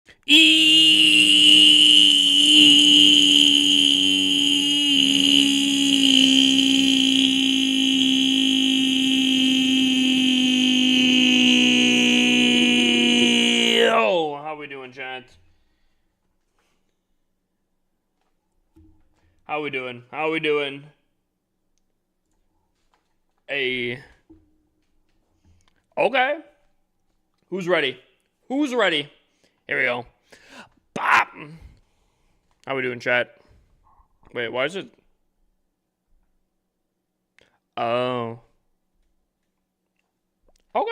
Yo, how we doing, chat? How we doing? How we doing? Hey. Okay. Who's ready? Who's ready? Here we go. Bop. How we doing, chat? Wait, why is it? Oh. Okay.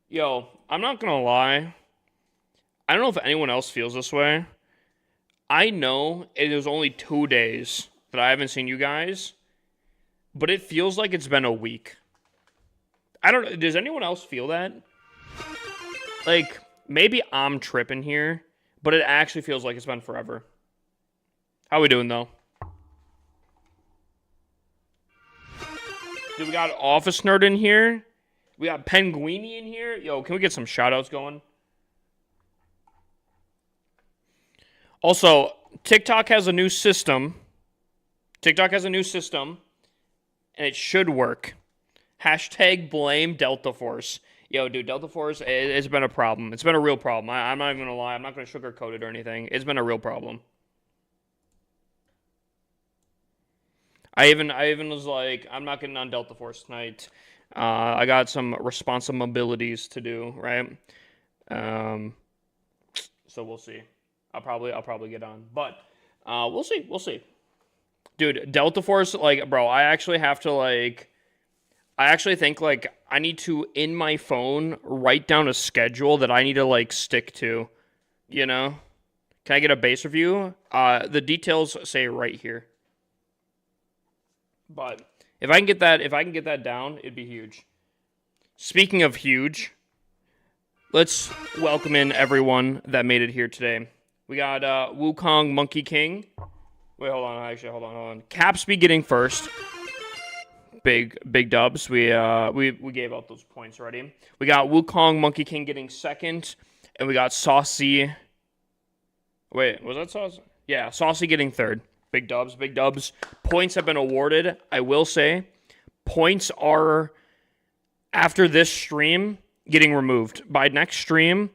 Yo, I'm not gonna lie. I don't know if anyone else feels this way. I know it was only 2 days that I haven't seen you guys, but it feels like it's been a week. I don't know. Does anyone else feel that? Like, maybe I'm tripping here, but it actually feels like it's been forever. How we doing, though? Dude, we got Office Nerd in here. We got Penguini in here. Yo, can we get some shoutouts going? Also, TikTok has a new system. And it should work. Hashtag blame Delta Force. Yo, dude, Delta Force, it's been a problem. It's been a real problem. I'm not even gonna lie. I'm not gonna sugarcoat it or anything. It's been a real problem. I even was like, I'm not getting on Delta Force tonight. I got some responsibilities to do, right? So we'll see. I'll probably get on, but we'll see. Dude, Delta Force, like, bro, I actually think like I need to in my phone write down a schedule that I need to like stick to. You know? Can I get a base review? The details say right here. But if I can get that down, it'd be huge. Speaking of huge, let's welcome in everyone that made it here today. We got Wukong Monkey King. Wait, hold on. Capsby getting first. Big dubs. We gave out those points already. We got Wukong Monkey King getting second, and we got Saucy. Wait, was that Saucy? Yeah, Saucy getting third. Big dubs. Points have been awarded. I will say, points are after this stream getting removed. By next stream,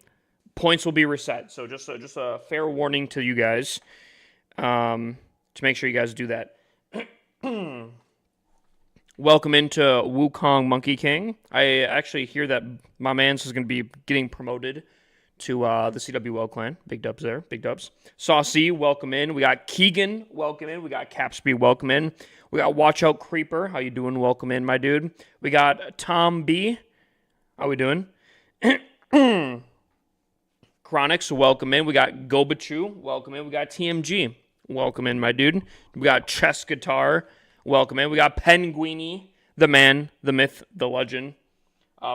points will be reset. So just a fair warning to you guys, to make sure you guys do that. Welcome into Wukong Monkey King. I actually hear that my man's is going to be getting promoted to the CWL clan. Big dubs there. Big dubs. Saucy, welcome in. We got Keegan, welcome in. We got Capsby, welcome in. We got Watch Out Creeper. How you doing? Welcome in, my dude. We got Tom B. How we doing? Chronix, welcome in. We got Gobachu, welcome in. We got TMG, welcome in, my dude. We got Chess Guitar, welcome in. We got Penguini, the man, the myth, the legend.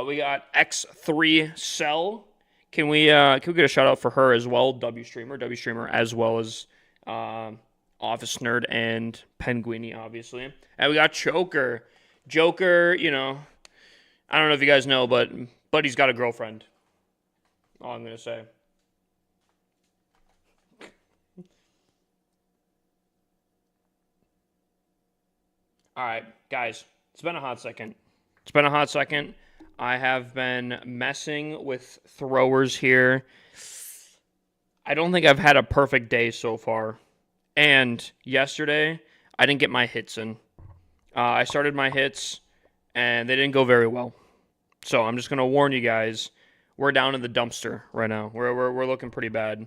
We got X3 Cell. Can we get a shout out for her as well? W streamer, as well as Office Nerd and Penguini, obviously. And we got Joker. Joker, you know, I don't know if you guys know, but he's got a girlfriend. All I'm gonna say. All right, guys, it's been a hot second. I have been messing with throwers here. I don't think I've had a perfect day so far. And yesterday, I didn't get my hits in. I started my hits, and they didn't go very well. So I'm just going to warn you guys, we're down in the dumpster right now. We're looking pretty bad.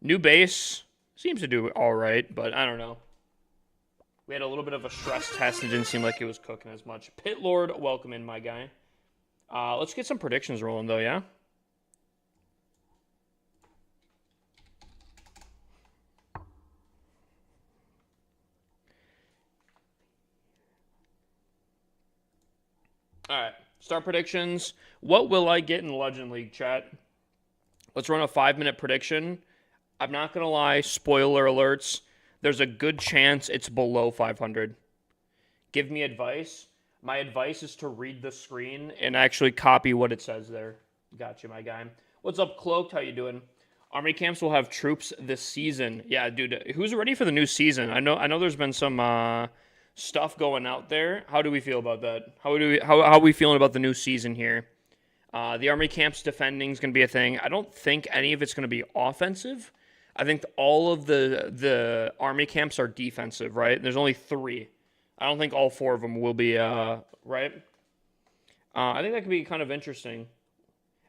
New base seems to do all right, but I don't know. We had a little bit of a stress test. It didn't seem like it was cooking as much. Pit Lord, welcome in, my guy. Let's get some predictions rolling, though, yeah? All right, start predictions. What will I get in Legend League, chat? Let's run a 5-minute prediction. I'm not going to lie, spoiler alerts. There's a good chance it's below 500. Give me advice. My advice is to read the screen and actually copy what it says there. Got you, my guy. What's up, Cloaked? How you doing? Army camps will have troops this season. Yeah, dude. Who's ready for the new season? I know. There's been some stuff going out there. How do we feel about that? How are we feeling about the new season here? The Army camps defending is going to be a thing. I don't think any of it's going to be offensive. I think all of the Army camps are defensive, right? There's only 3. I don't think all 4 of them will be right. I think that could be kind of interesting.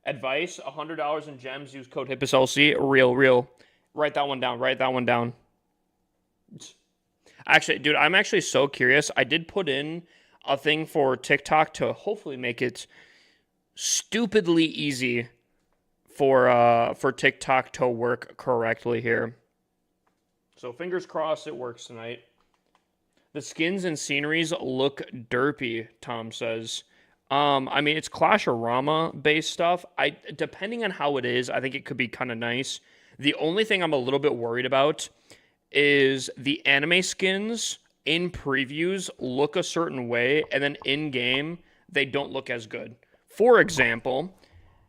Advice: $100 in gems. Use code HIPPOSLC. Real. Write that one down. Write that one down. Actually, dude, I'm actually so curious. I did put in a thing for TikTok to hopefully make it stupidly easy for TikTok to work correctly here. So fingers crossed it works tonight. The skins and sceneries look derpy, Tom says. I mean, it's Clash-O-Rama based stuff. Depending on how it is, I think it could be kind of nice. The only thing I'm a little bit worried about is the anime skins in previews look a certain way, and then in game they don't look as good. For example,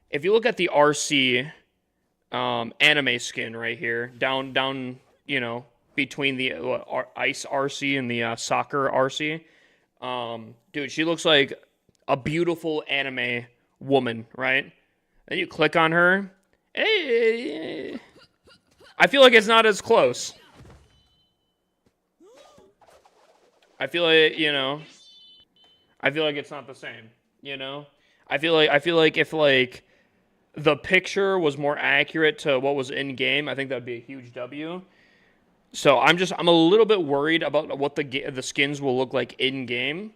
if you look at the RC anime skin right here, down, between the ice RC and the soccer RC, dude, she looks like a beautiful anime woman, right? Then you click on her, I feel like it's not as close. I feel like, I feel like it's not the same, I feel like if like the picture was more accurate to what was in game, I think that'd be a huge W. So I'm a little bit worried about what the skins will look like in game.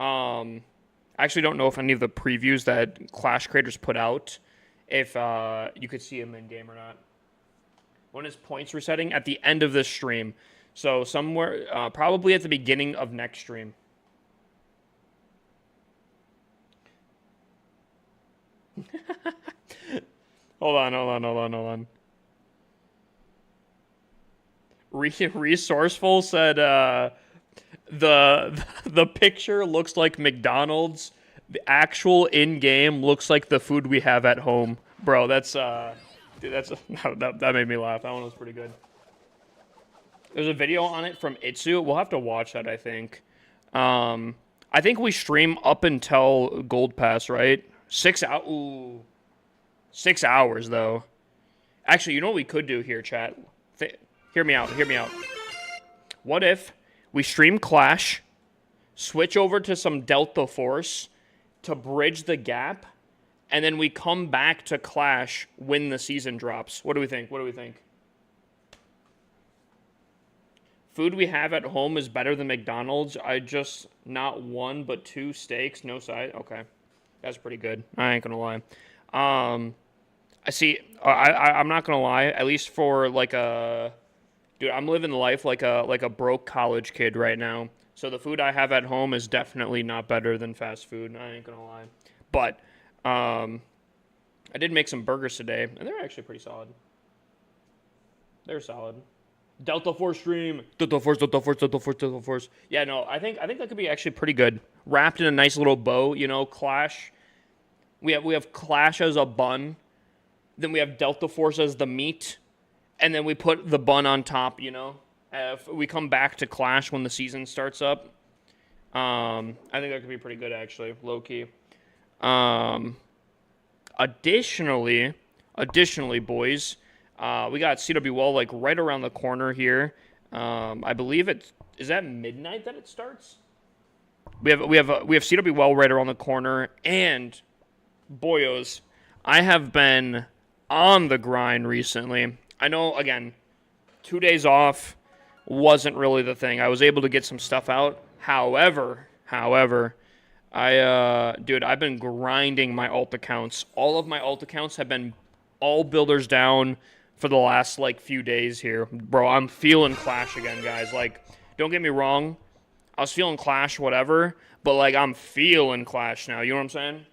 I actually don't know if any of the previews that Clash creators put out, if you could see them in game or not. When is points resetting? At the end of this stream. So somewhere, probably at the beginning of next stream. Hold on. Resourceful said the picture looks like McDonald's. The actual in-game looks like the food we have at home. Bro, that's dude, that made me laugh. That one was pretty good. There's a video on it from Itsu. We'll have to watch that, I think. I think we stream up until Gold Pass, right? 6 hours. Ooh. 6 hours, though. Actually, you know what we could do here, chat? Hear me out. What if we stream Clash, switch over to some Delta Force to bridge the gap, and then we come back to Clash when the season drops? What do we think? Food we have at home is better than McDonald's. I just not 1 but 2 steaks, no side. Okay, that's pretty good. I ain't gonna lie. I see. I'm not gonna lie. At least for like dude, I'm living life like a broke college kid right now. So the food I have at home is definitely not better than fast food. I ain't gonna lie. But I did make some burgers today, and they're actually pretty solid. They're solid. Delta Force stream. Delta Force. Yeah, no, I think that could be actually pretty good. Wrapped in a nice little bow, Clash. We have Clash as a bun. Then we have Delta Force as the meat. And then we put the bun on top, If we come back to Clash when the season starts up. I think that could be pretty good, actually. Low key. Additionally, boys, we got CWL like right around the corner here. I believe is that midnight that it starts. We have CWL right around the corner, and boyos, I have been on the grind recently. I know, again, 2 days off wasn't really the thing. I was able to get some stuff out. However, I've been grinding my alt accounts. All of my alt accounts have been all builders down for the last, few days here. Bro, I'm feeling Clash again, guys. Don't get me wrong. I was feeling Clash, whatever, but, I'm feeling Clash now. You know what I'm saying?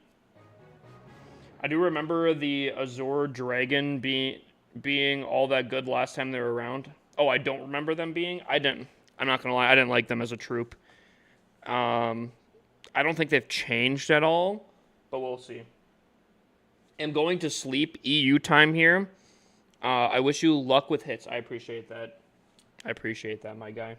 I do remember the Azure Dragon being all that good last time they were around. Oh, I don't remember them being? I'm not going to lie. I didn't like them as a troop. I don't think they've changed at all, but we'll see. am going to sleep EU time here. I wish you luck with hits. I appreciate that. I appreciate that, my guy.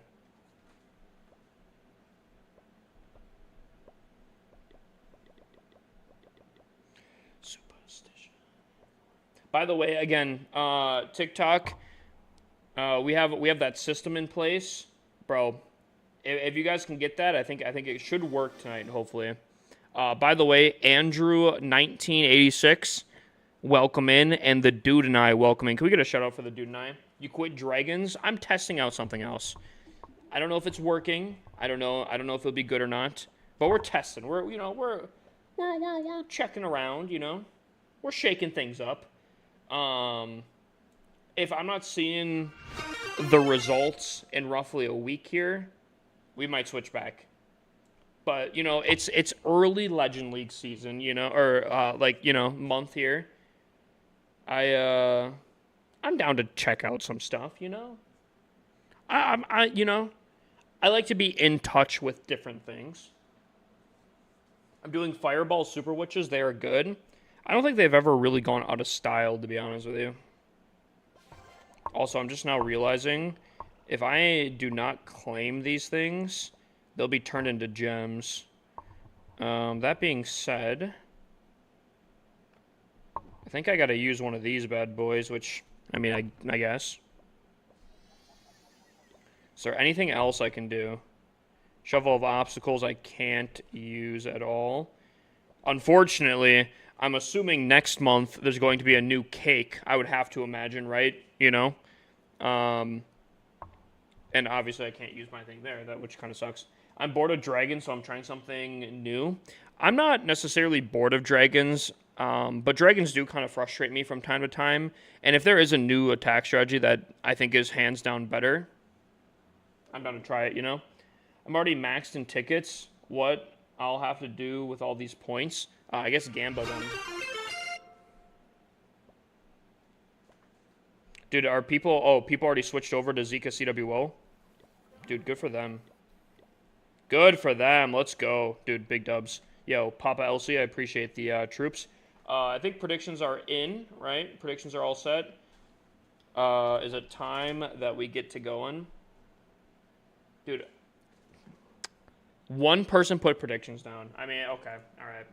Superstition. By the way, again, TikTok, we have that system in place, bro. If you guys can get that, I think it should work tonight, hopefully. By the way, Andrew1986, welcome in, and the Dude and I, welcome in. Can we get a shout out for the Dude and I? You quit Dragons? I'm testing out something else. I don't know if it's working. I don't know if it'll be good or not. But we're testing. We're checking around. We're shaking things up. If I'm not seeing the results in roughly a week here, we might switch back. But it's early Legend League season. Or month here. I'm down to check out some stuff, I like to be in touch with different things. I'm doing Fireball Super Witches. They are good. I don't think they've ever really gone out of style, to be honest with you. Also, I'm just now realizing, if I do not claim these things, they'll be turned into gems. That being said, I think I gotta use one of these bad boys, which, I guess. Is there anything else I can do? Shovel of Obstacles I can't use at all. Unfortunately, I'm assuming next month there's going to be a new cake. I would have to imagine, right? And obviously I can't use my thing there, which kind of sucks. I'm bored of dragons, so I'm trying something new. I'm not necessarily bored of dragons, but dragons do kind of frustrate me from time to time. And if there is a new attack strategy that I think is hands down better, I'm down to try it, I'm already maxed in tickets. What I'll have to do with all these points? I guess Gamba then. Dude, are people... Oh, people already switched over to Zika CWO? Dude, good for them. Good for them. Let's go. Dude, big dubs. Yo, Papa Elsie, I appreciate the troops. I think predictions are in, right? Predictions are all set. Is it time that we get to going? Dude, one person put predictions down. Okay, all right.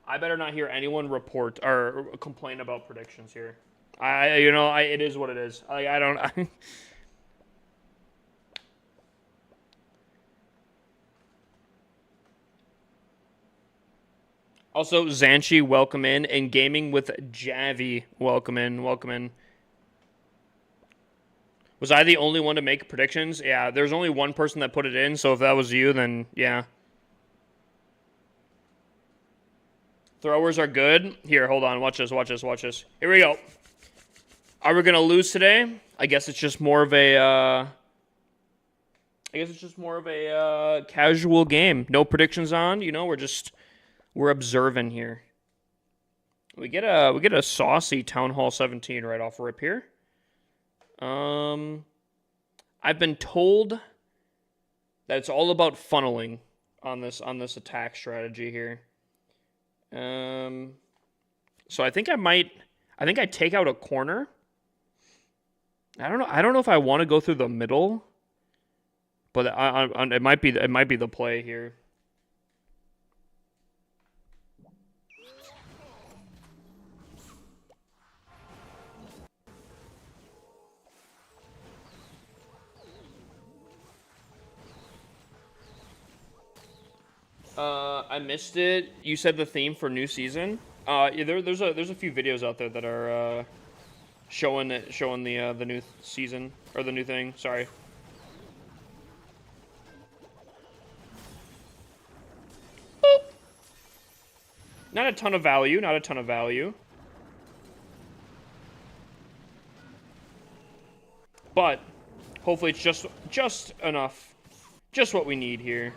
I better not hear anyone report or complain about predictions here. It is what it is. I don't. Also, Zanchi, welcome in, and Gaming with Javi, welcome in. Was I the only one to make predictions? Yeah, there's only one person that put it in, so if that was you, then yeah. Throwers are good. Here, hold on. Watch this. Here we go. Are we going to lose today? I guess it's just more of a... casual game. No predictions on. We're observing here. We get a saucy Town Hall 17 right off rip here. I've been told that it's all about funneling on this attack strategy here. So I think I take out a corner. I don't know if I want to go through the middle, but it might be the play here. I missed it. You said the theme for new season. Yeah, there's a few videos out there that are showing the new season or the new thing. Sorry. Boop. Not a ton of value. But hopefully it's just enough. Just what we need here.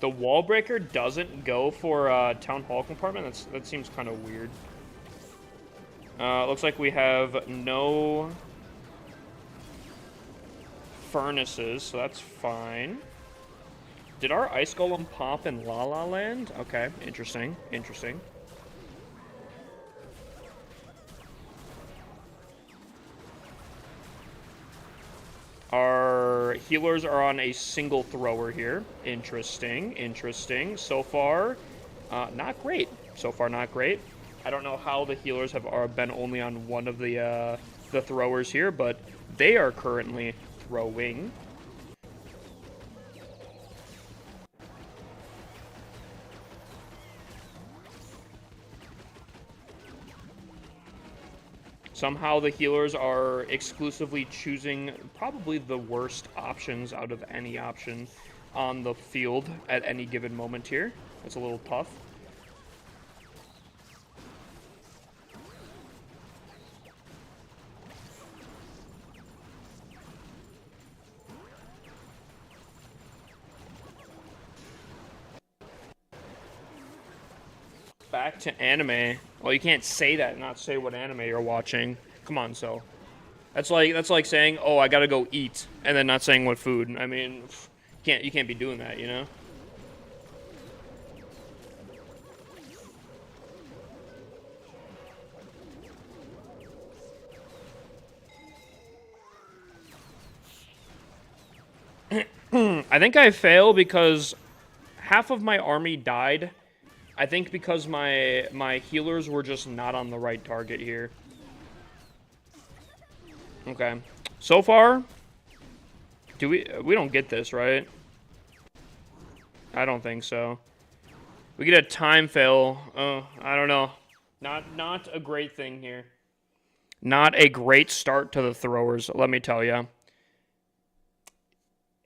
The wall breaker doesn't go for Town Hall compartment. That seems kind of weird. Looks like we have no furnaces, so that's fine. Did our ice golem pop in La La Land? Okay, interesting, interesting. Our healers are on a single thrower here. Interesting, interesting. So far, not great. So far, not great. I don't know how the healers have been only on one of the throwers here, but they are currently throwing. Somehow the healers are exclusively choosing probably the worst options out of any option on the field at any given moment here. It's a little tough. Back to anime. Well, you can't say that and not say what anime you're watching. Come on, so. That's like saying, "Oh, I gotta go eat," and then not saying what food. I mean, you can't be doing that, you know? I think I fail because half of my army died. I think because my healers were just not on the right target here. Okay. So far, we don't get this, right? I don't think so. We get a time fail. I don't know. Not a great thing here. Not a great start to the throwers, let me tell you.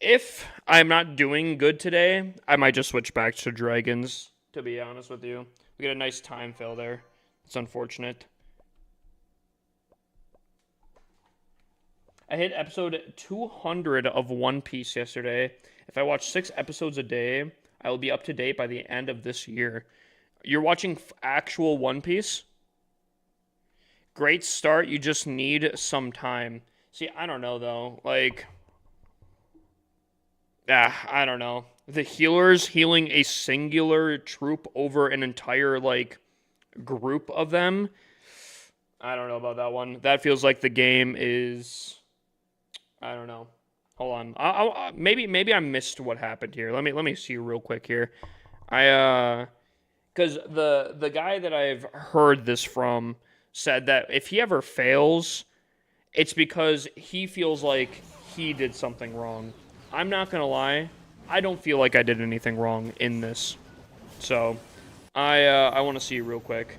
If I'm not doing good today, I might just switch back to dragons, to be honest with you. We get a nice time fail there. It's unfortunate. I hit episode 200 of One Piece yesterday. If I watch 6 episodes a day, I will be up to date by the end of this year. You're watching actual One Piece? Great start. You just need some time. See, I don't know, though. Like, I don't know. The healers healing a singular troop over an entire, like, group of them. I don't know about that one. That feels like the game is... I don't know. Hold on. Maybe I missed what happened here. Let me see real quick here. Because the guy that I've heard this from said that if he ever fails, it's because he feels like he did something wrong. I'm not gonna lie. I don't feel like I did anything wrong in this. So, I want to see real quick.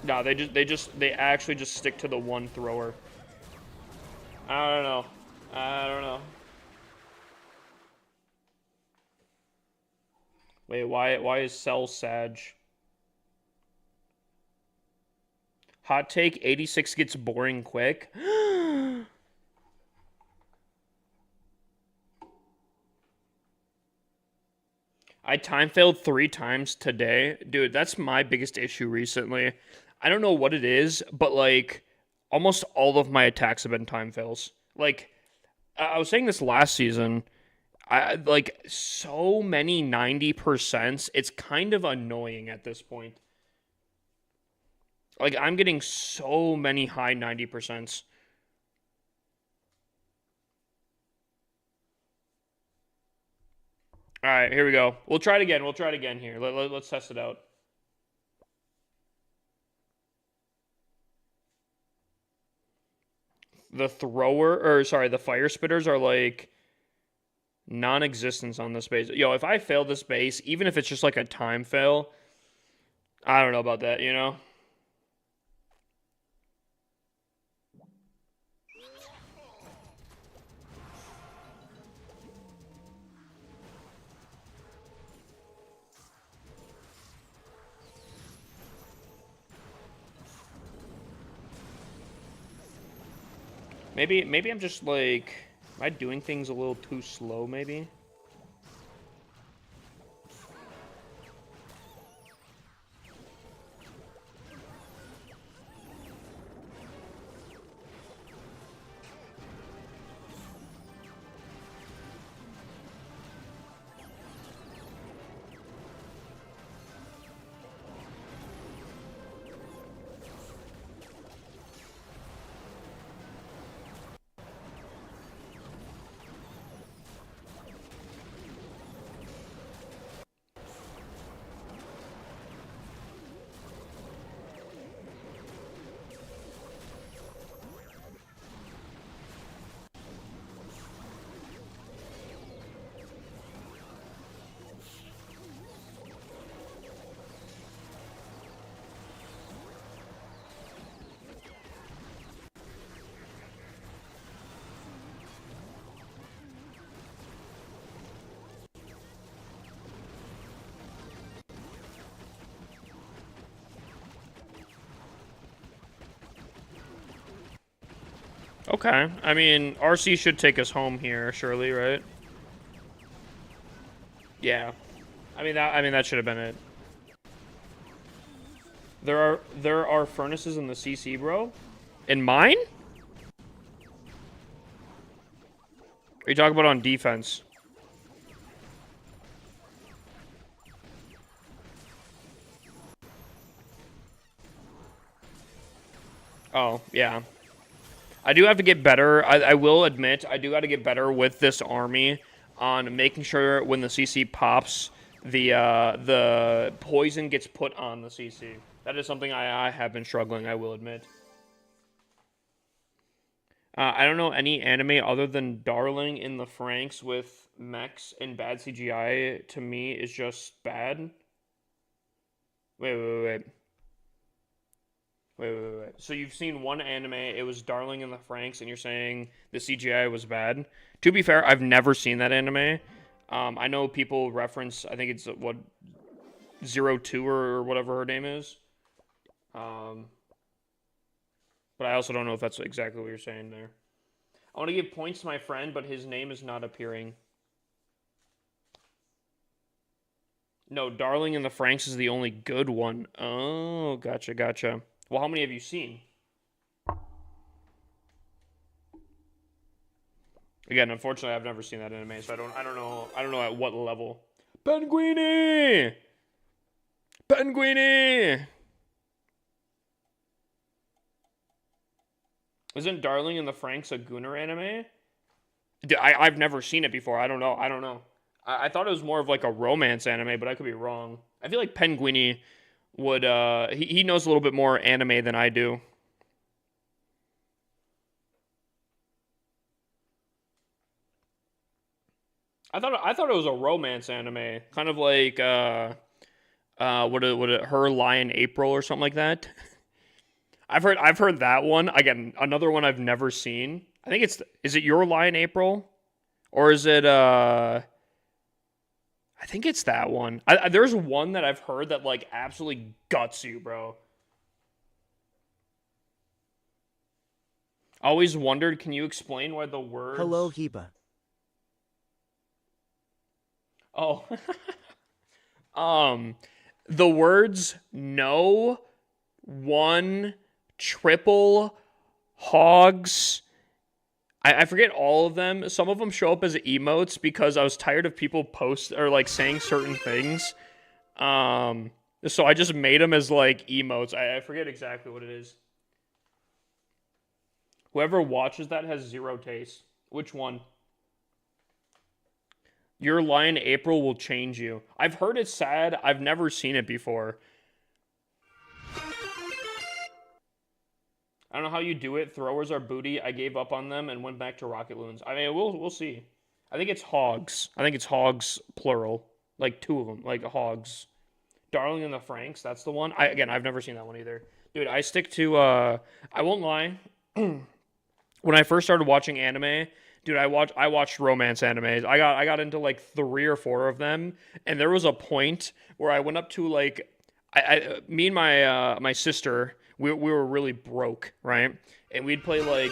No, they actually just stick to the one thrower. I don't know. I don't know. Wait, why is Cell Sag? Hot take, 86 gets boring quick. I time failed 3 times today. Dude, that's my biggest issue recently. I don't know what it is, but like almost all of my attacks have been time fails. Like I was saying this last season, I like so many 90%. It's kind of annoying at this point. Like I'm getting so many high 90%. All right, here we go. We'll try it again. We'll try it again here. Let's test it out. The the fire spitters are like non-existence on this base. Yo, if I fail this base, even if it's just like a time fail, I don't know about that, you know? Maybe I'm just like Am I doing things a little too slow, maybe? Okay. I mean, RC should take us home here, surely, right? Yeah. I mean that should have been it. There are furnaces in the CC, bro. In mine? Are you talking about on defense? Oh, yeah. I do have to get better. I will admit, I do got to get better with this army on making sure when the CC pops, the poison gets put on the CC. That is something I have been struggling, I will admit. I don't know any anime other than Darling in the Franxx with mechs and bad CGI. To me, is just bad. Wait. Wait. So you've seen one anime, it was Darling in the Franxx, and you're saying the CGI was bad? To be fair, I've never seen that anime. I know people reference, I think it's, what, 02 or whatever her name is. But I also don't know if that's exactly what you're saying there. I want to give points to my friend, but his name is not appearing. No, Darling in the Franxx is the only good one. Oh, gotcha. Well, how many have you seen? Again, unfortunately, I've never seen that anime, so I don't know at what level. Penguini! Isn't Darling in the Franxx a Gunnar anime? I've never seen it before. I don't know. I thought it was more of like a romance anime, but I could be wrong. I feel like Penguini would he knows a little bit more anime than I do. I thought it was a romance anime, kind of like would it Her Lie in April or something like that. I've heard that one. Again, another one I've never seen. I think is it Your Lie in April? Or is it I think it's that one. There's one that I've heard that like absolutely guts you, bro. Always wondered, can you explain why the words Hello, Heba. Oh. um the words no, one, triple, hogs. I forget all of them. Some of them show up as emotes because I was tired of people post or like saying certain things. So I just made them as like emotes. I forget exactly what it is. Whoever watches that has zero taste. Which one? Your Lie in April will change you. I've heard it's sad. I've never seen it before. I don't know how you do it. Throwers are booty. I gave up on them and went back to Rocket Loons. I mean, we'll see. I think it's hogs. I think it's hogs plural, like two of them, like hogs. Darling in the Franxx. That's the one. I've never seen that one either, dude. I stick to. I won't lie. When I first started watching anime, dude, I watched romance animes. I got into like 3 or 4 of them, and there was a point where I went up to like me and my sister, we were really broke, right? And we'd play like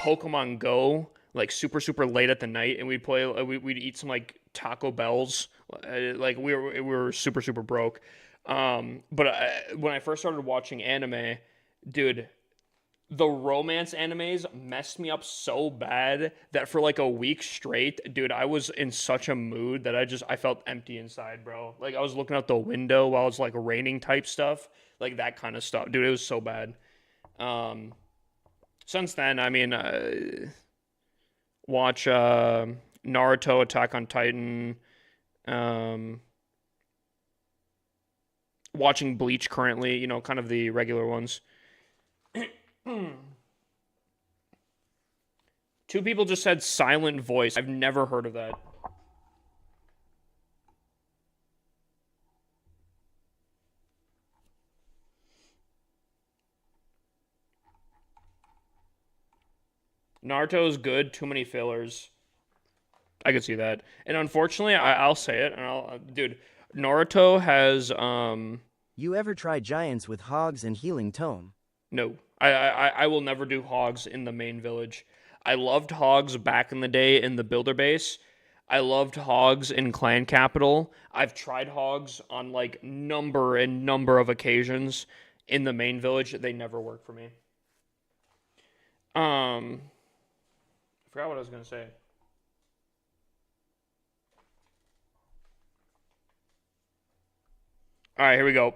Pokemon Go like super late at the night, and we'd play. We'd eat some like Taco Bells. Like we were super broke. But when I first started watching anime, dude, the romance animes messed me up so bad that for like a week straight, dude, I was in such a mood that I felt empty inside, bro. Like I was looking out the window while it's like raining type stuff, like that kind of stuff, dude. It was so bad. Um, since then, I mean, watch Naruto, Attack on Titan, um, watching Bleach currently. You know, kind of the regular ones. Two people just said silent voice. I've never heard of that. Naruto is good. Too many fillers. I could see that. And unfortunately, I'll say it. And dude, Naruto has You ever try giants with hogs and healing tome? no. I will never do hogs in the main village. I loved hogs back in the day in the builder base. I loved hogs in clan capital. I've tried hogs on like number of occasions in the main village. They never work for me. I forgot what I was gonna say. All right, here we go.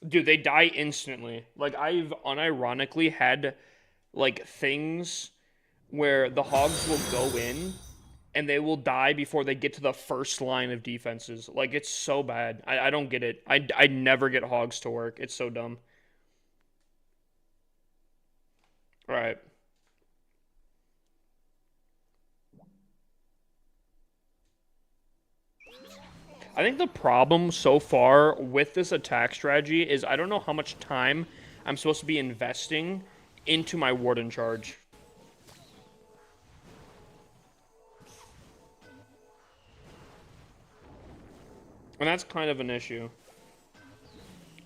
Dude, they die instantly. Like I've unironically had like things where the hogs will go in and they will die before they get to the first line of defenses. Like it's so bad. I don't get it. I never get hogs to work. It's so dumb. All right. I think the problem so far with this attack strategy is I don't know how much time I'm supposed to be investing into my warden charge. And that's kind of an issue.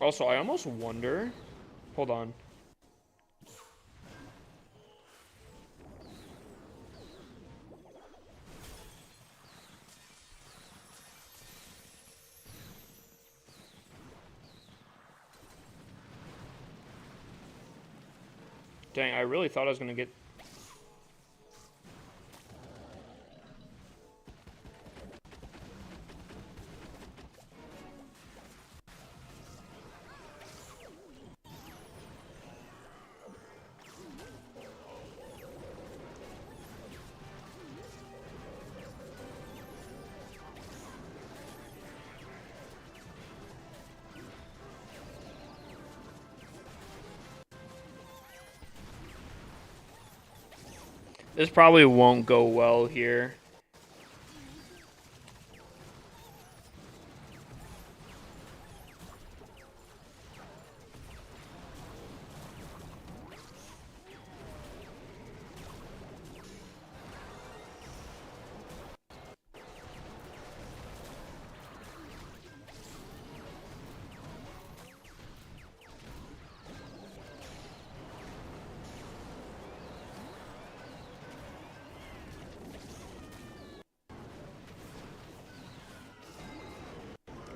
Also, I almost wonder... Hold on. Dang, I really thought I was going to get... This probably won't go well here.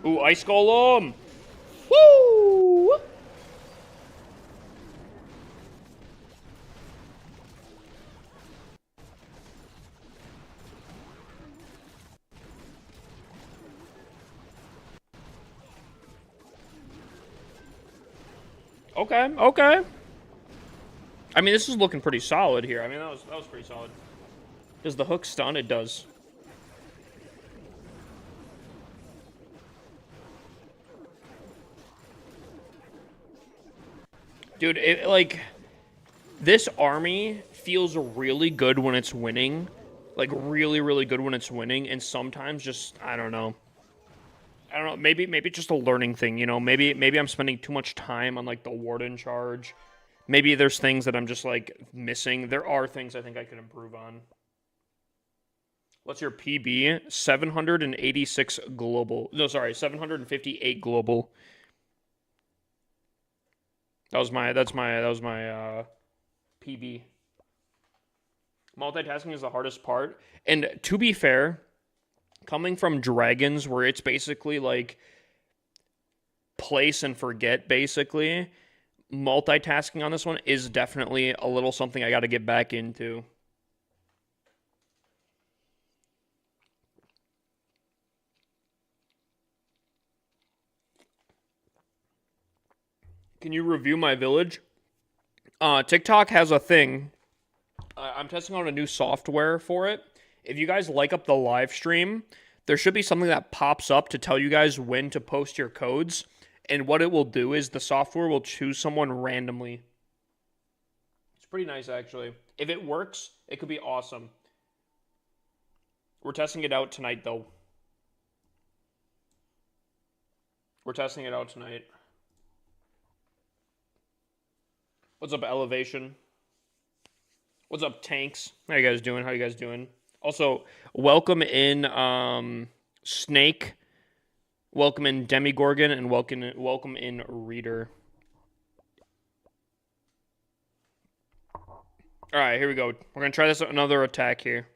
Ooh, Ice Golem! Woo! Okay, okay. I mean, this is looking pretty solid here. I mean, that was pretty solid. Does the hook stun? It does. Dude, like this army feels really good when it's winning. Like really good when it's winning, and sometimes just I don't know. I don't know, maybe just a learning thing, you know? Maybe I'm spending too much time on like the warden charge. Maybe there's things that I'm just like missing. There are things I think I could improve on. What's your PB? 786 global. No, sorry, 758 global. That was my PB. Multitasking is the hardest part. And to be fair, coming from dragons where it's basically like place and forget basically, multitasking on this one is definitely a little something I got to get back into. Can you review my village? TikTok has a thing. I'm testing out a new software for it. If you guys like up the live stream, there should be something that pops up to tell you guys when to post your codes. And what it will do is the software will choose someone randomly. It's pretty nice, actually. If it works, it could be awesome. We're testing it out tonight, though. We're testing it out tonight. What's up, Elevation? What's up, Tanks? How you guys doing? How you guys doing? Also, welcome in Snake. Welcome in Demigorgon, and welcome in Reader. All right, here we go. We're gonna try this another attack here.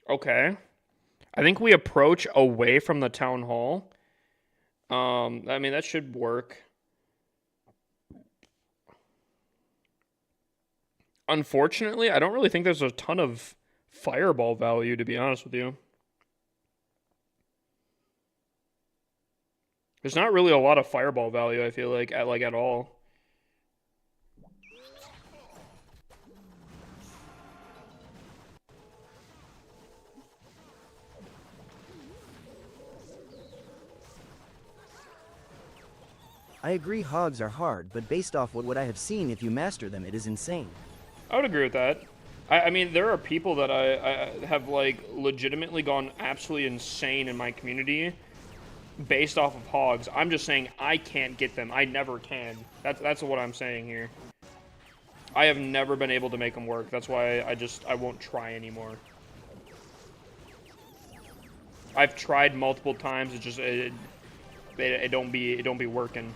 Okay. I think we approach away from the town hall. I mean, that should work. Unfortunately, I don't really think there's a ton of fireball value, to be honest with you. There's not really a lot of fireball value, I feel like, at all. I agree hogs are hard, but based off what I have seen, if you master them, it is insane. I would agree with that. I mean, there are people that I have, like, legitimately gone absolutely insane in my community based off of hogs. I'm just saying I can't get them. I never can. That's what I'm saying here. I have never been able to make them work. That's why I won't try anymore. I've tried multiple times. It just it don't be working.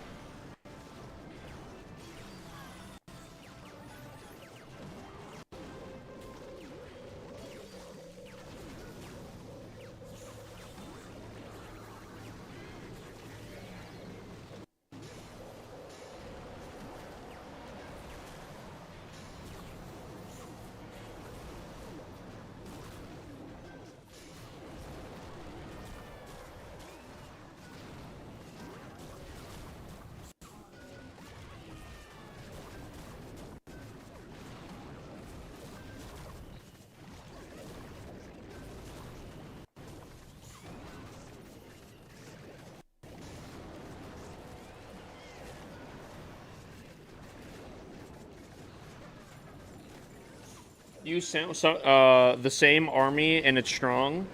Use the same army and it's strong.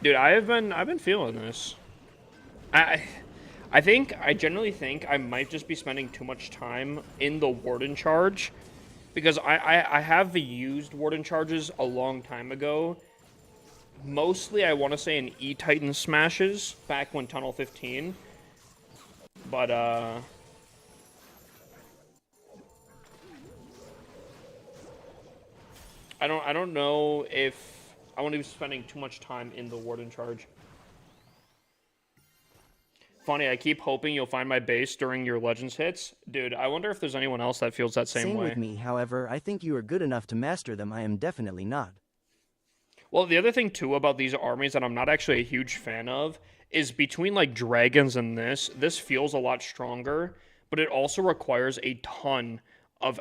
Dude, I've been feeling this. I I generally think I might just be spending too much time in the Warden charge because I have used Warden charges a long time ago. Mostly I want to say in E-Titan smashes back when Tunnel 15. But I don't know if I want to be spending too much time in the Warden charge. Funny, I keep hoping you'll find my base during your Legends hits. Dude, I wonder if there's anyone else that feels that same way. Same with me, however, I think you are good enough to master them. I am definitely not. Well, the other thing too about these armies that I'm not actually a huge fan of is between like dragons and this feels a lot stronger, but it also requires a ton of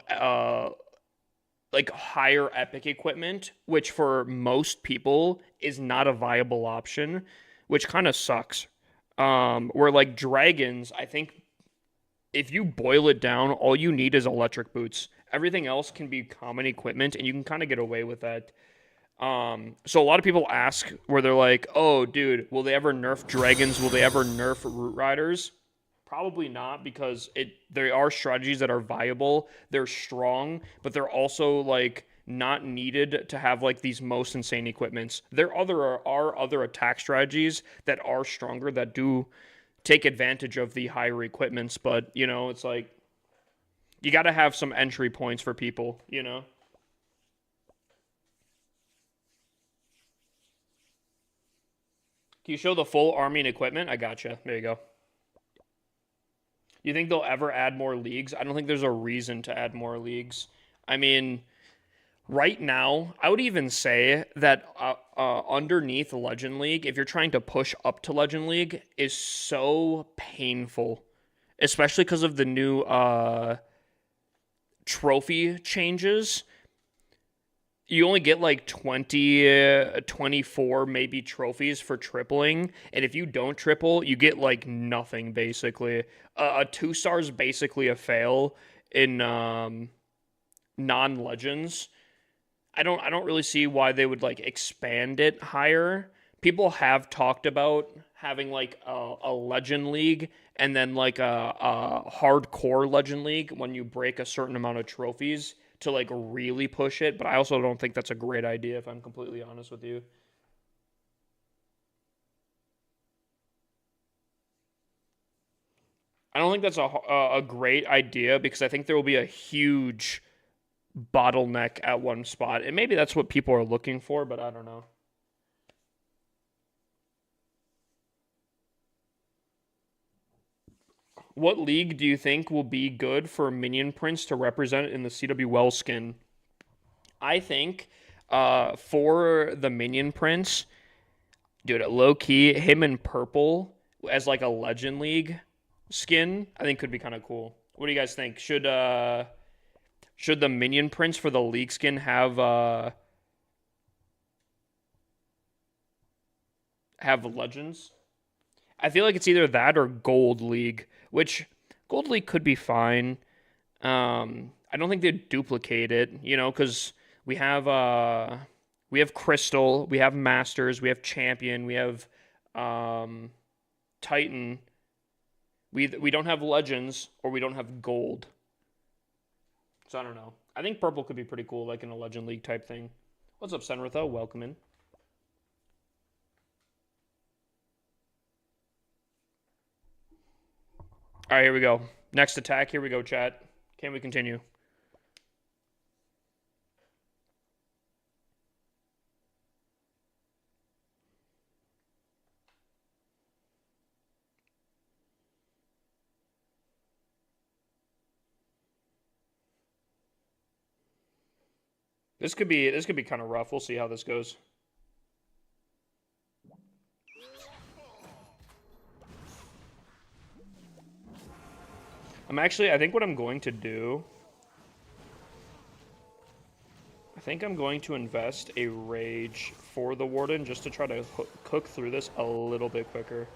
like higher epic equipment, which for most people is not a viable option, which kind of sucks. Where like dragons, I think if you boil it down, all you need is electric boots. Everything else can be common equipment, and you can kind of get away with that. So a lot of people ask where they're like, "Oh, dude, will they ever nerf dragons? Will they ever nerf root riders?" Probably not because there are strategies that are viable. They're strong, but they're also like not needed to have like these most insane equipments. There are other attack strategies that are stronger that do take advantage of the higher equipments, but you know, it's like you got to have some entry points for people, you know. Can you show the full army and equipment? I gotcha. There you go. You think they'll ever add more leagues? I don't think there's a reason to add more leagues. I mean, right now, I would even say that underneath Legend League, if you're trying to push up to Legend League, is so painful, especially because of the new trophy changes. You only get like 20, 24 maybe trophies for tripling. And if you don't triple, you get like nothing basically. A 2-star is basically a fail in non-legends. I don't really see why they would like expand it higher. People have talked about having like a legend league and then like a hardcore legend league when you break a certain amount of trophies to like really push it, but I also don't think that's a great idea if I'm completely honest with you. I don't think that's a great idea because I think there will be a huge bottleneck at one spot. And maybe that's what people are looking for, but I don't know. What league do you think will be good for Minion Prince to represent in the CW Well skin? I think for the Minion Prince, dude, low key, him in purple as like a Legend League skin, I think could be kind of cool. What do you guys think? Should the Minion Prince for the League skin have legends? I feel like it's either that or Gold League, which Gold League could be fine. I don't think they'd duplicate it, you know, because we have Crystal, we have Masters, we have Champion, we have Titan. We don't have Legends or we don't have Gold. So I don't know. I think purple could be pretty cool, like in a Legend League type thing. What's up, Senritha? Welcome in. All right, here we go. Next attack. Here we go, chat. Can we continue? This could be kind of rough. We'll see how this goes. I think what I'm going to do, I think I'm going to invest a Rage for the Warden just to try to cook through this a little bit quicker.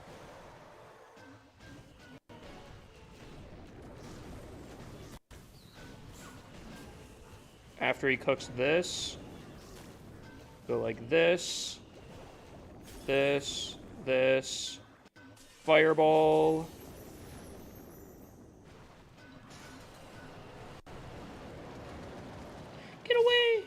After he cooks this, go like this, this, fireball. Get away!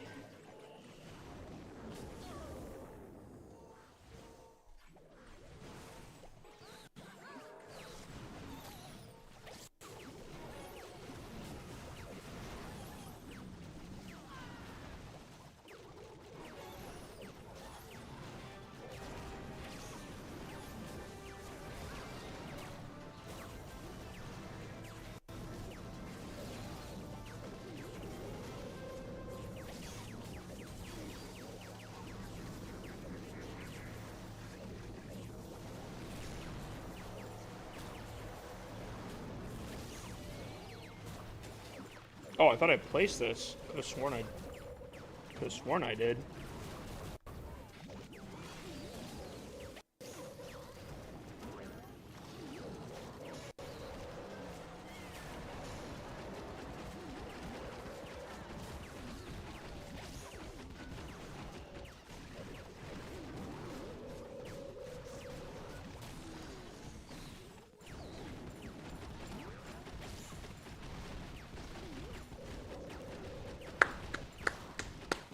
Oh, I thought I placed this. Could have sworn I did.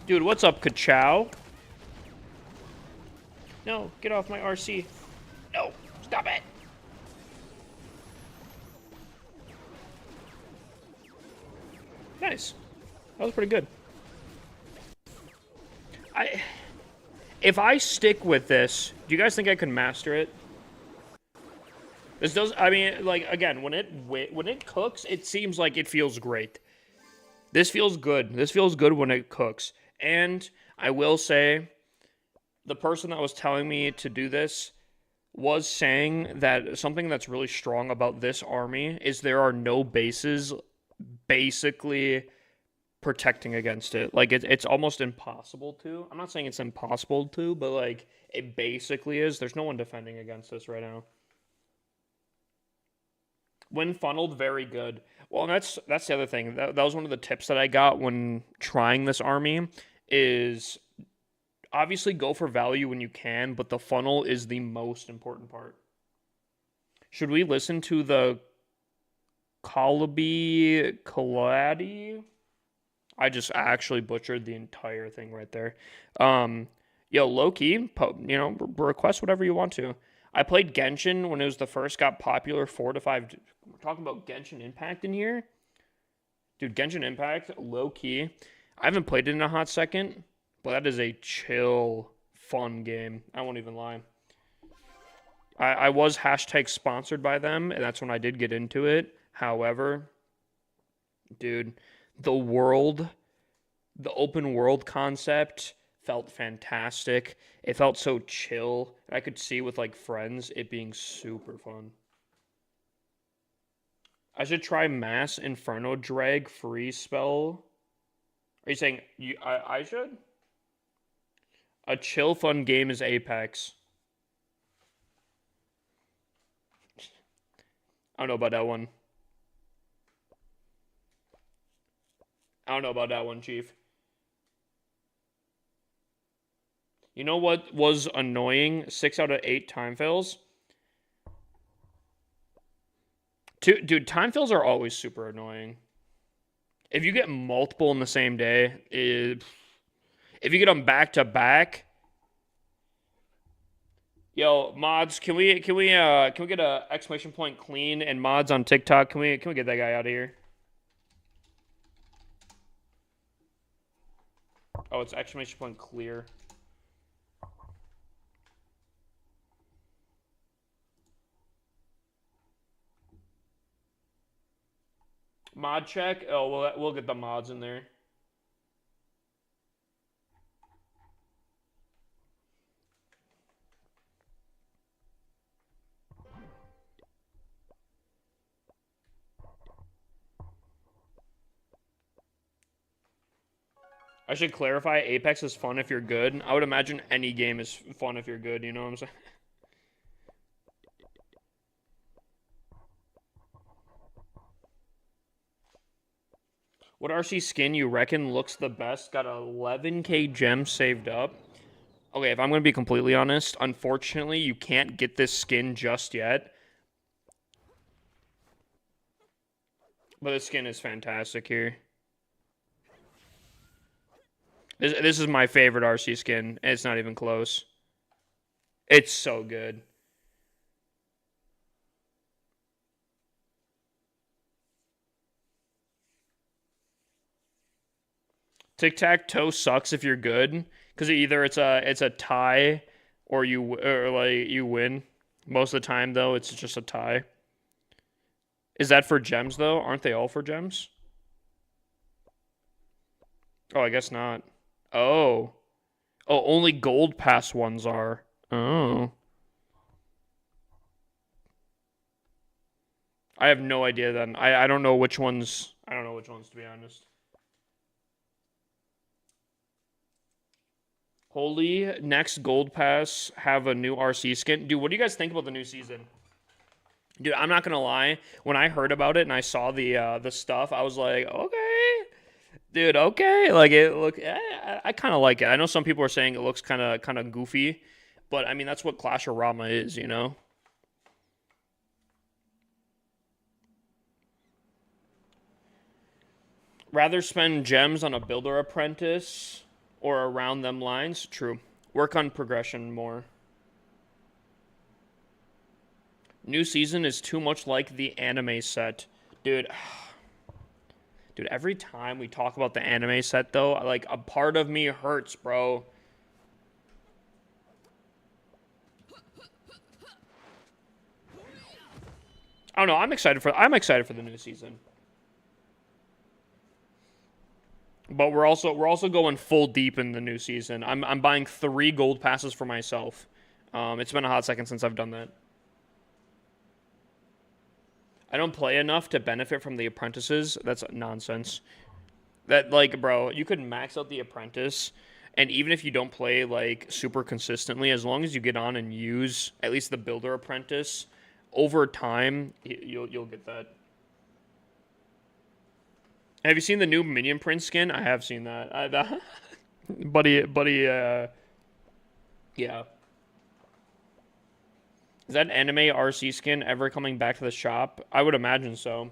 Dude, what's up, Kachow? No, get off my RC. No, stop it. That was pretty good. If I stick with this, do you guys think I can master it? This does. I mean, like again, when it cooks, it seems like it feels great. This feels good. This feels good when it cooks. And I will say, the person that was telling me to do this was saying that something that's really strong about this army is there are no bases basically protecting against it. Like it's almost impossible to. I'm not saying it's impossible to, but like it basically is. There's no one defending against this right now. When funneled, very good. Well, and that's the other thing. That was one of the tips that I got when trying this army is obviously go for value when you can, but the funnel is the most important part. Should we listen to the Calabi Kaladi? I just actually butchered the entire thing right there. Yo, low-key, request whatever you want to. I played Genshin when it was the first got popular 4 to 5. We're talking about Genshin Impact in here? Dude, Genshin Impact, low-key. I haven't played it in a hot second, but that is a chill, fun game. I won't even lie. I was hashtag sponsored by them, and that's when I did get into it. However, dude, the open world concept felt fantastic. It felt so chill. I could see with like friends it being super fun. I should try Mass Inferno Drag freeze spell. Are you saying I should? A chill fun game is Apex. I don't know about that one. I don't know about that one, Chief. You know what was annoying? 6 out of 8 time fails. Dude, time fails are always super annoying. If you get multiple in the same day, if you get them back to back, yo, mods, can we get a exclamation point clean and mods on TikTok? Can we get that guy out of here? Oh, it's exclamation point clear. Mod check. Oh, we'll get the mods in there. I should clarify, Apex is fun if you're good. I would imagine any game is fun if you're good, you know what I'm saying? What RC skin you reckon looks the best? Got 11k gems saved up. Okay, if I'm going to be completely honest, unfortunately, you can't get this skin just yet. But the skin is fantastic here. This is my favorite RC skin, and it's not even close. It's so good. Tic-tac-toe sucks if you're good, because either it's a tie or you win. Most of the time though, it's just a tie. Is that for gems though? Aren't they all for gems? Oh, I guess not. Oh. Oh, only gold pass ones are. Oh. I have no idea then. I don't know which ones. I don't know which ones to be honest. Holy, next gold pass have a new RC skin. Dude, what do you guys think about the new season? Dude, I'm not gonna lie. When I heard about it and I saw the stuff, I was like, okay, dude, okay. Like I kind of like it. I know some people are saying it looks kind of goofy, but I mean that's what Clash-O-Rama is, you know. Rather spend gems on a builder apprentice or around them lines. True. Work on progression more. New season is too much like the anime set. Dude, Dude, every time we talk about the anime set, though, like, a part of me hurts, bro. I don't know. I'm excited for the new season. But we're also going full deep in the new season. I'm buying 3 gold passes for myself. It's been a hot second since I've done that. I don't play enough to benefit from the apprentices. That's nonsense. That, like, bro, you could max out the apprentice, and even if you don't play like super consistently, as long as you get on and use at least the builder apprentice, over time you'll get that. Have you seen the new Minion Prince skin? I have seen that. Buddy, yeah. Is that anime RC skin ever coming back to the shop? I would imagine so.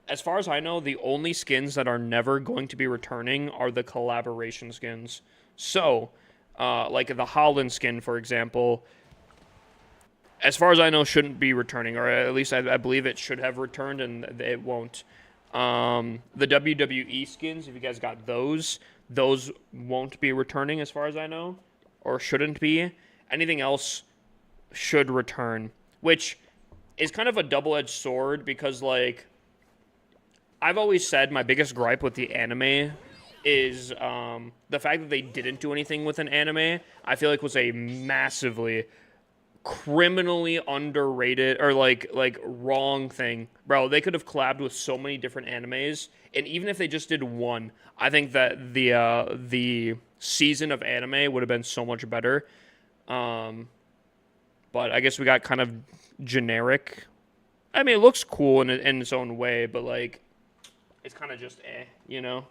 As far as I know, the only skins that are never going to be returning are the collaboration skins. So, like the Holland skin, for example, as far as I know, shouldn't be returning, or at least I believe it should have returned, and it won't. The WWE skins, if you guys got those won't be returning as far as I know, or shouldn't be. Anything else should return, which is kind of a double-edged sword because, like, I've always said my biggest gripe with the anime is the fact that they didn't do anything with an anime. I feel like was a massively criminally underrated or like wrong thing. Bro, they could have collabed with so many different animes, and even if they just did one, I think that the season of anime would have been so much better. But I guess we got kind of generic. I mean, it looks cool in its own way, but like it's kind of just you know?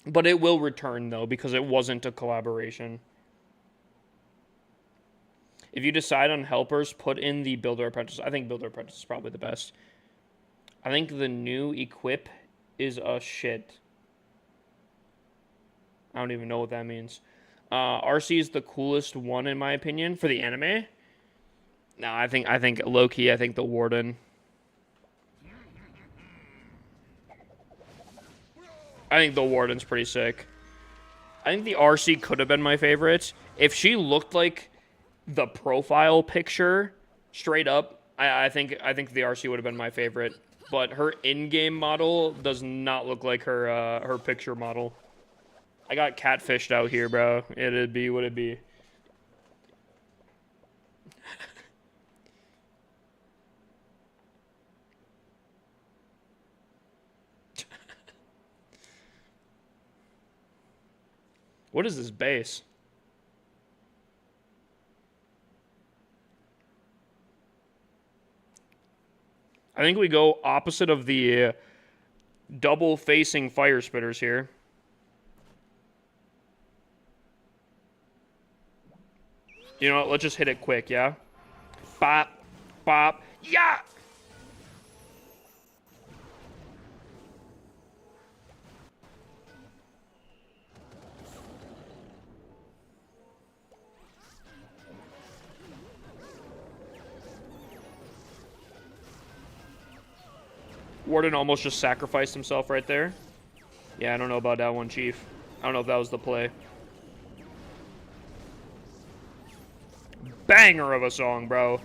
But it will return though because it wasn't a collaboration. If you decide on helpers, put in the Builder Apprentice. I think Builder Apprentice is probably the best. I think the new equip is a shit. I don't even know what that means. RC is the coolest one in my opinion for the anime. No, I think low-key, I think the Warden. I think the Warden's pretty sick. I think the RC could have been my favorite. If she looked like the profile picture straight up, I think the RC would have been my favorite. But her in-game model does not look like her picture model. I got catfished out here, bro. It'd be what it be. What is this base? I think we go opposite of the double-facing fire spitters here. You know what? Let's just hit it quick, yeah? Bop. Bop. Yeah! Warden almost just sacrificed himself right there. Yeah, I don't know about that one, Chief. I don't know if that was the play. Banger of a song, bro.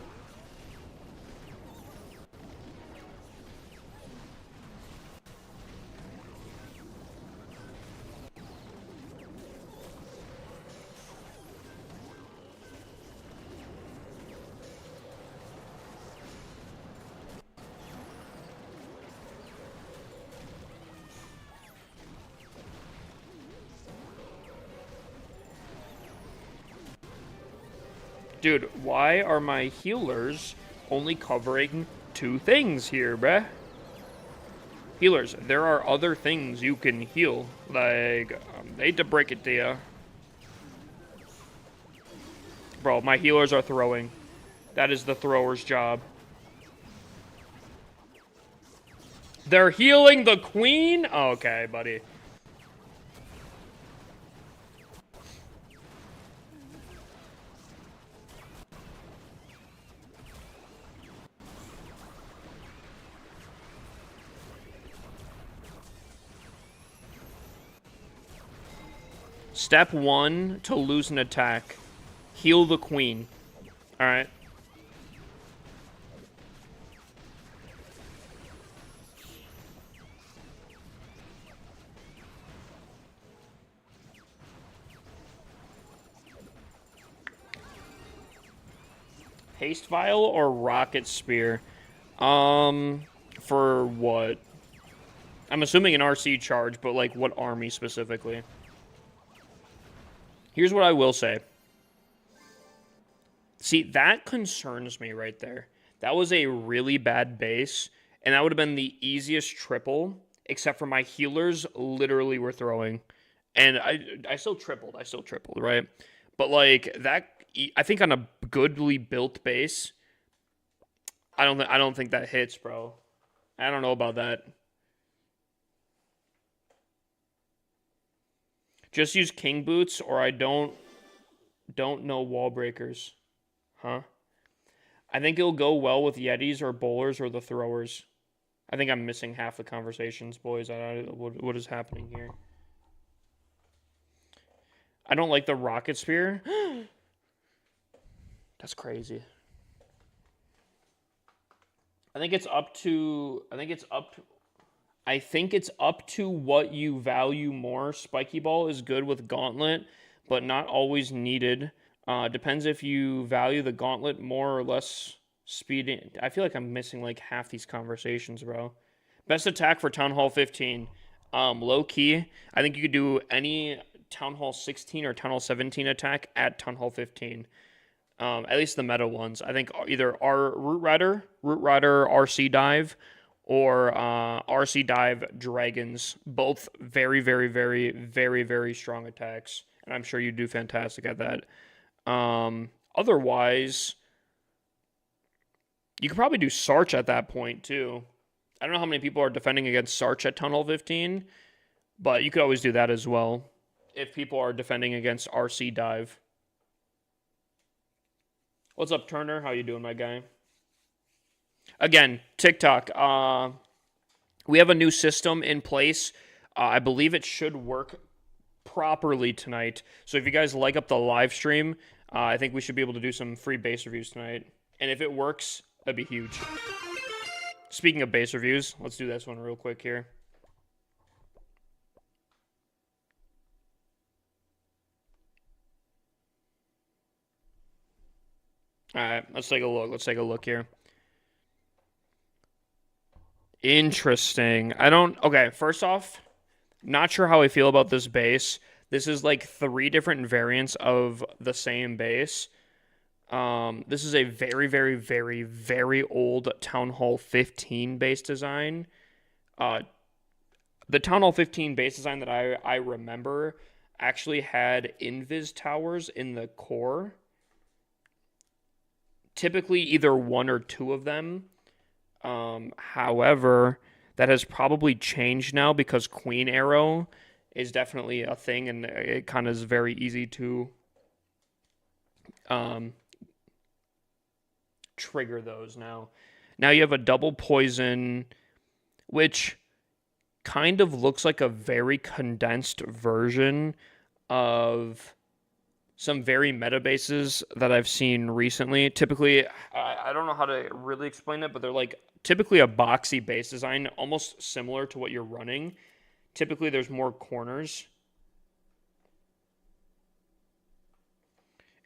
Dude, why are my healers only covering 2 things here, bruh? Healers, there are other things you can heal. Like, I hate to break it to you. Bro, my healers are throwing. That is the thrower's job. They're healing the queen? Okay, buddy. Step 1 to lose an attack. Heal the queen. Alright. Haste Vial or Rocket Spear? For what? I'm assuming an RC charge, but like what army specifically? Here's what I will say. See, that concerns me right there. That was a really bad base, and that would have been the easiest triple, except for my healers literally were throwing. And I still tripled. Right? But like that, I think on a goodly built base, I don't think that hits, bro. I don't know about that. Just use king boots, or I don't know wall breakers. Huh? I think it'll go well with Yetis or bowlers or the throwers. I think I'm missing half the conversations, boys. What is happening here? I don't like the rocket spear. That's crazy. I think it's up to what you value more. Spiky ball is good with gauntlet, but not always needed. Depends if you value the gauntlet more or less. Speed. I feel like I'm missing like half these conversations, bro. Best attack for Town Hall 15. Low key, I think you could do any Town Hall 16 or Town Hall 17 attack at Town Hall 15. At least the meta ones. I think either our Root Rider RC Dive, or RC Dive Dragons. Both very, very, very, very, very strong attacks. And I'm sure you do fantastic at that. Otherwise, you could probably do Sarch at that point, too. I don't know how many people are defending against Sarch at Tunnel 15, but you could always do that as well if people are defending against RC Dive. What's up, Turner? How you doing, my guy? Again, TikTok. We have a new system in place. I believe it should work properly tonight. So if you guys like up the live stream, I think we should be able to do some free base reviews tonight. And if it works, that'd be huge. Speaking of base reviews, let's do this one real quick here. All right, let's take a look here. Interesting. Okay, first off, not sure how I feel about this base. This is like 3 different variants of the same base. This is a very, very, very, very old Town Hall 15 base design. The Town Hall 15 base design that I remember actually had invis towers in the core. Typically either 1 or 2 of them. However, that has probably changed now because Queen Arrow is definitely a thing, and it kind of is very easy to trigger those now. Now you have a double poison, which kind of looks like a very condensed version of some very meta bases that I've seen recently. Typically, I don't know how to really explain it, but they're like typically a boxy base design, almost similar to what you're running. Typically, there's more corners.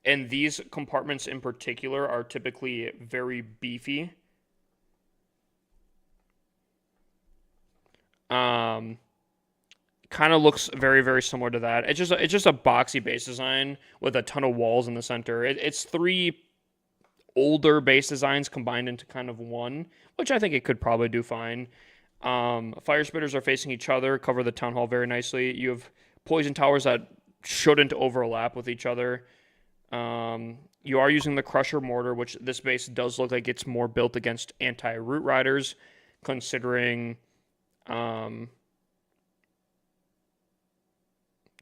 And these compartments in particular are typically very beefy. Kind of looks very, very similar to that. It's just a boxy base design with a ton of walls in the center. It's 3 older base designs combined into kind of one, which I think it could probably do fine. Fire spitters are facing each other, cover the town hall very nicely. You have poison towers that shouldn't overlap with each other. You are using the Crusher Mortar, which this base does look like it's more built against anti-Root Riders, considering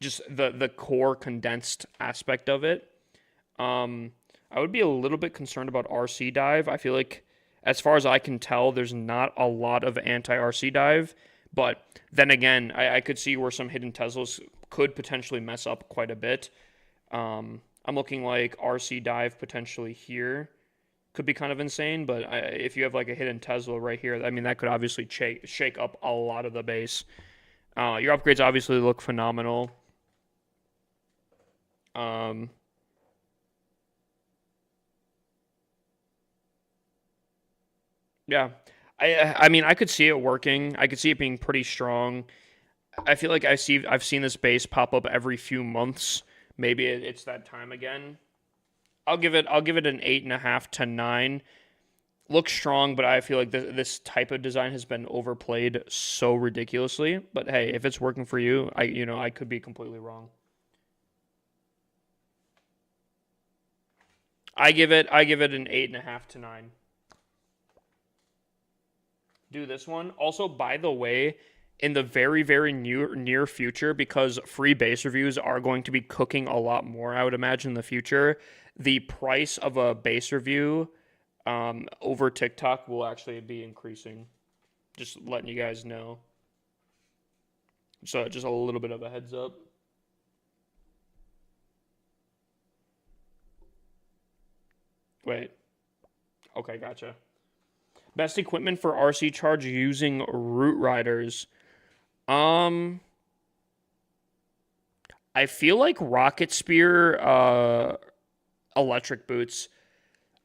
just the core condensed aspect of it. I would be a little bit concerned about RC Dive. I feel like, as far as I can tell, there's not a lot of anti-RC Dive. But then again, I could see where some hidden Teslas could potentially mess up quite a bit. I'm looking like RC dive potentially here. Could be kind of insane, but if you have like a hidden Tesla right here, I mean, that could obviously shake up a lot of the base. Your upgrades obviously look phenomenal. Yeah. I mean, I could see it working. I could see it being pretty strong. I feel like I've seen this base pop up every few months. Maybe it's that time again. I'll give it an 8.5 to 9. Looks strong, but I feel like this type of design has been overplayed so ridiculously. But hey, if it's working for you, I could be completely wrong. I give it an 8.5 to 9. Do this one. Also, by the way, in the very, very near future, because free base reviews are going to be cooking a lot more, I would imagine in the future, the price of a base review over TikTok will actually be increasing. Just letting you guys know. So just a little bit of a heads up. Wait. Okay, gotcha. Best equipment for RC charge using Root Riders. I feel like Rocket Spear electric boots.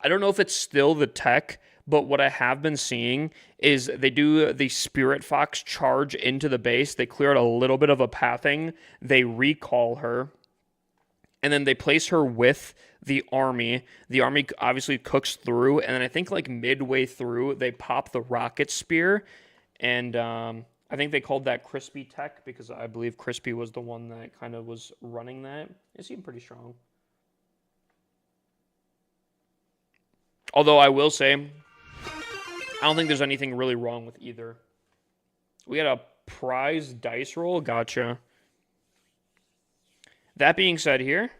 I don't know if it's still the tech, but what I have been seeing is they do the Spirit Fox charge into the base. They clear out a little bit of a pathing. They recall her. And then they place her with the army. The army obviously cooks through. And then I think like midway through, they pop the rocket spear. And I think they called that Crispy Tech because I believe Crispy was the one that kind of was running that. It seemed pretty strong. Although I will say, I don't think there's anything really wrong with either. We got a prize dice roll. Gotcha. That being said here,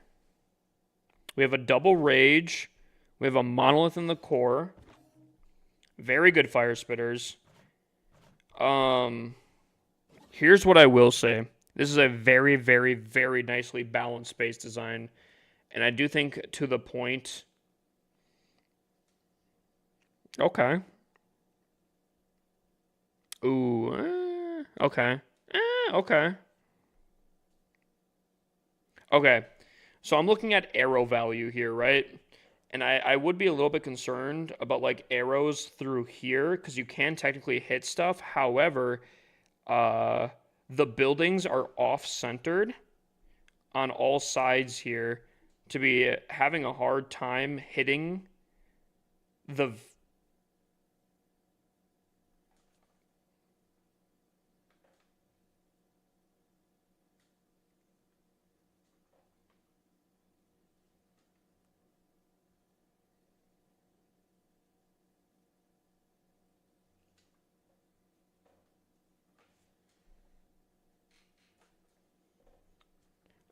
we have a double rage. We have a monolith in the core. Very good fire spitters. Here's what I will say. This is a very, very, very nicely balanced space design. And I do think to the point. Okay. Ooh. Okay. Okay. Okay. So I'm looking at arrow value here, right? And I would be a little bit concerned about like arrows through here because you can technically hit stuff. However, the buildings are off-centered on all sides here to be having a hard time hitting the...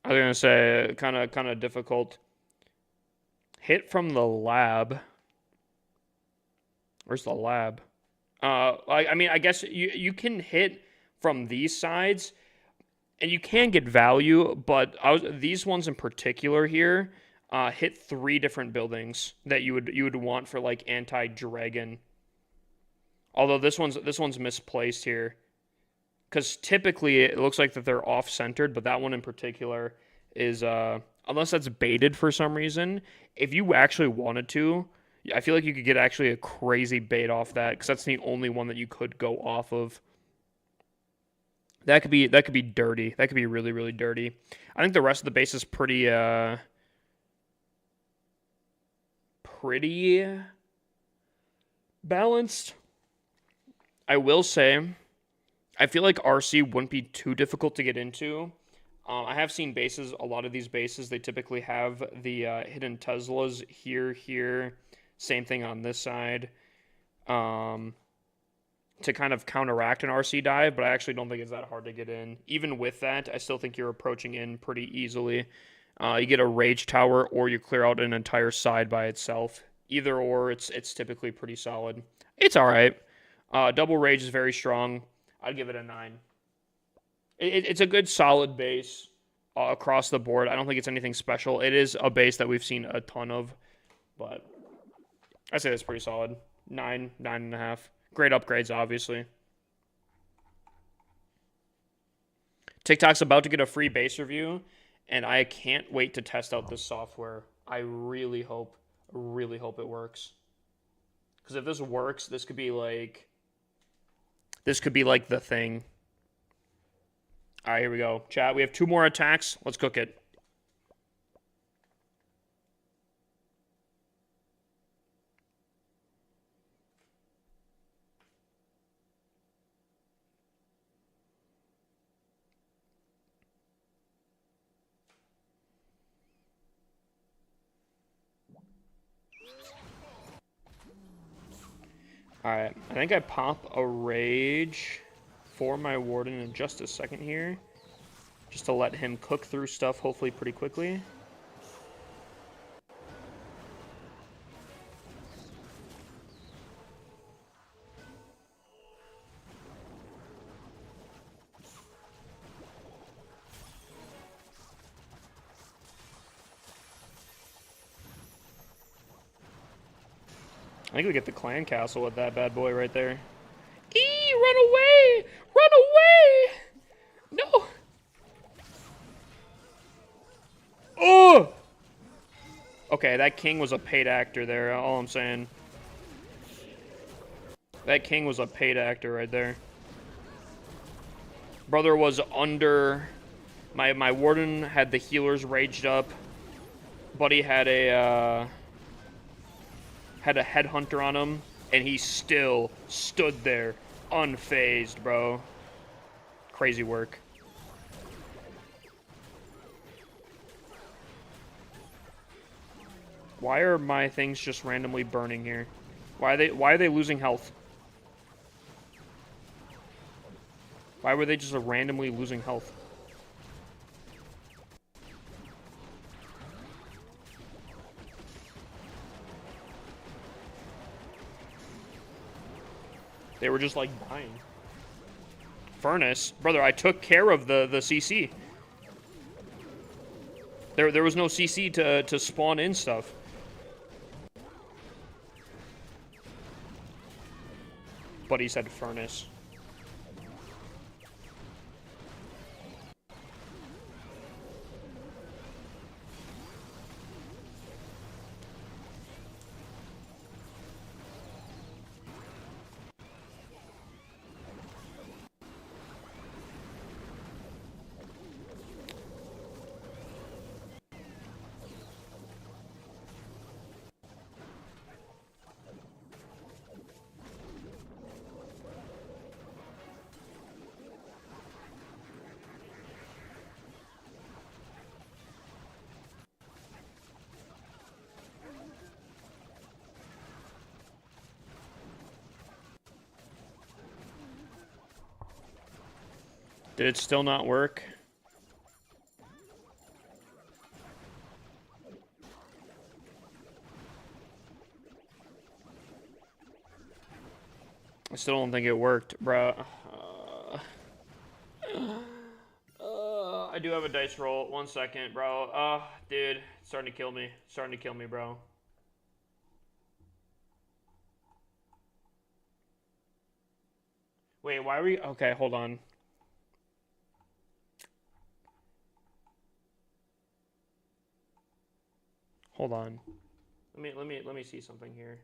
I was gonna say kind of difficult. Hit from the lab. Where's the lab? I mean, I guess you can hit from these sides, and you can get value, but these ones in particular here hit 3 different buildings that you would want for like anti-dragon. Although this one's misplaced here. Because typically it looks like that they're off-centered, but that one in particular is, unless that's baited for some reason, if you actually wanted to, I feel like you could get actually a crazy bait off that, because that's the only one that you could go off of. That could be dirty. That could be really, really dirty. I think the rest of the base is pretty balanced. I will say, I feel like RC wouldn't be too difficult to get into. I have seen bases, a lot of these bases, they typically have the hidden Teslas here. Same thing on this side. To kind of counteract an RC dive, but I actually don't think it's that hard to get in. Even with that, I still think you're approaching in pretty easily. You get a rage tower, or you clear out an entire side by itself. Either or, it's typically pretty solid. It's all right. Double rage is very strong. I'd give it a 9. It's a good solid base. across the board. I don't think it's anything special. It is a base that we've seen a ton of, but I say that's pretty solid. 9.5. Great upgrades, obviously. TikTok's about to get a free base review, and I can't wait to test out this software. I really hope it works. Because if this works, this could be like the thing. All right, here we go. Chat, we have 2 more attacks. Let's cook it. Alright, I think I pop a rage for my warden in just a second here. Just to let him cook through stuff, hopefully pretty quickly. I think we get the clan castle with that bad boy right there. Eee, run away! Run away! No! Oh! Okay, that king was a paid actor there, all I'm saying. That king was a paid actor right there. Brother was under... My warden had the healers raged up. Buddy had a headhunter on him, and he still stood there, unfazed, bro. Crazy work. Why are my things just randomly burning here? Why are they losing health? Why were they just randomly losing health? They were just like dying. Furnace? Brother, I took care of the CC. There was no CC to spawn in stuff. But he said furnace. Did it still not work? I still don't think it worked, bro. I do have a dice roll. 1 second, bro. Dude, it's starting to kill me. It's starting to kill me, bro. Wait, why are we... Okay, hold on. Hold on. Let me see something here.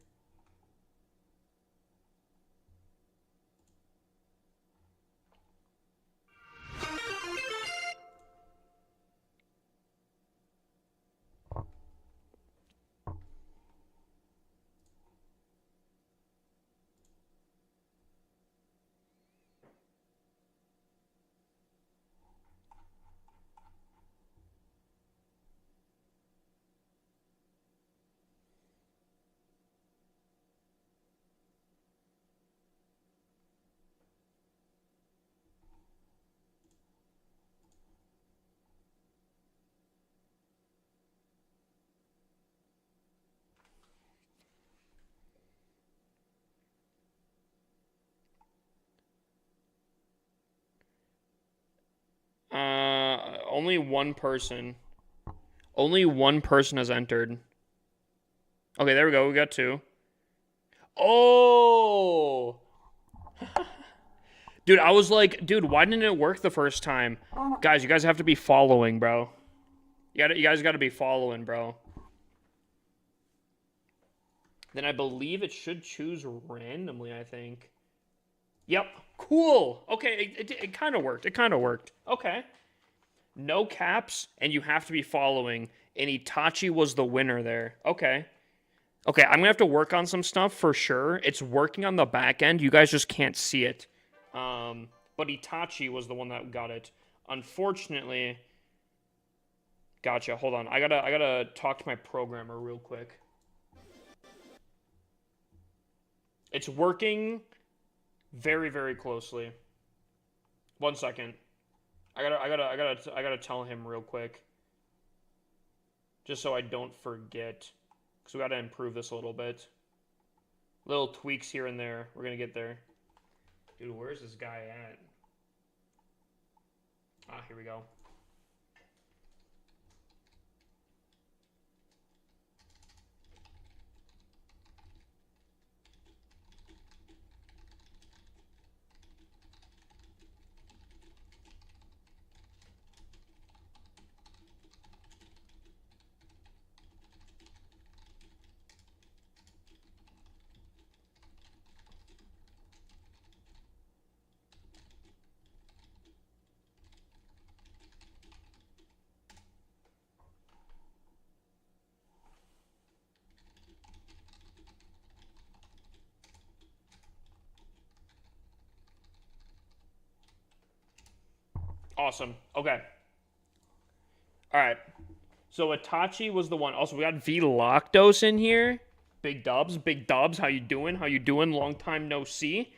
only one person. Only one person has entered. Okay, there we go. We got 2. Oh! Dude, I was like, dude, why didn't it work the first time? Guys, you guys have to be following, bro. You guys got to be following, bro. Then I believe it should choose randomly, I think. Yep. Cool. Okay, it kind of worked. It kind of worked. Okay. No caps, and you have to be following. And Itachi was the winner there. Okay. Okay, I'm going to have to work on some stuff for sure. It's working on the back end. You guys just can't see it. But Itachi was the one that got it. Unfortunately... Gotcha. Hold on. I gotta talk to my programmer real quick. It's working very, very closely. 1 second. I gotta tell him real quick. Just so I don't forget. Because we gotta improve this a little bit. Little tweaks here and there. We're gonna get there. Dude, where's this guy at? Ah, here we go. Awesome. Okay. All right. So Itachi was the one. Also, we got V Lactos in here. Big dubs. Big dubs. How you doing? How you doing? Long time no see.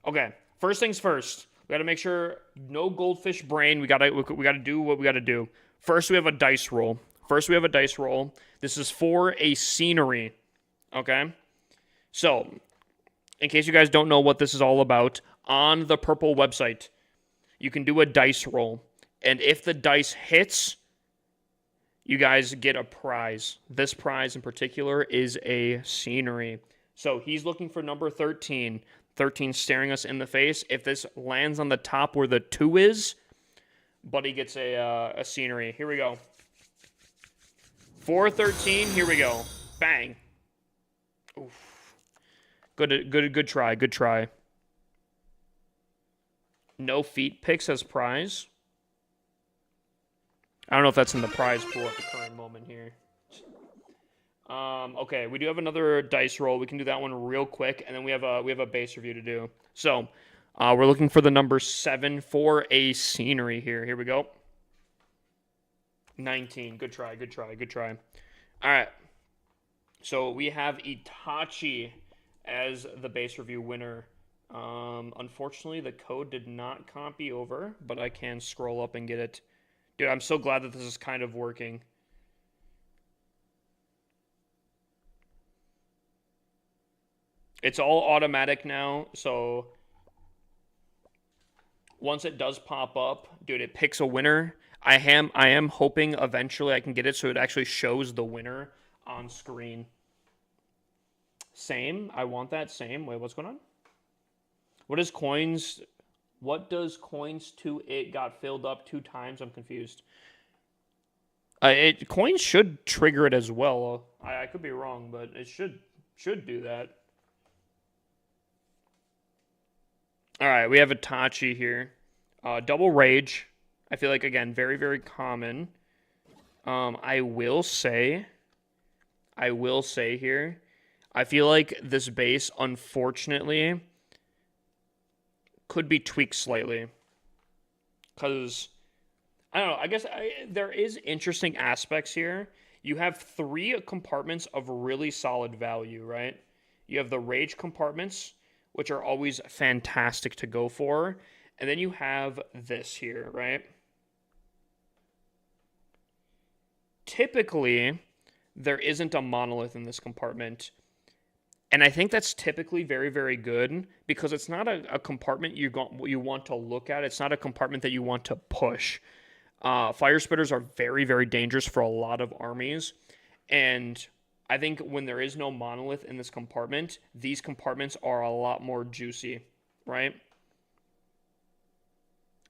Okay. First things first. We got to make sure no goldfish brain. We got to do what we got to do. First, we have a dice roll. This is for a scenery. Okay? So, in case you guys don't know what this is all about, on the Purple website, you can do a dice roll. And if the dice hits, you guys get a prize. This prize in particular is a scenery. So he's looking for number 13. 13 staring us in the face. If this lands on the top where the 2 is, Buddy gets a scenery. Here we go. 413. Here we go. Bang. Oof. Good try. No feet picks as prize. I don't know if that's in the prize pool at the current moment here. Okay, we do have another dice roll. We can do that one real quick, and then we have a base review to do. So, we're looking for the number 7 for a scenery here. Here we go. 19. Good try. All right. So we have Itachi as the base review winner. Unfortunately, the code did not copy over, but I can scroll up and get it. Dude, I'm so glad that this is kind of working. It's all automatic now, so once it does pop up, dude, it picks a winner. I am hoping eventually I can get it so it actually shows the winner on screen. Same. I want that same. Wait, what's going on? What does coins to it got filled up 2 times? I'm confused. Coins should trigger it as well. I could be wrong, but it should do that. All right, we have Itachi here. Double rage. I feel like, again, very, very common. I will say here, I feel like this base, unfortunately, could be tweaked slightly. Because, I don't know, I guess there is interesting aspects here. You have 3 compartments of really solid value, right? You have the rage compartments, which are always fantastic to go for. And then you have this here, right? Typically, there isn't a monolith in this compartment. And I think that's typically very, very good because it's not a compartment you want to look at. It's not a compartment that you want to push. Fire spitters are very, very dangerous for a lot of armies. And I think when there is no monolith in this compartment, these compartments are a lot more juicy, right?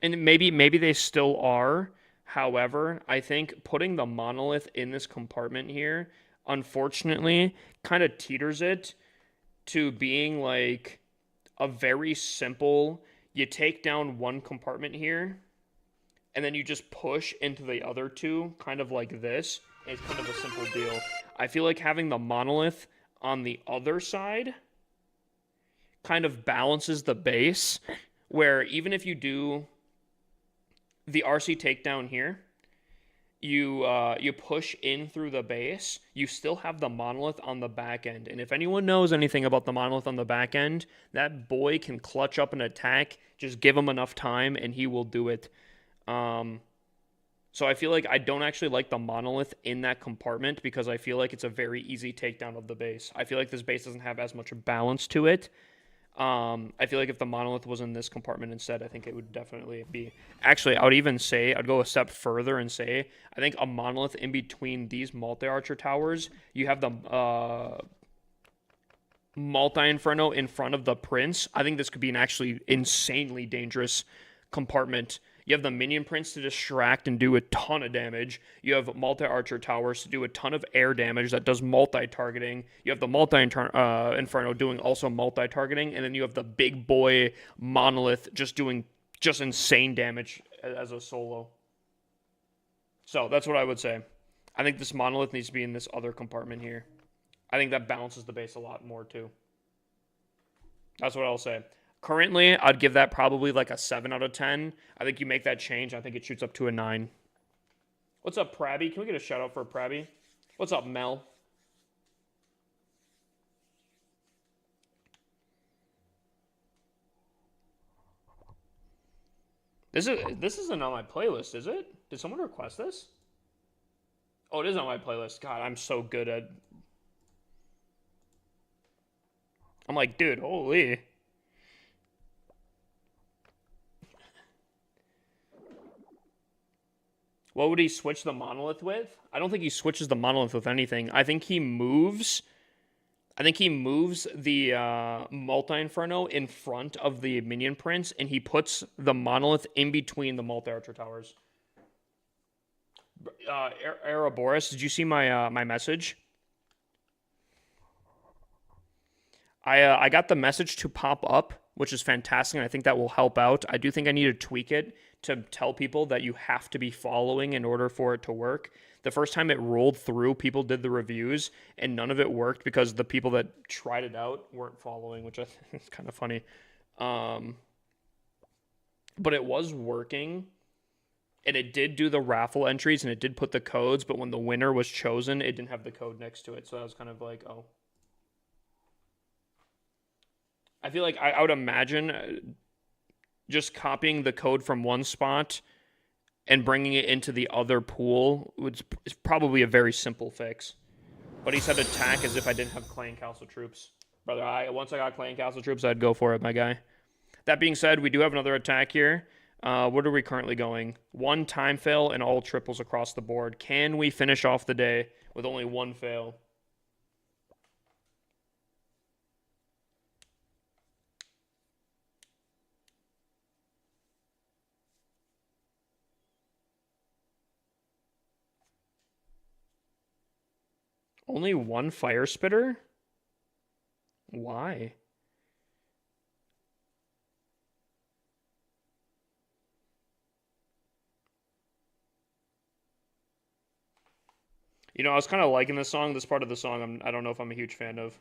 And maybe they still are. However, I think putting the monolith in this compartment here, unfortunately, kind of teeters it to being like a very simple, you take down one compartment here, and then you just push into the other two, kind of like this. It's kind of a simple deal. I feel like having the monolith on the other side kind of balances the base, where even if you do the RC takedown here, you push in through the base, you still have the monolith on the back end. And if anyone knows anything about the monolith on the back end, that boy can clutch up an attack. Just give him enough time and he will do it. So I feel like I don't actually like the monolith in that compartment because I feel like it's a very easy takedown of the base. I feel like this base doesn't have as much balance to it. I feel like if the monolith was in this compartment instead, I think it would definitely be. Actually, I would even say, I'd go a step further and say, I think a monolith in between these multi-archer towers, you have the multi-inferno in front of the prince. I think this could be an actually insanely dangerous compartment. You have the minion prince to distract and do a ton of damage. You have multi-archer towers to do a ton of air damage that does multi-targeting. You have the multi-inferno doing also multi-targeting. And then you have the big boy monolith just doing just insane damage as a solo. So that's what I would say. I think this monolith needs to be in this other compartment here. I think that balances the base a lot more too. That's what I'll say. Currently, I'd give that probably like a 7 out of 10. I think you make that change, I think it shoots up to a 9. What's up, Prabby? Can we get a shout out for Prabby? What's up, Mel? This isn't on my playlist, is it? Did someone request this? Oh, it is on my playlist. God, I'm so good at... I'm like, dude, holy... What would he switch the monolith with? I don't think he switches the monolith with anything. I think he moves the multi-inferno in front of the minion prince, and he puts the monolith in between the multi-archer towers. Eroboros, did you see my my message? I got the message to pop up, which is fantastic, and I think that will help out. I do think I need to tweak it to tell people that you have to be following in order for it to work. The first time it rolled through, people did the reviews, and none of it worked because the people that tried it out weren't following, which I think is kind of funny. But it was working, and it did do the raffle entries, and it did put the codes, but when the winner was chosen, it didn't have the code next to it, so that was kind of like, oh. I feel like I would imagine just copying the code from one spot and bringing it into the other pool is probably a very simple fix. But he said attack as if I didn't have Clan Castle troops. Brother, once I got Clan Castle troops, I'd go for it, my guy. That being said, we do have another attack here. What are we currently going? 1 time fail and all triples across the board. Can we finish off the day with only 1 fail? Only 1 fire spitter? Why? You know, I was kind of liking this song. This part of the song, I don't know if I'm a huge fan of.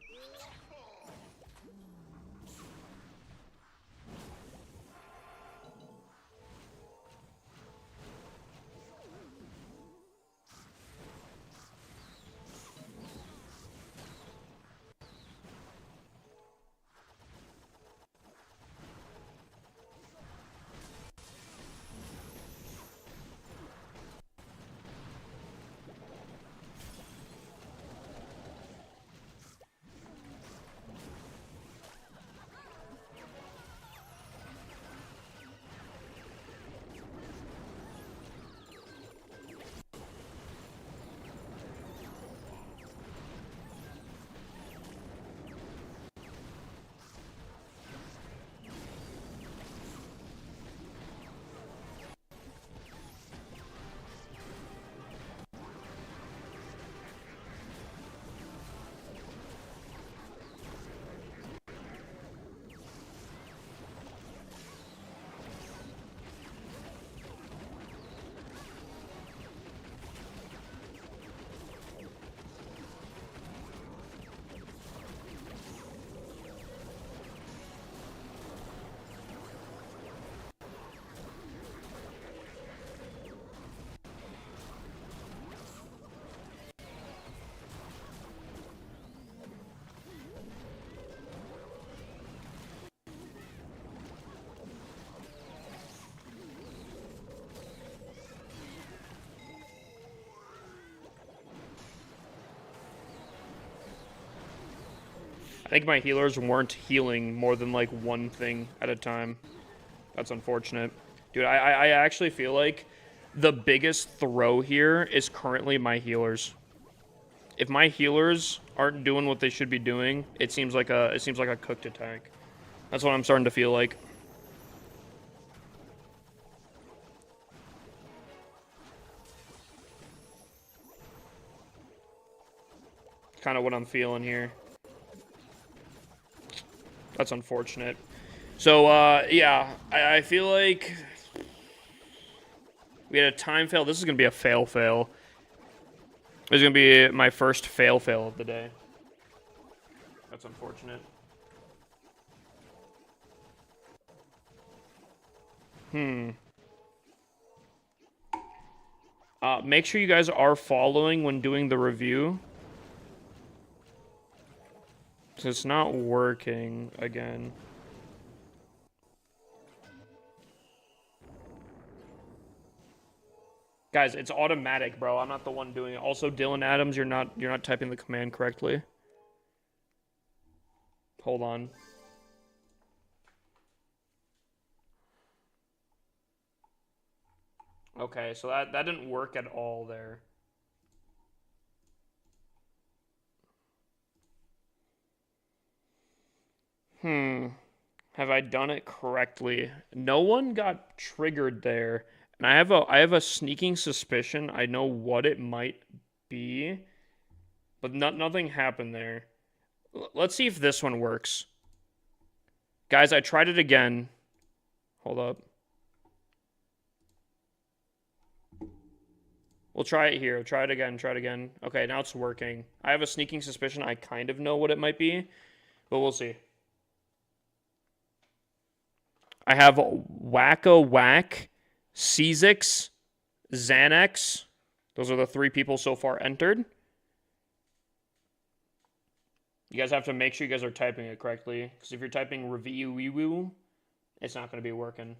think my healers weren't healing more than like one thing at a time. That's unfortunate. Dude, I actually feel like the biggest throw here is currently my healers. If my healers aren't doing what they should be doing, it seems like a cooked attack. That's what I'm starting to feel like. Kind of what I'm feeling here. That's unfortunate. So, yeah, I feel like we had a time fail. This is going to be a fail. This is going to be my first fail of the day. That's unfortunate. Make sure you guys are following when doing the review. It's not working again. Guys, it's automatic, bro. I'm not the one doing it. Also, Dylan Adams, you're not typing the command correctly. Hold on. Okay, so that didn't work at all there. Have I done it correctly? No one got triggered there. And I have a sneaking suspicion I know what it might be. But nothing happened there. Let's see if this one works. Guys, I tried it again. Hold up. We'll try it here. Try it again. Okay, now it's working. I have a sneaking suspicion I kind of know what it might be. But we'll see. I have Wacko Whack, Czix, Xanax. Those are the 3 people so far entered. You guys have to make sure you guys are typing it correctly. Because if you're typing review, it's not going to be working.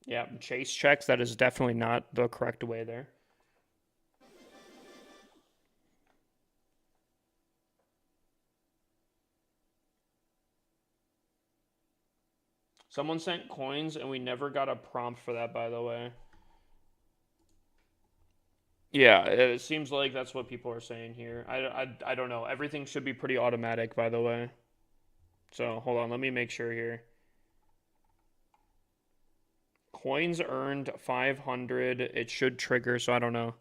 Yeah, chase checks. That is definitely not the correct way there. Someone sent coins and we never got a prompt for that, by the way. Yeah, it seems like that's what people are saying here. I don't know. Everything should be pretty automatic, by the way. So, hold on. Let me make sure here. Coins earned 500. It should trigger, so I don't know.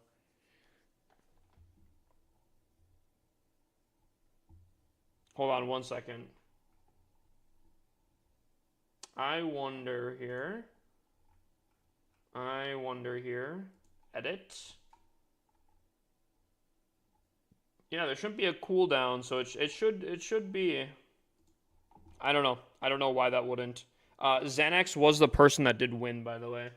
Hold on 1 second. I wonder here. Edit. Yeah, there shouldn't be a cooldown, so it should be. I don't know. I don't know why that wouldn't. Xanax was the person that did win, by the way.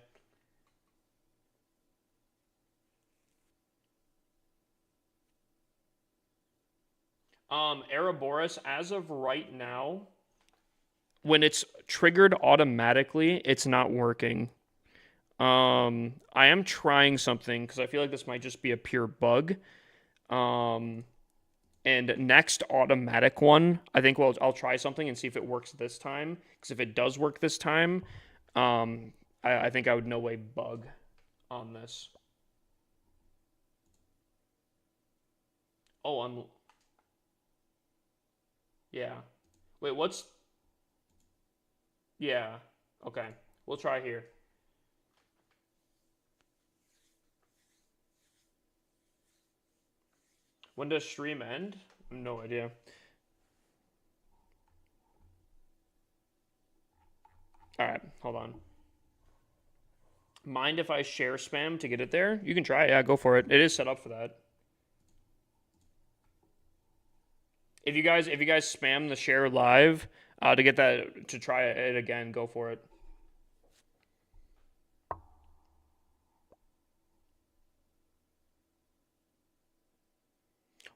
Ouroboros, as of right now, when it's triggered automatically, it's not working. I am trying something because I feel like this might just be a pure bug. And next automatic one, I think I'll try something and see if it works this time. Because if it does work this time, I think I would no way bug on this. Oh, yeah. Wait, what's... Yeah. Okay. We'll try here. When does stream end? No idea. All right, hold on. Mind if I share spam to get it there? You can try it. Yeah, go for it. It is set up for that. If you guys spam the share live to get that to try it again, go for it.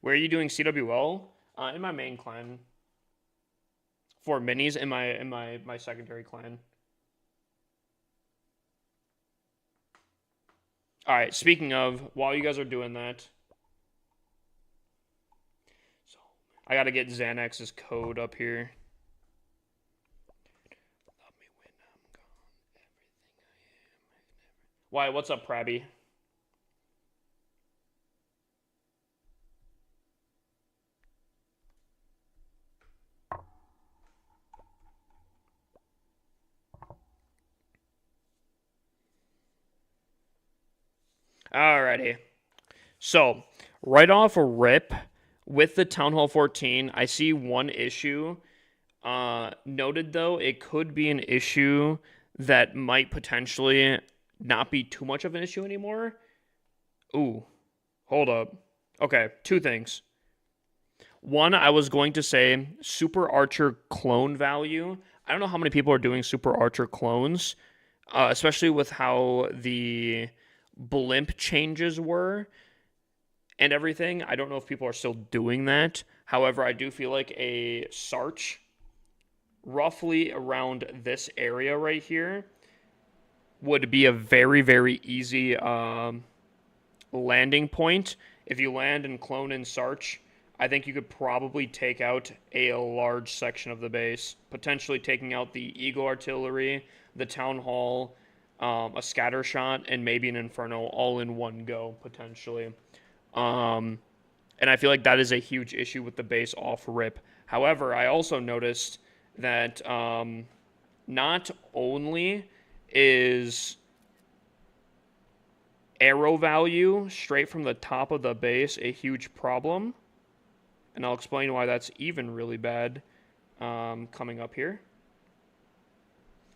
Where are you doing CWL? In my main clan. for minis in my secondary clan. All right, speaking of, while you guys are doing that, so I got to get Xanax's code up here. Love me when I'm gone. Everything I am. Why, what's up, Prabby? Alrighty. So, right off a rip, with the Town Hall 14, I see one issue. Noted though, it could be an issue that might potentially not be too much of an issue anymore. Ooh, hold up. Okay, two things. One, I was going to say Super Archer clone value. I don't know how many people are doing Super Archer clones, especially with how the blimp changes were and everything. I don't know if people are still doing that. However, I do feel like a Sarch roughly around this area right here would be a very, very easy landing point. If you land and clone in Sarch, I think you could probably take out a large section of the base, potentially taking out the Eagle Artillery, the Town Hall, a scatter shot, and maybe an Inferno all in one go, potentially. And I feel like that is a huge issue with the base off rip. However, I also noticed that not only is arrow value straight from the top of the base a huge problem, and I'll explain why that's even really bad coming up here.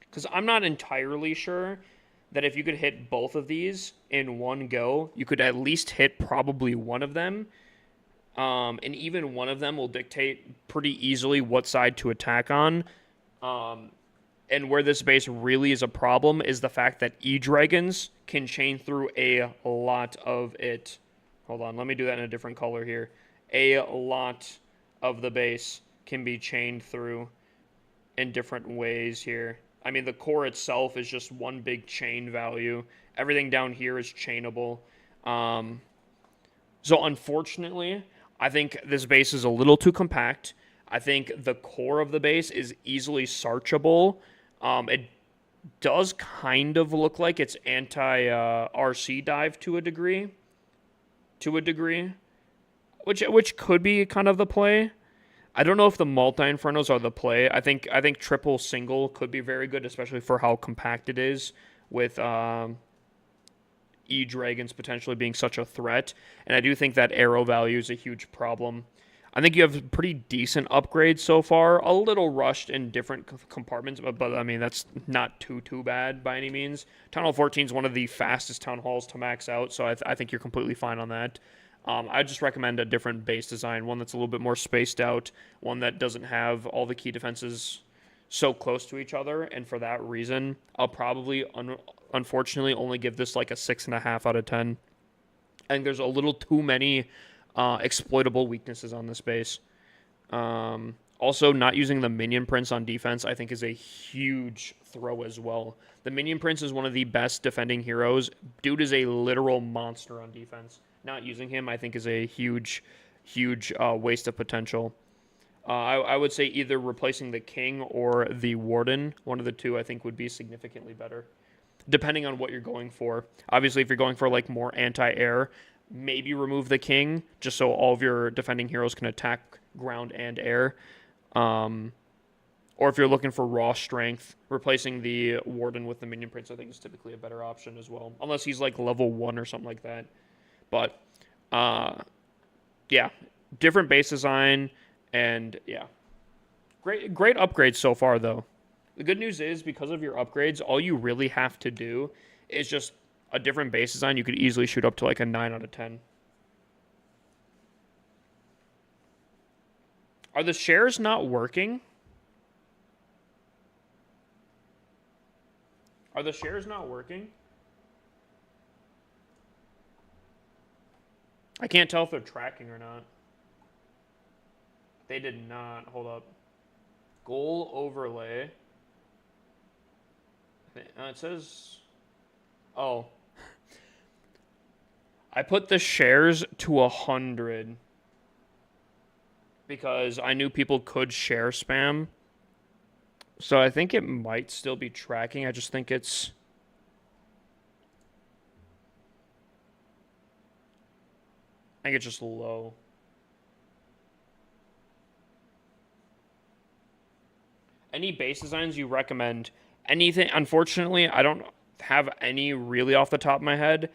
Because I'm not entirely sure that if you could hit both of these in one go, you could at least hit probably one of them. And even one of them will dictate pretty easily what side to attack on. And where this base really is a problem is the fact that E-Dragons can chain through a lot of it. Hold on, let me do that in a different color here. A lot of the base can be chained through in different ways here. I mean, the core itself is just one big chain value. Everything down here is chainable. So unfortunately, I think this base is a little too compact. I think the core of the base is easily searchable. It does kind of look like it's anti-RC dive to a degree. Which could be kind of the play. I don't know if the multi-infernos are the play. I think triple single could be very good, especially for how compact it is with E-Dragons potentially being such a threat. And I do think that arrow value is a huge problem. I think you have pretty decent upgrades so far. A little rushed in different compartments, but I mean, that's not too bad by any means. Town Hall 14 is one of the fastest Town Halls to max out, so I think you're completely fine on that. I just recommend a different base design, one that's a little bit more spaced out, one that doesn't have all the key defenses so close to each other, and for that reason, I'll probably, unfortunately, only give this like a 6.5 out of 10. I think there's a little too many exploitable weaknesses on this base. Also, not using the minion prince on defense, I think, is a huge throw as well. The minion prince is one of the best defending heroes. Dude is a literal monster on defense. Not using him, I think, is a huge waste of potential. I would say either replacing the king or the warden, one of the two, I think would be significantly better, depending on what you're going for. Obviously, if you're going for like more anti-air, maybe remove the king, just so all of your defending heroes can attack ground and air. Or if you're looking for raw strength, replacing the warden with the minion prince, I think is typically a better option as well. Unless he's like level 1 or something like that. But, yeah, different base design, and yeah. Great upgrades so far, though. The good news is, because of your upgrades, all you really have to do is just a different base design. You could easily shoot up to like a 9 out of 10. Are the shares not working? Are the shares not working? I can't tell if they're tracking or not. They did not. Hold up. goal overlay. It says, oh, I put the shares to 100 because I knew people could share spam. So I think it might still be tracking. I just think it's... I think it's just low. Any base designs you recommend? Anything? Unfortunately, I don't have any really off the top of my head.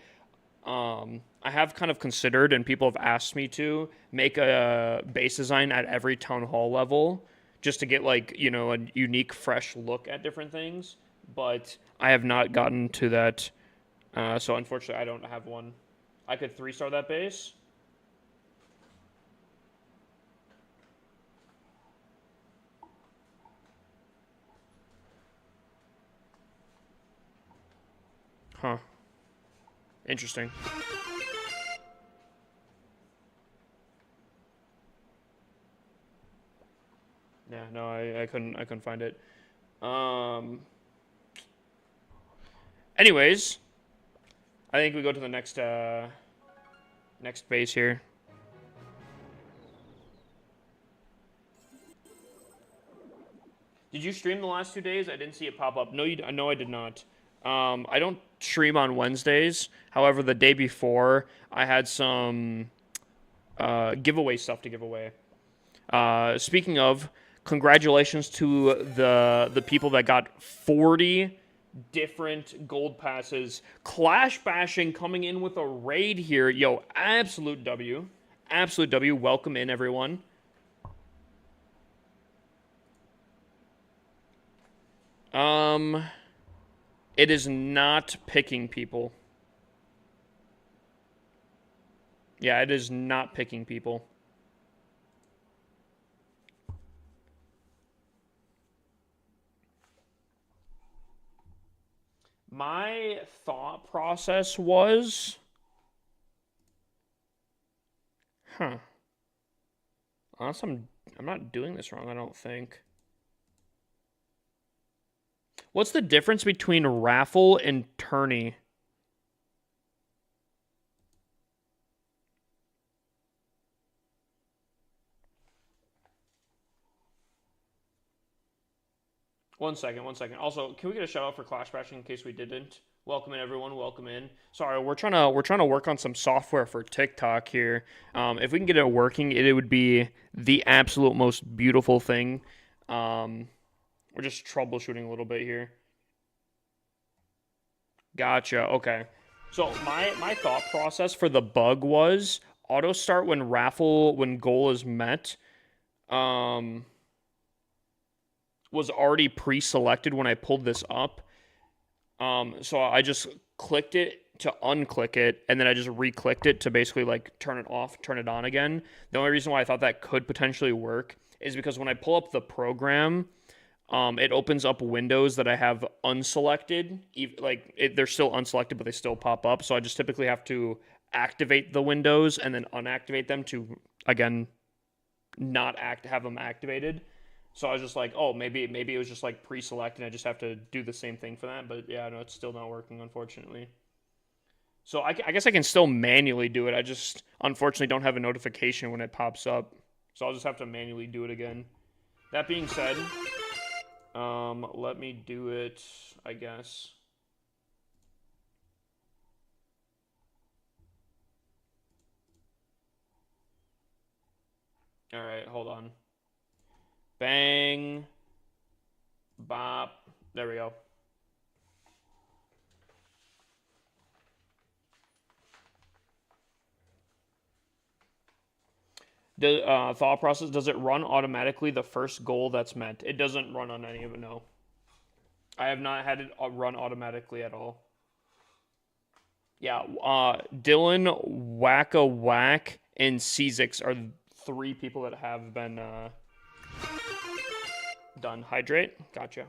I have kind of considered, and people have asked me to make a base design at every town hall level, just to get like a unique, fresh look at different things. But I have not gotten to that, so unfortunately, I don't have one. I could 3-star that base. Huh. Interesting. Yeah, no, I couldn't find it. Anyways, I think we go to the next base here. Did you stream the last 2 days? I didn't see it pop up. No, no, I did not. I don't stream on Wednesdays. However, the day before, I had some giveaway stuff to give away. Speaking of, congratulations to the people that got 40 different gold passes. Clash Bashing coming in with a raid here. Yo, absolute W. Absolute W. Welcome in, everyone. It is not picking people. Yeah, it is not picking people. My thought process was... Unless I'm not doing this wrong, I don't think. What's the difference between raffle and tourney? One second. Also, can we get a shout out for Clash Bashing in case we didn't? Welcome in, everyone. Welcome in. Sorry, we're trying to work on some software for TikTok here. If we can get it working, it would be the absolute most beautiful thing. We're just troubleshooting a little bit here. Gotcha. Okay. So my thought process for the bug was auto start when goal is met. Was already pre-selected when I pulled this up. So I just clicked it to unclick it, and then I just re-clicked it to basically like turn it off, turn it on again. The only reason why I thought that could potentially work is because when I pull up the program, it opens up windows that I have unselected. They're still unselected, but they still pop up. So I just typically have to activate the windows and then unactivate them to, again, not have them activated. So I was just like, oh, maybe it was just like pre-selected. I just have to do the same thing for that. But yeah, no, it's still not working, unfortunately. So I guess I can still manually do it. I just, unfortunately, don't have a notification when it pops up. So I'll just have to manually do it again. That being said, let me do it, I guess. All right, hold on. Bang. Bop. There we go. The thought process, does it run automatically the first goal that's met? It doesn't run on any of it, no. I have not had it run automatically at all. Yeah, Dylan, Wacka Whack, and Czix are 3 people that have been done. Hydrate? Gotcha.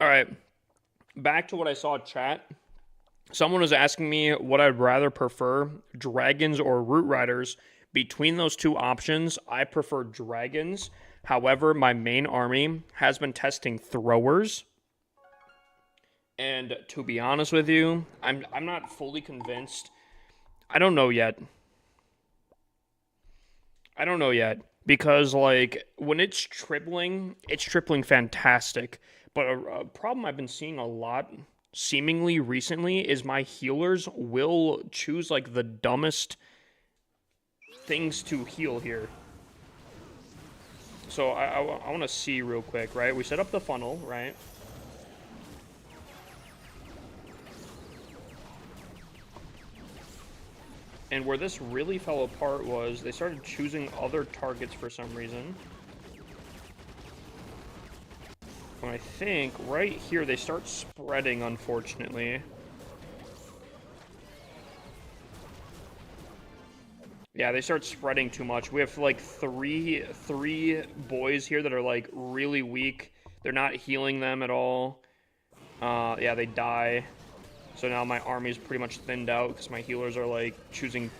All right. Back to what I saw chat. Someone was asking me what I'd rather prefer, dragons or root riders. Between those two options, I prefer dragons. However, my main army has been testing throwers. And to be honest with you, I'm not fully convinced. I don't know yet. I don't know yet because like when it's tripling fantastic. But a problem I've been seeing a lot seemingly recently is my healers will choose like the dumbest things to heal here. So I want to see real quick, right? We set up the funnel, right? And where this really fell apart was they started choosing other targets for some reason. And I think right here they start spreading, unfortunately. Yeah, they start spreading too much. We have like three boys here that are like really weak. They're not healing them at all. Yeah, they die. So now my army's pretty much thinned out because my healers are like choosing,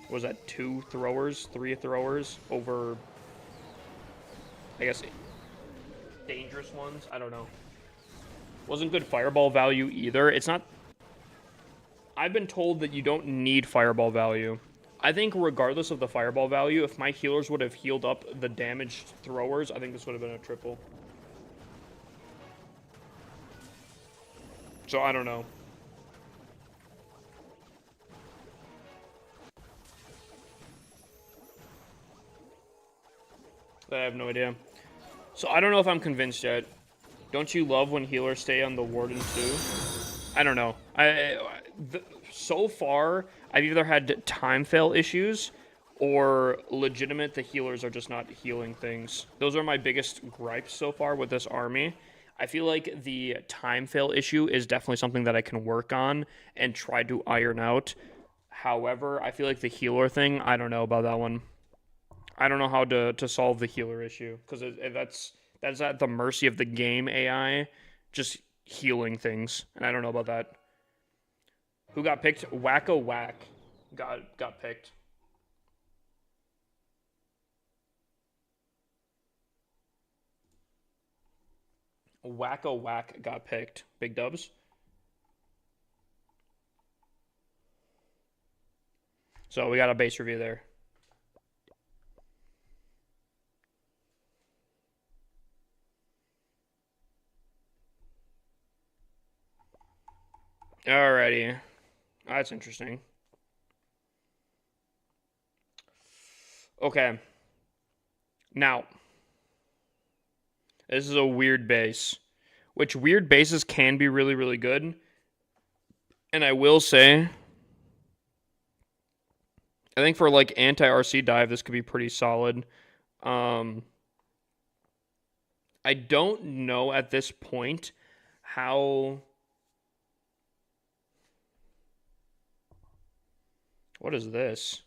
what was that, 3 throwers over, I guess, dangerous ones? I don't know. Wasn't good fireball value either. It's not... I've been told that you don't need fireball value. I think regardless of the fireball value, if my healers would have healed up the damaged throwers, I think this would have been a triple. So I don't know. I have no idea. So I don't know if I'm convinced yet. Don't you love when healers stay on the warden too? I don't know. So far, I've either had time fail issues or legitimate the healers are just not healing things. Those are my biggest gripes so far with this army. I feel like the time fail issue is definitely something that I can work on and try to iron out. However, I feel like the healer thing, I don't know about that one. I don't know how to solve the healer issue because that's at the mercy of the game AI just healing things, and I don't know about that. Who got picked? Wacko Whack got picked. Wacko Whack got picked. Big dubs. So we got a base review there. Alrighty. That's interesting. Okay. Now, this is a weird base, which weird bases can be really, really good. And I will say, I think for like anti-RC dive, this could be pretty solid. I don't know at this point how... What is this?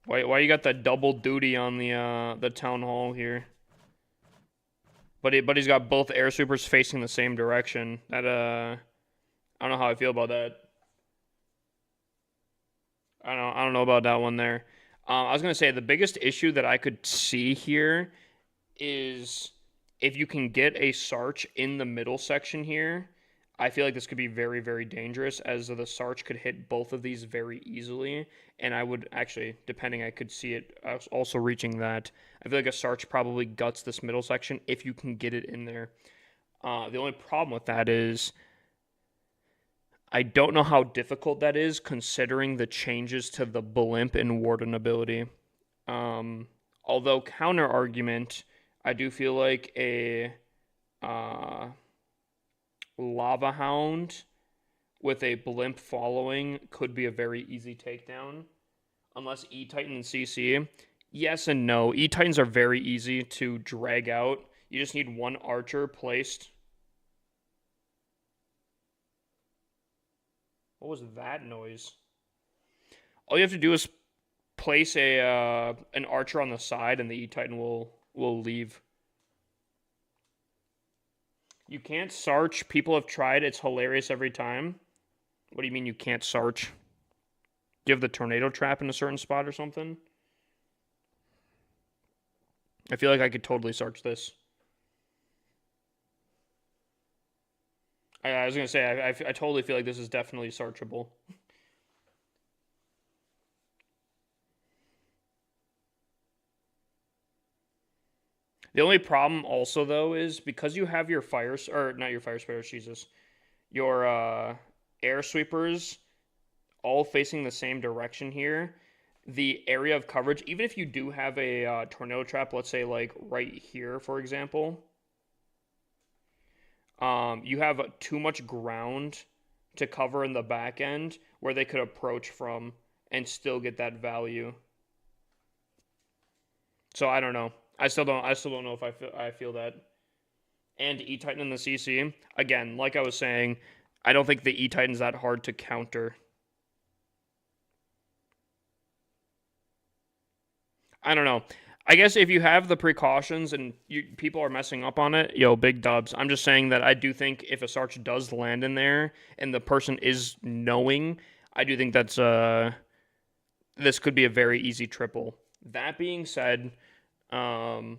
Why you got that double duty on the town hall here? But he's got both air supers facing the same direction. That I don't know how I feel about that. I don't know about that one there. I was gonna say the biggest issue that I could see here is if you can get a Sarch in the middle section here. I feel like this could be very, very dangerous as the Sarch could hit both of these very easily. And I would actually, depending, I could see it also reaching that. I feel like a Sarch probably guts this middle section if you can get it in there. The only problem with that is I don't know how difficult that is considering the changes to the Blimp and Warden ability. Although counter argument, I do feel like a Lava Hound with a Blimp following could be a very easy takedown. Unless E-Titan and CC. Yes and no. E-Titans are very easy to drag out. You just need one archer placed. What was that noise? All you have to do is place an archer on the side and the E-Titan will leave. You can't Sarch. People have tried. It's hilarious every time. What do you mean you can't search? Do you have the tornado trap in a certain spot or something? I feel like I could totally search this. I was gonna say I totally feel like this is definitely searchable. The only problem also though is because you have your or not your fire spreaders, Jesus, your air sweepers all facing the same direction here. The area of coverage, even if you do have a tornado trap, let's say like right here, for example, you have too much ground to cover in the back end where they could approach from and still get that value. So I don't know. I still don't know if I feel that. And E-Titan in the CC, again, like I was saying, I don't think the E-Titan's that hard to counter. I don't know. I guess if you have the precautions and people are messing up on it, yo, big dubs. I'm just saying that I do think if a Sarch does land in there and the person is knowing, I do think that's this could be a very easy triple. That being said, I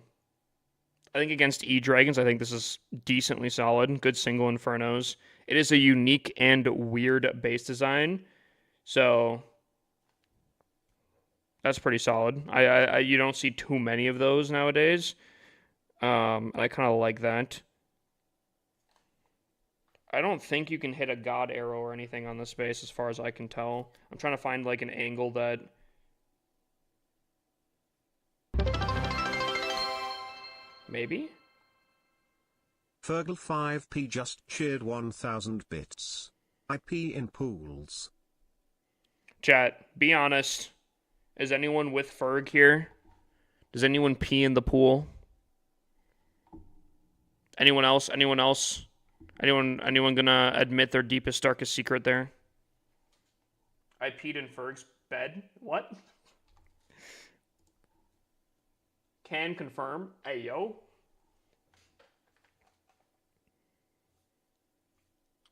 think against E-Dragons, I think this is decently solid. Good single Infernos. It is a unique and weird base design, so that's pretty solid. You don't see too many of those nowadays. I kind of like that. I don't think you can hit a God Arrow or anything on this base as far as I can tell. I'm trying to find like an angle that... Maybe? Fergal5p just cheered 1,000 bits. I pee in pools. Chat, be honest. Is anyone with Ferg here? Does anyone pee in the pool? Anyone else? Anyone else? Anyone gonna admit their deepest, darkest secret there? I peed in Ferg's bed? What? Can confirm. Hey, yo.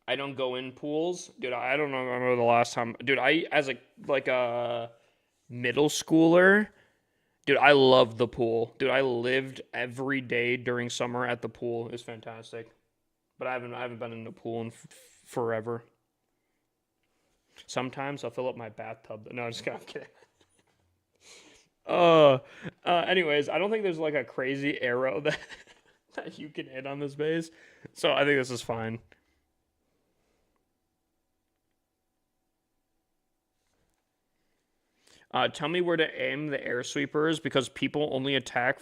I don't go in pools. Dude, I don't know, I remember the last time. Dude, as a middle schooler, dude, I loved the pool. Dude, I lived every day during summer at the pool. It was fantastic. But I haven't been in a pool in forever. Sometimes I'll fill up my bathtub. No, I'm just kidding. Anyways, I don't think there's like a crazy arrow that that you can hit on this base. So I think this is fine. Tell me where to aim the air sweepers because people only attack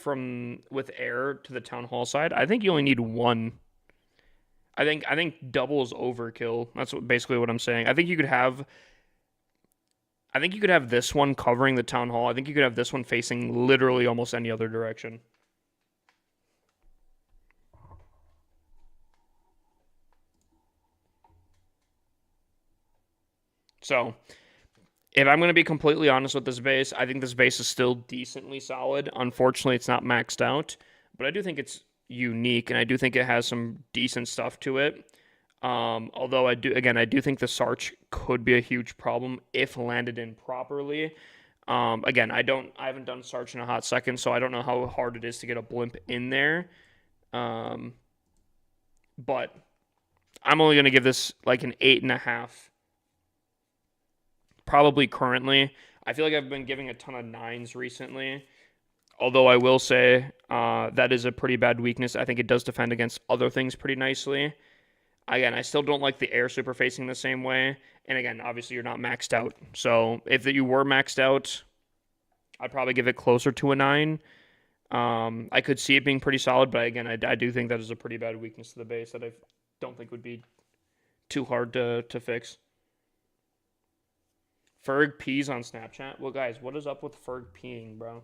with air to the town hall side. I think you only need one. I think double is overkill. That's basically what I'm saying. I think you could have this one covering the town hall. I think you could have this one facing literally almost any other direction. So, if I'm going to be completely honest with this base, I think this base is still decently solid. Unfortunately, it's not maxed out, but I do think it's unique, and I do think it has some decent stuff to it. Although I do think the Sarch could be a huge problem if landed in properly. Again, I haven't done Sarch in a hot second, so I don't know how hard it is to get a blimp in there. But I'm only going to give this like an 8.5. Probably currently. I feel like I've been giving a ton of 9s recently. Although I will say that is a pretty bad weakness. I think it does defend against other things pretty nicely. Again, I still don't like the air super facing the same way. And again, obviously you're not maxed out. So if you were maxed out, I'd probably give it closer to a 9. I could see it being pretty solid, but again, I do think that is a pretty bad weakness to the base that I don't think would be too hard to fix. Ferg pees on Snapchat? Well, guys, what is up with Ferg peeing, bro?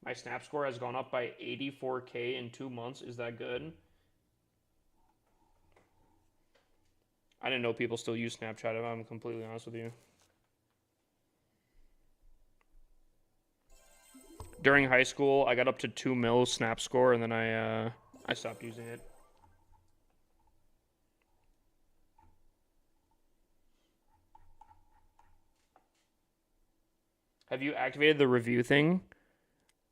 My snap score has gone up by 84K in 2 months. Is that good? I didn't know people still use Snapchat, if I'm completely honest with you. During high school, I got up to 2 mil snap score, and then I stopped using it. Have you activated the review thing?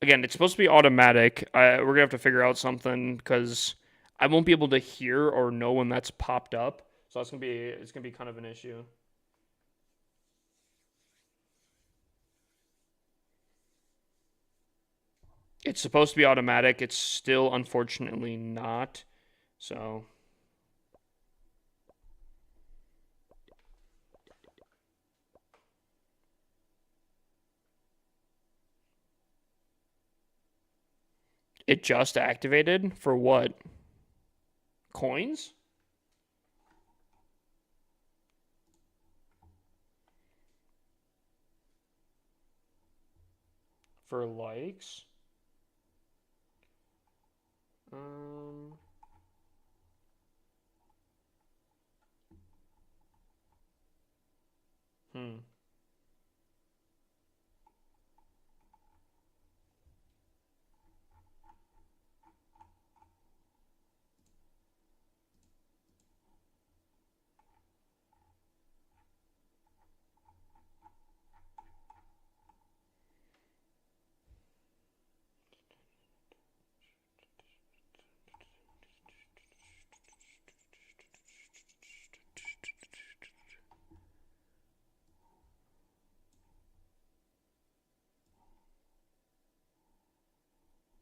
Again, it's supposed to be automatic. We're gonna have to figure out something because I won't be able to hear or know when that's popped up. So it's gonna be kind of an issue. It's supposed to be automatic. It's still unfortunately not. So it just activated for what? Coins? For likes? Um, hmm.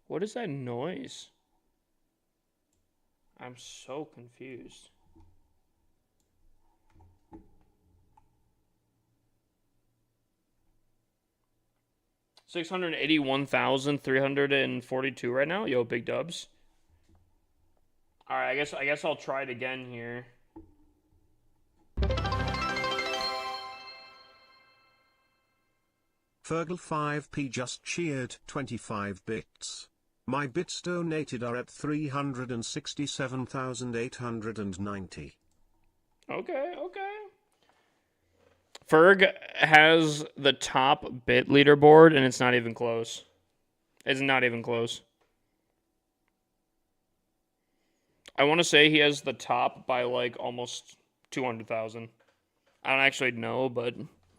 What is that noise? I'm so confused. $681,342 right now. Yo, big dubs. All right, I guess I'll try it again here. Fergal5p just cheered 25 bits. My bits donated are at 367,890. Okay, okay. Ferg has the top bit leaderboard, and it's not even close. It's not even close. I want to say he has the top by like almost 200,000. I don't actually know, but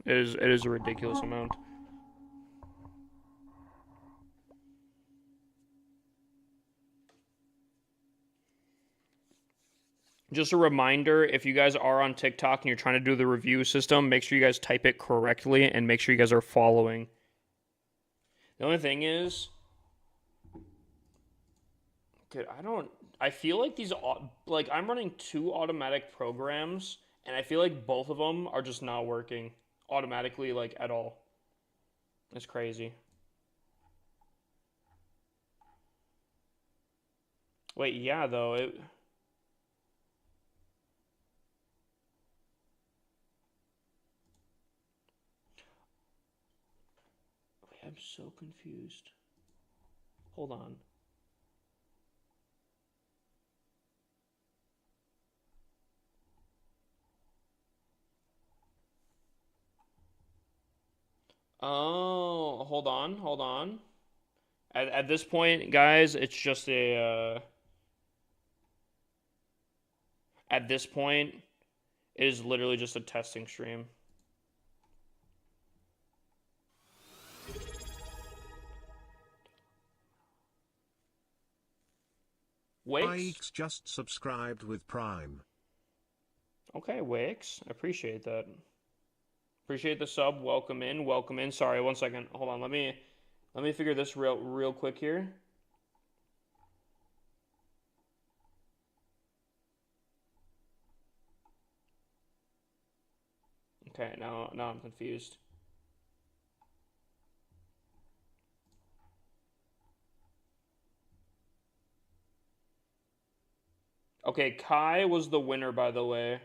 it is a ridiculous amount. Just a reminder, if you guys are on TikTok and you're trying to do the review system, make sure you guys type it correctly and make sure you guys are following. The only thing is, dude, I feel like like I'm running 2 automatic programs and I feel like both of them are just not working automatically like at all. It's crazy. Wait, yeah, though. Wait, I'm so confused. Hold on. Oh, hold on, hold on. At this point, guys, it's just at this point, it is literally just a testing stream. Wix? Ike's just subscribed with Prime. Okay, Wix. I appreciate that. Appreciate the sub. Welcome in. Welcome in. Sorry, one second. Hold on. Let me figure this real quick here. Okay, now I'm confused. Okay, Kai was the winner, by the way.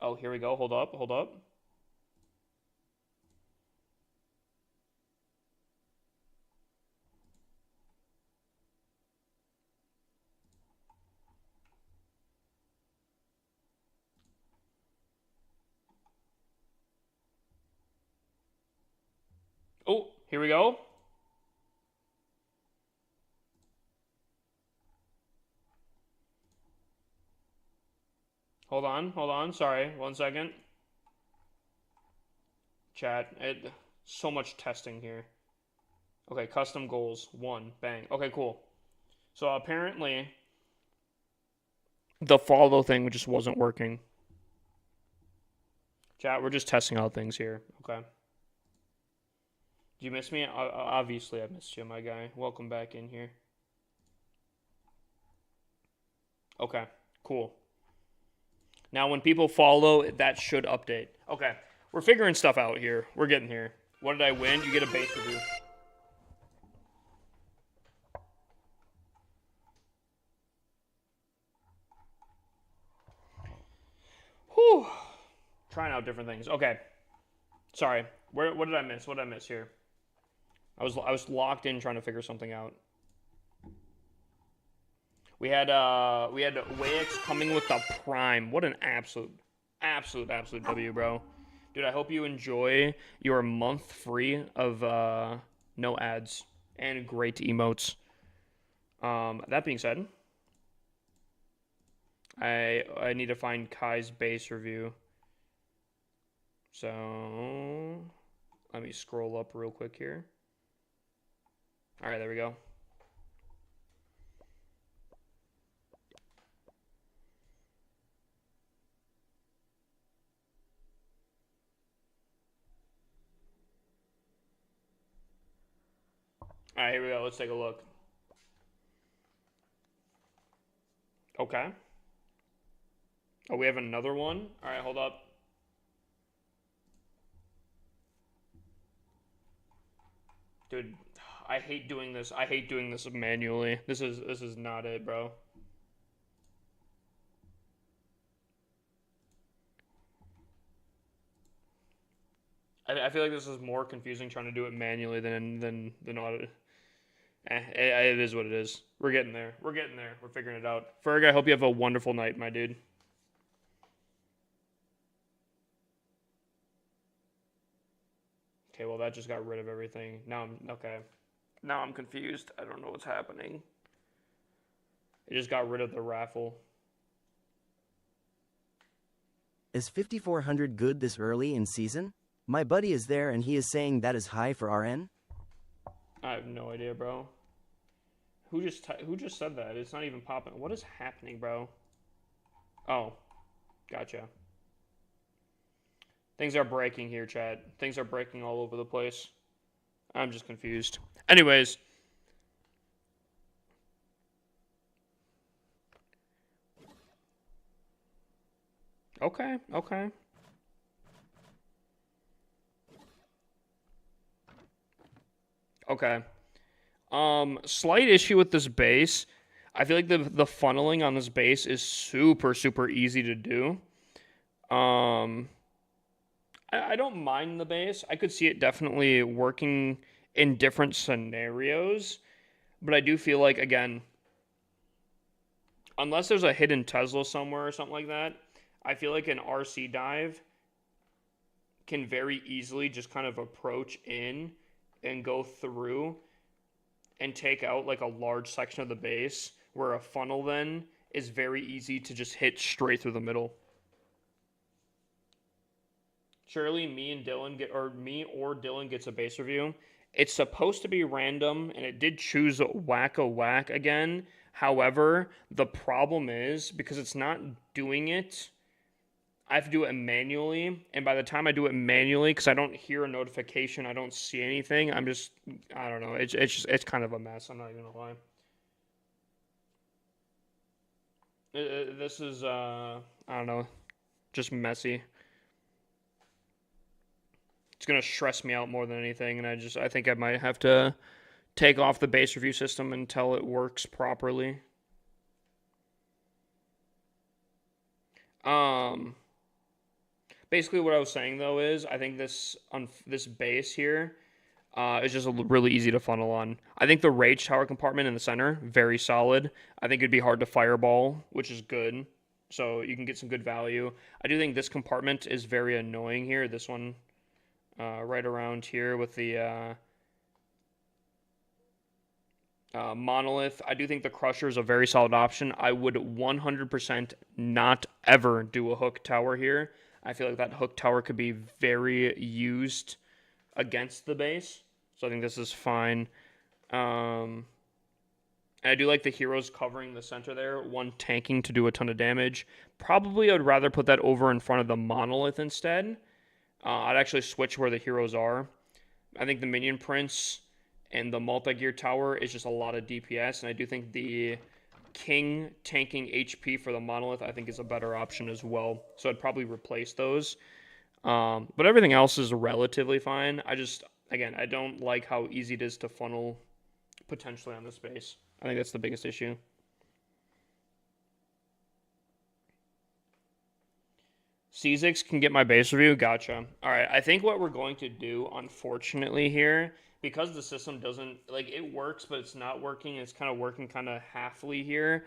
Oh, here we go. Hold up, hold up. Oh, here we go. Hold on. Sorry, one second. Chat. So much testing here. Okay, custom goals. 1. Bang. Okay, cool. So apparently, the follow thing just wasn't working. Chat, we're just testing out things here. Okay. Do you miss me? Obviously, I missed you, my guy. Welcome back in here. Okay, cool. Now, when people follow, that should update. Okay, we're figuring stuff out here. We're getting here. What did I win? You get a base review. Whew. Trying out different things. Okay. Sorry. What did I miss? What did I miss here? I was locked in trying to figure something out. We had Wayx coming with the prime. What an absolute W, bro. Dude, I hope you enjoy your month free of no ads and great emotes. That being said, I need to find Kai's base review. So let me scroll up real quick here. All right, there we go. All right, here we go. Let's take a look. Okay. Oh, we have another one? All right, hold up. Dude, I hate doing this. I hate doing this manually. This is not it, bro. I feel like this is more confusing trying to do it manually than auto. It is what it is. We're getting there. We're getting there. We're figuring it out. Ferg, I hope you have a wonderful night, my dude. Okay, well that just got rid of everything. Now I'm confused. I don't know what's happening. It just got rid of the raffle. Is 5400 good this early in season? My buddy is there and he is saying that is high for RN? I have no idea, bro. Who just said that? It's not even popping. What is happening, bro? Oh, gotcha. Things are breaking here, chat. Things are breaking all over the place. I'm just confused. Anyways. Okay. Okay. Slight issue with this base. I feel like the funneling on this base is super easy to do. I don't mind the base. I could see it definitely working in different scenarios, but I do feel like, again, unless there's a hidden Tesla somewhere or something like that, I feel like an RC dive can very easily just kind of approach in and go through and take out like a large section of the base, where a funnel then is very easy to just hit straight through the middle. Surely me or Dylan gets a base review. It's supposed to be random, and it did choose Whack-A-Whack again. However, the problem is, because it's not doing it, I have to do it manually, and by the time I do it manually, because I don't hear a notification, I don't see anything, I don't know, it's kind of a mess, I'm not even gonna lie. This is, I don't know, just messy. It's gonna stress me out more than anything, and I think I might have to take off the base review system until it works properly. Basically what I was saying though is I think this base here is just really easy to funnel on. I think the Rage Tower compartment in the center, very solid. I think it'd be hard to fireball, which is good. So you can get some good value. I do think this compartment is very annoying here. This one right around here with the Monolith. I do think the Crusher is a very solid option. I would 100% not ever do a hook tower here. I feel like that hook tower could be very used against the base. So I think this is fine. And I do like the heroes covering the center there. One tanking to do a ton of damage. Probably I would rather put that over in front of the monolith instead. I'd actually switch where the heroes are. I think the minion prince and the multi-gear tower is just a lot of DPS, and I do think the king tanking HP for the monolith I think is a better option as well. So I'd probably replace those. But everything else is relatively fine. Again, I don't like how easy it is to funnel potentially on this base. I think that's the biggest issue. C6 can get my base review. Gotcha. All right. I think what we're going to do, unfortunately, here, because the system doesn't, like, it works, but it's not working. It's kind of working kind of halfly here.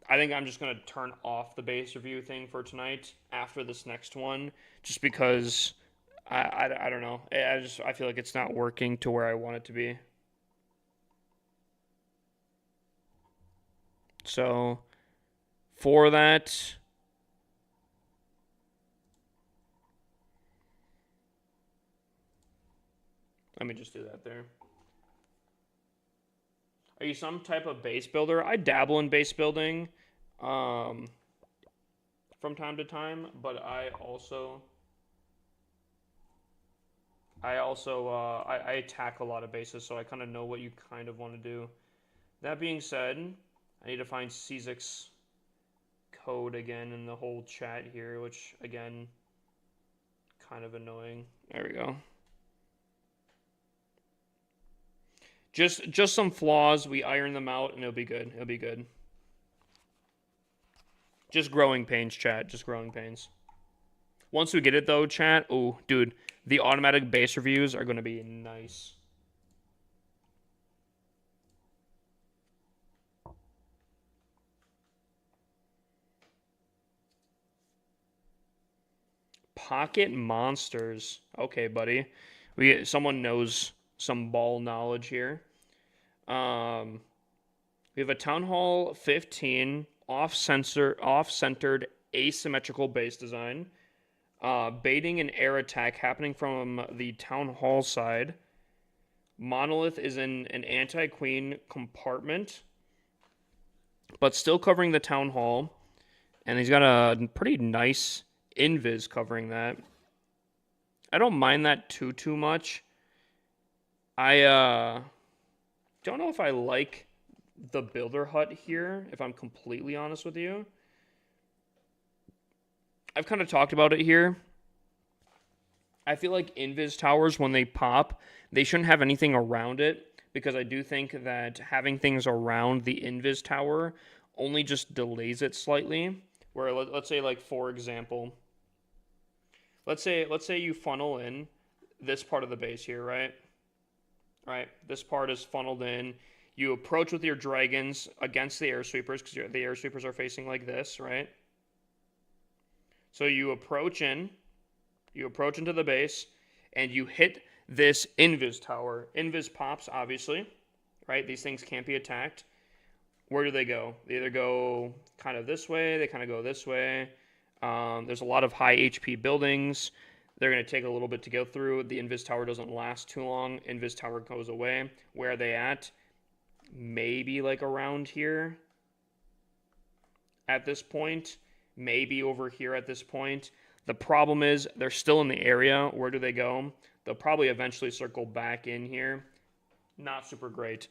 I think I'm just going to turn off the base review thing for tonight after this next one, just because I don't know. I feel like it's not working to where I want it to be. So for that, let me just do that there. Are you some type of base builder? I dabble in base building from time to time, but I attack a lot of bases, so I kind of know what you kind of want to do. That being said, I need to find C6 code again in the whole chat here, which, again, kind of annoying. There we go. Just some flaws. We iron them out, and it'll be good. It'll be good. Just growing pains, chat. Just growing pains. Once we get it, though, chat, oh, dude, the automatic base reviews are going to be nice. Pocket monsters. Okay, buddy. Someone knows some ball knowledge here. We have a Town Hall 15 off-centered asymmetrical base design. Baiting and air attack happening from the Town Hall side. Monolith is in an anti-queen compartment, but still covering the Town Hall. And he's got a pretty nice invis covering that. I don't mind that too much. I don't know if I like the builder hut here, if I'm completely honest with you. I've kind of talked about it here. I feel like invis towers, when they pop, they shouldn't have anything around it, because I do think that having things around the invis tower only just delays it slightly. Where let's say, like, for example, let's say you funnel in this part of the base here, right? Right, this part is funneled in. You approach with your dragons against the air sweepers, because the air sweepers are facing like this, right? So you approach into the base, and you hit this invis tower. Invis pops, obviously, right? These things can't be attacked. Where do they go? They either go kind of this way, they kind of go this way. There's a lot of high HP buildings. They're going to take a little bit to go through. The invis tower doesn't last too long. Invis tower goes away. Where are they at? Maybe like around here at this point. Maybe over here at this point. The problem is they're still in the area. Where do they go? They'll probably eventually circle back in here. Not super great.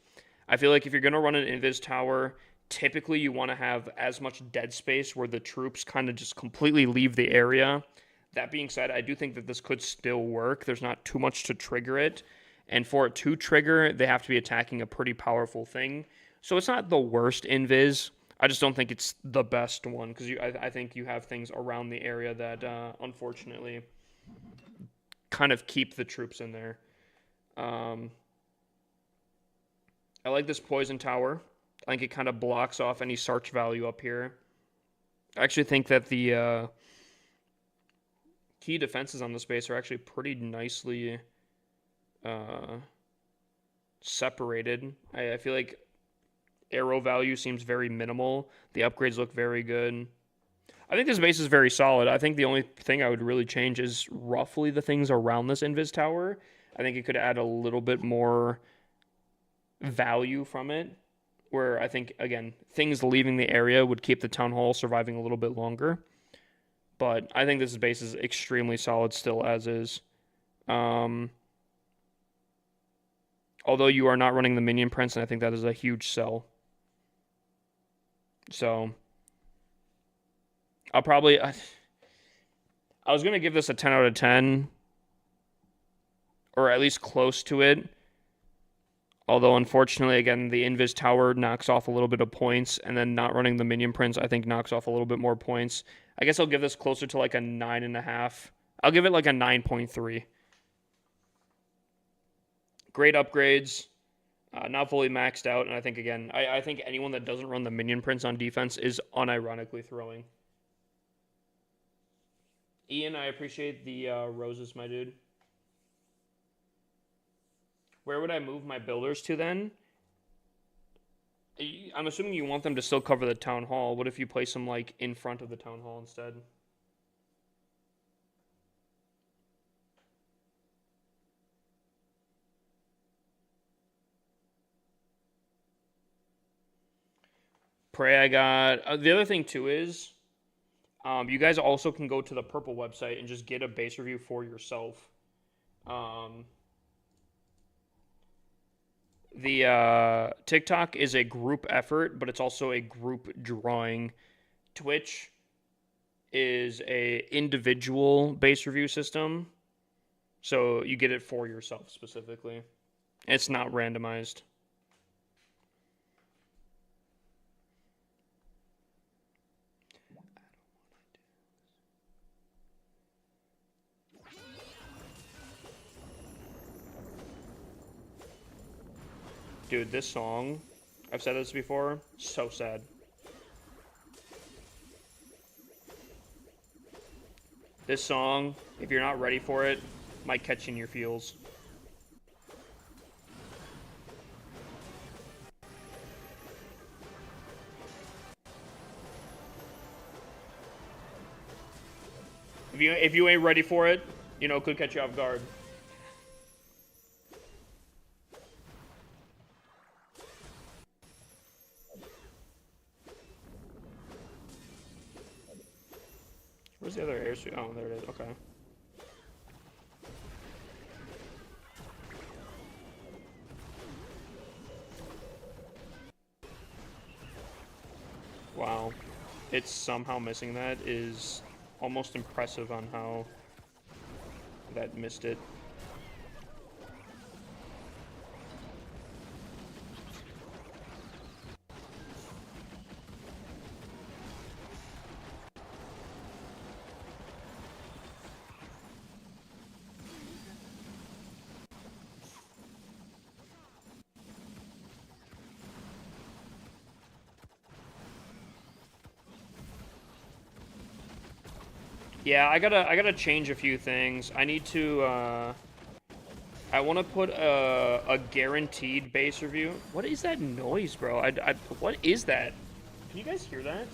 I feel like if you're going to run an invis tower, typically you want to have as much dead space where the troops kind of just completely leave the area. That being said, I do think that this could still work. There's not too much to trigger it. And for it to trigger, they have to be attacking a pretty powerful thing. So it's not the worst invis. I just don't think it's the best one, because I think you have things around the area that, unfortunately, kind of keep the troops in there. I like this poison tower. I think it kind of blocks off any search value up here. I actually think that the key defenses on this base are actually pretty nicely separated. I feel like arrow value seems very minimal. The upgrades look very good. I think this base is very solid. I think the only thing I would really change is roughly the things around this invis tower. I think it could add a little bit more value from it, where I think, again, things leaving the area would keep the town hall surviving a little bit longer. But I think this base is extremely solid still as is. Although you are not running the minion prince, and I think that is a huge sell. So I'll probably... I was going to give this a 10 out of 10, or at least close to it. Although, unfortunately, again, the Invis Tower knocks off a little bit of points, and then not running the Minion Prince, I think, knocks off a little bit more points. I guess I'll give this closer to like a 9.5. I'll give it like a 9.3. Great upgrades. Not fully maxed out, and I think, again, I think anyone that doesn't run the Minion Prince on defense is unironically throwing. Ian, I appreciate the roses, my dude. Where would I move my builders to then? I'm assuming you want them to still cover the town hall. What if you place them like in front of the town hall instead? Pray I got... the other thing too is you guys also can go to the Purple website and just get a base review for yourself. The TikTok is a group effort, but it's also a group drawing. Twitch is a individual base review system, so you get it for yourself specifically. It's not randomized. Dude, this song, I've said this before, so sad. This song, if you're not ready for it, might catch in your feels. If you ain't ready for it, you know, it could catch you off guard. Where's the other airstream? Oh, there it is. Okay. Wow. It's somehow missing that is almost impressive on how that missed it. Yeah, I gotta change a few things. I need to, I want to put a guaranteed base review. What is that noise, bro? What is that? Can you guys hear that?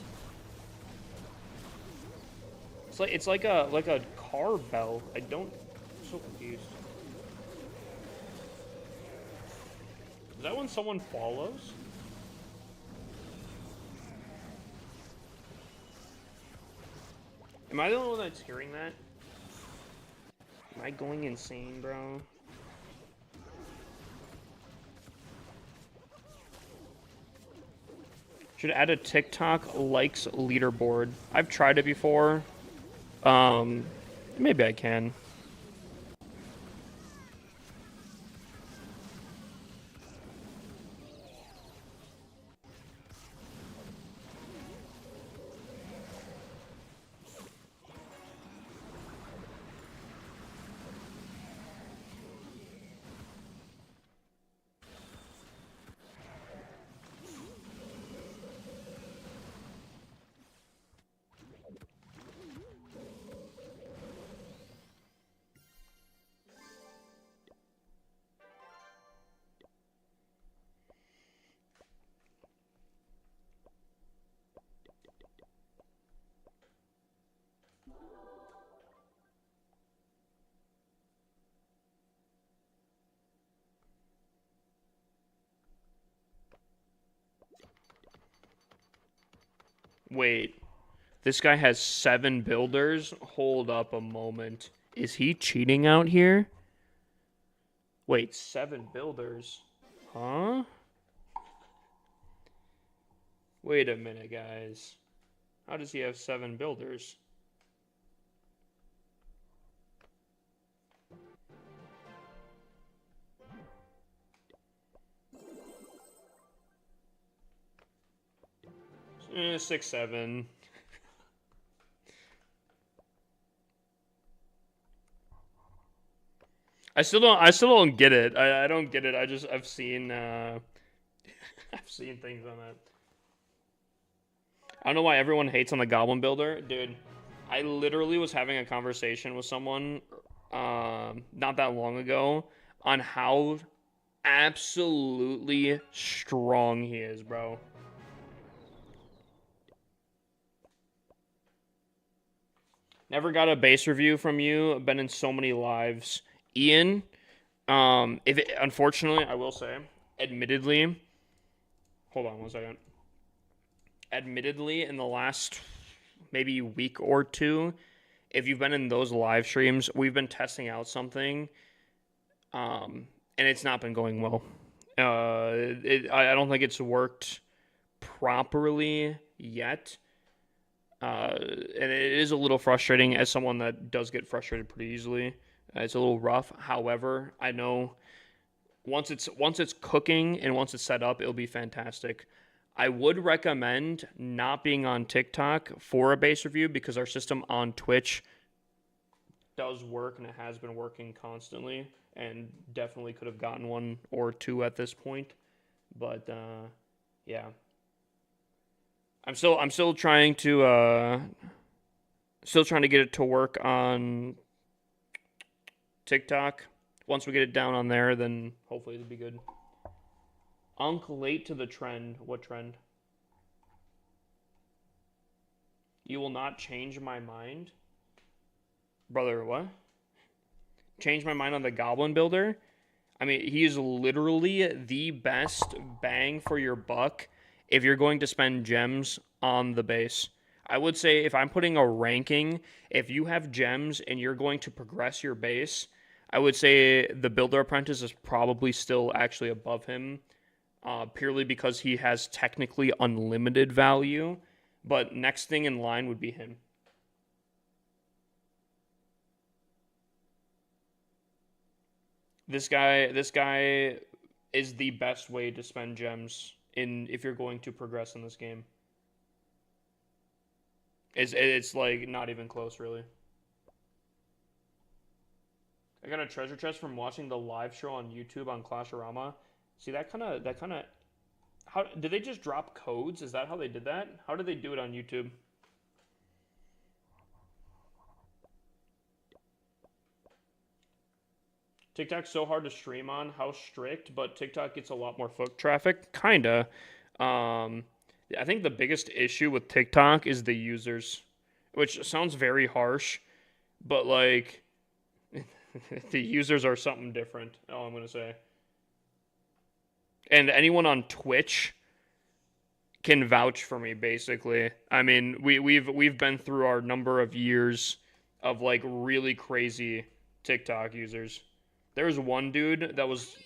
It's like a car bell. I'm so confused. Is that when someone follows? Am I the only one that's hearing that? Am I going insane, bro? Should add a TikTok likes leaderboard. I've tried it before. Maybe I can. Wait. This guy has 7 builders? Hold up a moment. Is he cheating out here? Wait, 7 builders? Huh? Wait a minute, guys. How does he have 7 builders? Eh, 6, 7. I still don't get it. I don't get it. I've seen I've seen things on that. I don't know why everyone hates on the Goblin Builder, dude. I literally was having a conversation with someone not that long ago on how absolutely strong he is, bro. Never got a base review from you. Been in so many lives. Ian, unfortunately, I will say, admittedly, hold on one second. Admittedly, in the last maybe week or two, if you've been in those live streams, we've been testing out something, and it's not been going well. I don't think it's worked properly yet. And it is a little frustrating as someone that does get frustrated pretty easily. It's a little rough. However, I know once it's cooking and once it's set up, it'll be fantastic. I would recommend not being on TikTok for a base review because our system on Twitch does work and it has been working constantly and definitely could have gotten 1 or 2 at this point. But yeah. I'm still trying to get it to work on TikTok. Once we get it down on there, then hopefully it'll be good. Late to the trend. What trend? You will not change my mind? Brother, what? Change my mind on the Goblin Builder? I mean, he is literally the best bang for your buck if you're going to spend gems on the base. I would say if I'm putting a ranking, if you have gems and you're going to progress your base, I would say the Builder Apprentice is probably still actually above him, purely because he has technically unlimited value, but next thing in line would be him. This guy is the best way to spend gems if you're going to progress in this game. It's like not even close, really. I got a treasure chest from watching the live show on YouTube on Clashorama. See, that kind of how did they just drop codes? Is that how they did that? How did they do it on YouTube? TikTok's so hard to stream on. How strict? But TikTok gets a lot more foot traffic. Kinda. I think the biggest issue with TikTok is the users, which sounds very harsh, but like the users are something different. All I'm gonna say. And anyone on Twitch can vouch for me, basically. I mean, we've been through our number of years of like really crazy TikTok users. There was one dude that was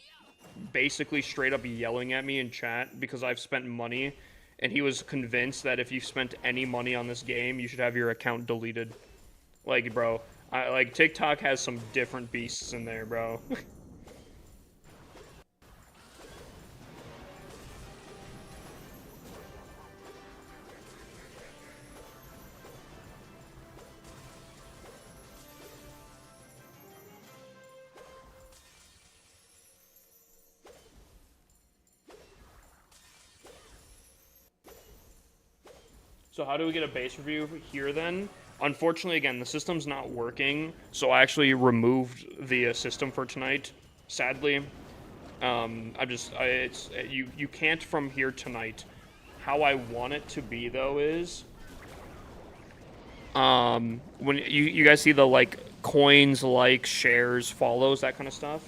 basically straight up yelling at me in chat because I've spent money, and he was convinced that if you spent any money on this game, you should have your account deleted. Like, bro, like TikTok has some different beasts in there, bro. So how do we get a base review here then? Unfortunately, again, the system's not working, so I actually removed the system for tonight. Sadly, you can't from here tonight. How I want it to be though is, when you guys see the like coins, like shares, follows, that kind of stuff.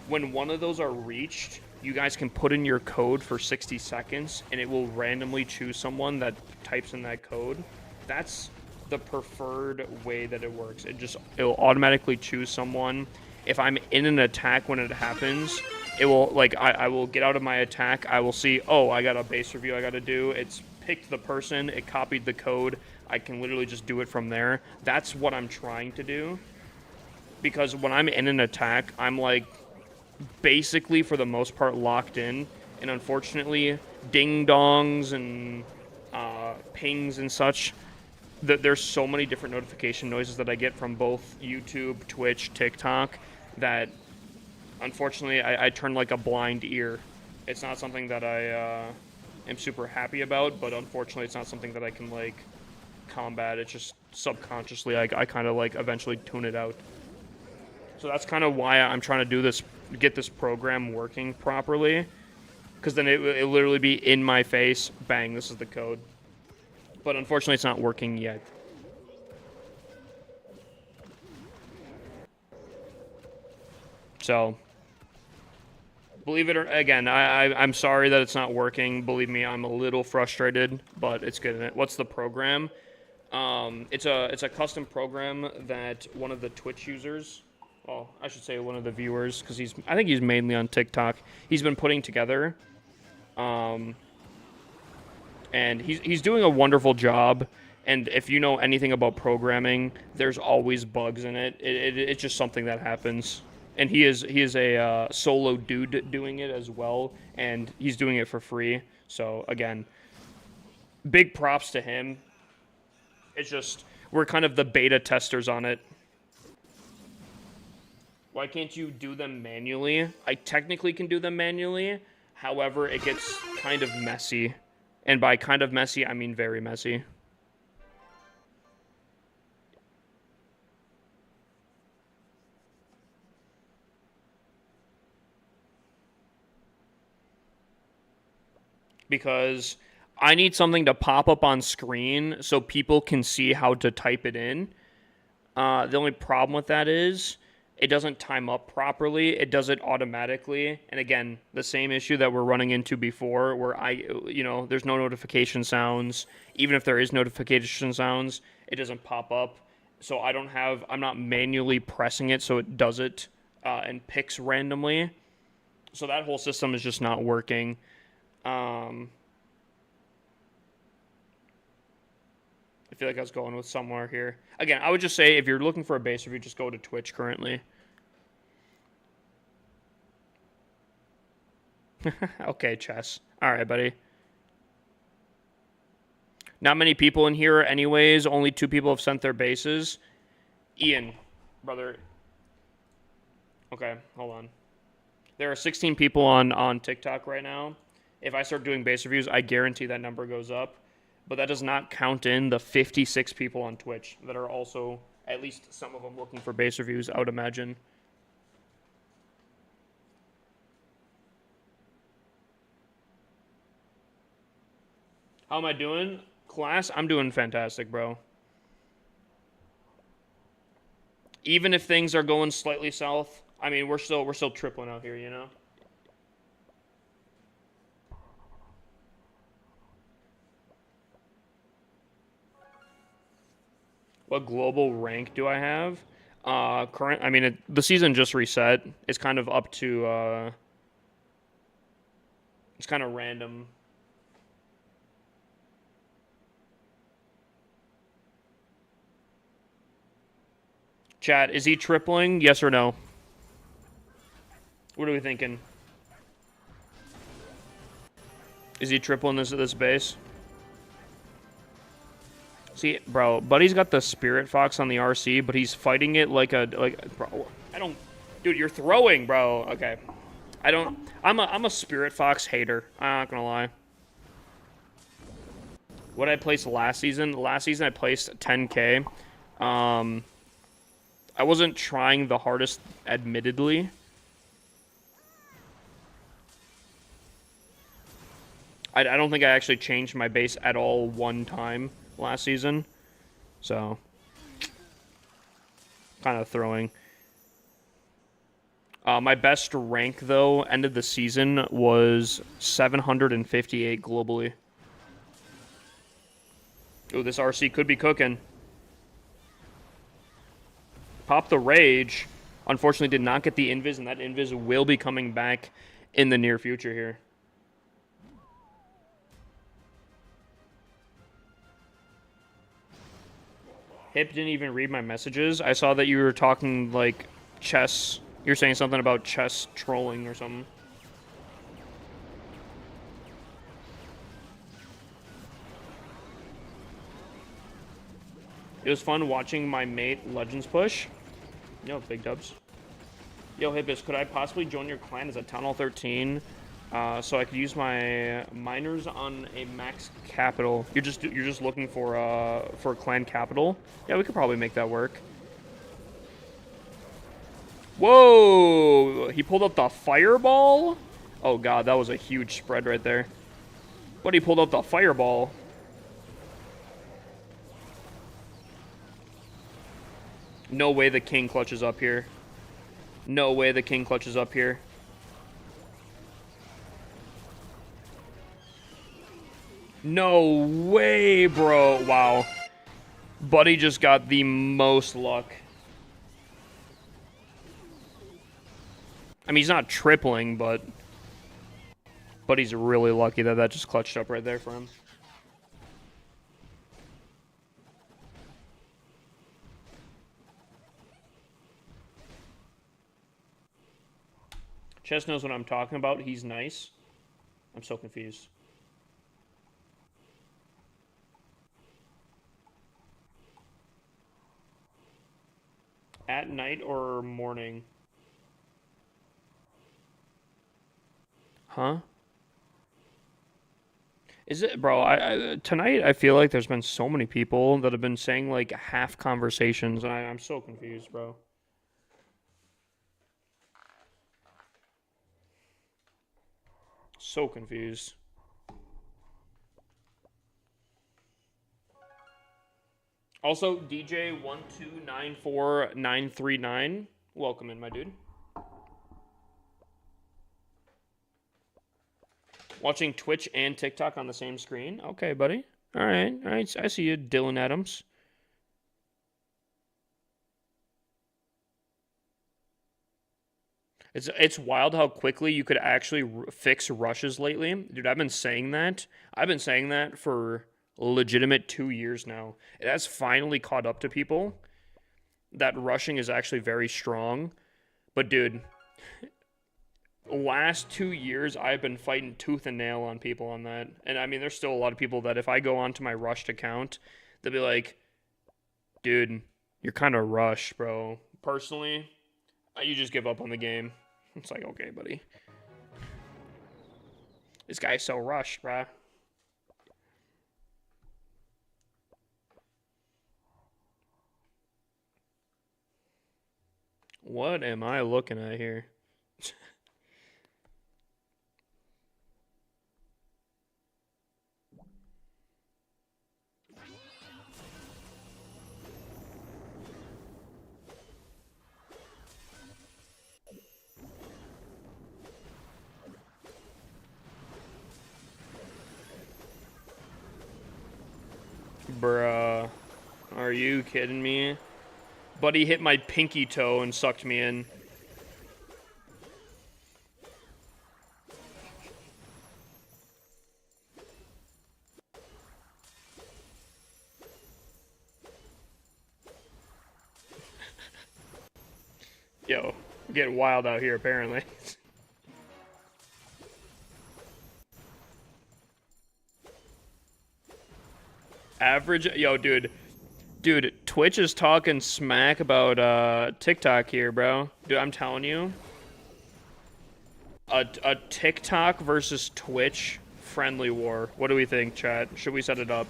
When one of those are reached, you guys can put in your code for 60 seconds and it will randomly choose someone that types in that code. That's the preferred way that it works. It'll automatically choose someone. If I'm in an attack when it happens, it will, like, I will get out of my attack. I will see, oh, I got a base review I got to do. It's picked the person. It copied the code. I can literally just do it from there. That's what I'm trying to do. Because when I'm in an attack, I'm, like, basically, for the most part, locked in. And unfortunately, ding-dongs and pings and such, there's so many different notification noises that I get from both YouTube, Twitch, TikTok, that unfortunately I turn like a blind ear. It's not something that I am super happy about, but unfortunately it's not something that I can like combat. It's just subconsciously I kind of like eventually tune it out. So that's kind of why I'm trying to do this, get this program working properly, because then it'll literally be in my face, bang, this is the code. But unfortunately, it's not working yet. So, believe it or again, I'm sorry that it's not working. Believe me, I'm a little frustrated, but it's good. What's the program? It's a custom program that one of the Twitch users, well, I should say one of the viewers, because I think he's mainly on TikTok. He's been putting together. And he's doing a wonderful job. And if you know anything about programming, there's always bugs in it. It's just something that happens. And he is a solo dude doing it as well, and he's doing it for free. So again, big props to him. It's just we're kind of the beta testers on it. Why can't you do them manually? I technically can do them manually. However, it gets kind of messy. And by kind of messy, I mean very messy. Because I need something to pop up on screen so people can see how to type it in. The only problem with that is it doesn't time up properly. It does it automatically. And again, the same issue that we're running into before where there's no notification sounds. Even if there is notification sounds, it doesn't pop up. So I'm not manually pressing it so it does it and picks randomly. So that whole system is just not working. I feel like I was going with somewhere here. Again, I would just say if you're looking for a base review, just go to Twitch currently. Okay, Chess. All right, buddy. Not many people in here anyways. Only 2 people have sent their bases. Ian, brother. Okay, hold on. There are 16 people on TikTok right now. If I start doing base reviews, I guarantee that number goes up. But that does not count in the 56 people on Twitch that are also, at least some of them, looking for base reviews, I would imagine. How am I doing? Class, I'm doing fantastic, bro. Even if things are going slightly south, I mean, we're still tripling out here, you know? What global rank do I have? The season just reset. It's kind of up to, it's kind of random. Chat, is he tripling? Yes or no? What are we thinking? Is he tripling this base? See, bro, Buddy's got the Spirit Fox on the RC, but he's fighting it bro, dude, you're throwing, bro. Okay. I'm a Spirit Fox hater. I'm not gonna lie. What did I place last season? Last season I placed 10K. I wasn't trying the hardest, admittedly. I don't think I actually changed my base at all one time last season. So, kind of throwing. My best rank, though, end of the season was 758 globally. Ooh, this RC could be cooking. Pop the Rage. Unfortunately, did not get the invis, and that invis will be coming back in the near future here. Hip didn't even read my messages. I saw that you were talking, like, chess. You're saying something about chess trolling or something. It was fun watching my mate Legends push. Yo, big dubs. Yo, Hippus, could I possibly join your clan as a Town Hall 13 so I could use my miners on a max capital? You're just looking for clan capital? Yeah, we could probably make that work. Whoa! He pulled up the fireball? Oh god, that was a huge spread right there. But he pulled up the fireball. No way the king clutches up here. No way the king clutches up here. No way, bro. Wow. Buddy just got the most luck. I mean, he's not tripling, but he's really lucky that that just clutched up right there for him. Chess knows what I'm talking about. He's nice. I'm so confused. At night or morning? Huh? Is it, bro? Tonight I feel like there's been so many people that have been saying like half conversations, and I'm so confused, bro. So confused. Also, DJ1294939, welcome in, my dude. Watching Twitch and TikTok on the same screen. Okay, buddy. All right. I see you, Dylan Adams. It's wild how quickly you could actually fix rushes lately. Dude, I've been saying that. I've been saying that for legitimate 2 years now. It has finally caught up to people that rushing is actually very strong. But, dude, last 2 years, I've been fighting tooth and nail on people on that. And, I mean, there's still a lot of people that if I go onto my rushed account, they'll be like, dude, you're kind of rushed, bro. Personally, you just give up on the game. It's like, okay, buddy. This guy's so rushed, bruh. What am I looking at here? Bruh. Are you kidding me? Buddy hit my pinky toe and sucked me in. Yo, we're getting wild out here, apparently. Average, yo, dude, Twitch is talking smack about TikTok here, bro. Dude, I'm telling you, a TikTok versus Twitch friendly war. What do we think, chat? Should we set it up?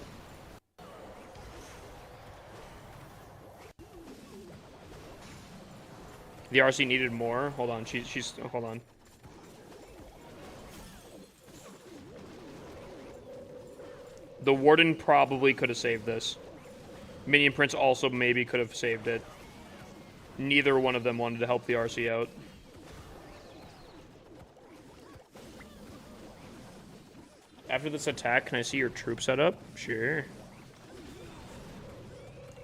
The RC needed more. Hold on, she's hold on. The Warden probably could have saved this. Minion Prince also maybe could have saved it. Neither one of them wanted to help the RC out. After this attack, can I see your troop setup? Sure.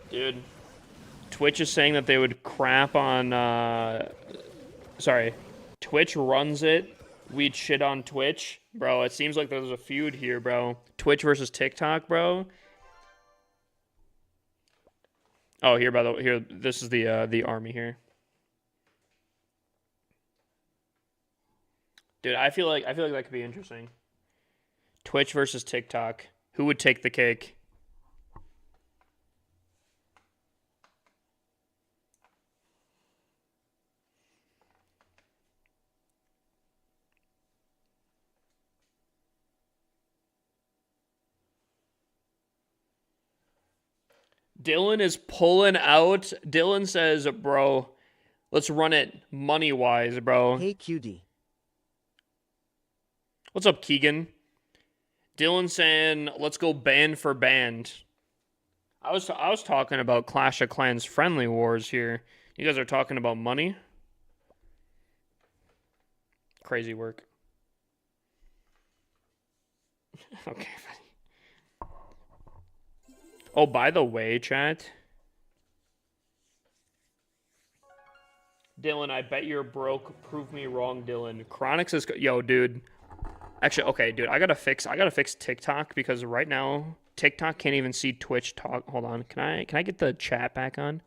Dude. Twitch is saying that they would crap on, sorry. Twitch runs it. We'd shit on Twitch. Bro, it seems like there's a feud here, bro. Twitch versus TikTok, bro. Oh, here, by the way, here, this is the army here. Dude, I feel like that could be interesting. Twitch versus TikTok. Who would take the cake? Dylan is pulling out. Dylan says, bro, let's run it money-wise, bro. Hey, QD. What's up, Keegan? Dylan saying, let's go band for band. I was talking about Clash of Clans friendly wars here. You guys are talking about money? Crazy work. Okay. Oh, by the way, chat. Dylan, I bet you're broke. Prove me wrong, Dylan. Chronix is... Yo, dude. Actually, okay, dude, I gotta fix TikTok because right now TikTok can't even see Twitch talk. Hold on, can I get the chat back on?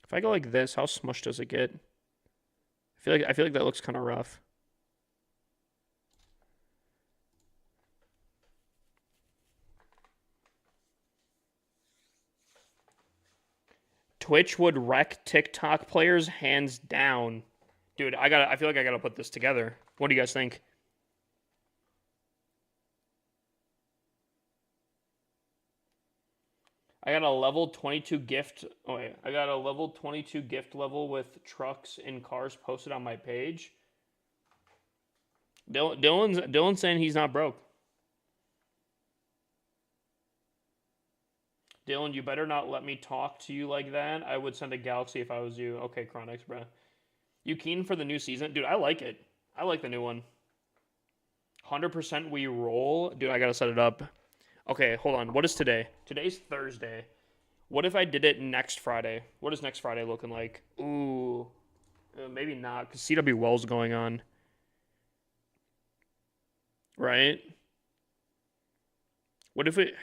If I go like this, how smushed does it get? I feel like that looks kind of rough. Twitch would wreck TikTok players hands down. Dude, I feel like I gotta put this together. What do you guys think? I got a level 22 gift. Oh wait, I got a level 22 gift level with trucks and cars posted on my page. Dylan's saying he's not broke. Dylan, you better not let me talk to you like that. I would send a galaxy if I was you. Okay, Chronix, bro. You keen for the new season? Dude, I like it. I like the new one. 100% we roll. Dude, I gotta set it up. Okay, hold on. What is today? Today's Thursday. What if I did it next Friday? What is next Friday looking like? Ooh. Maybe not, because CW Well's going on. Right? What if it...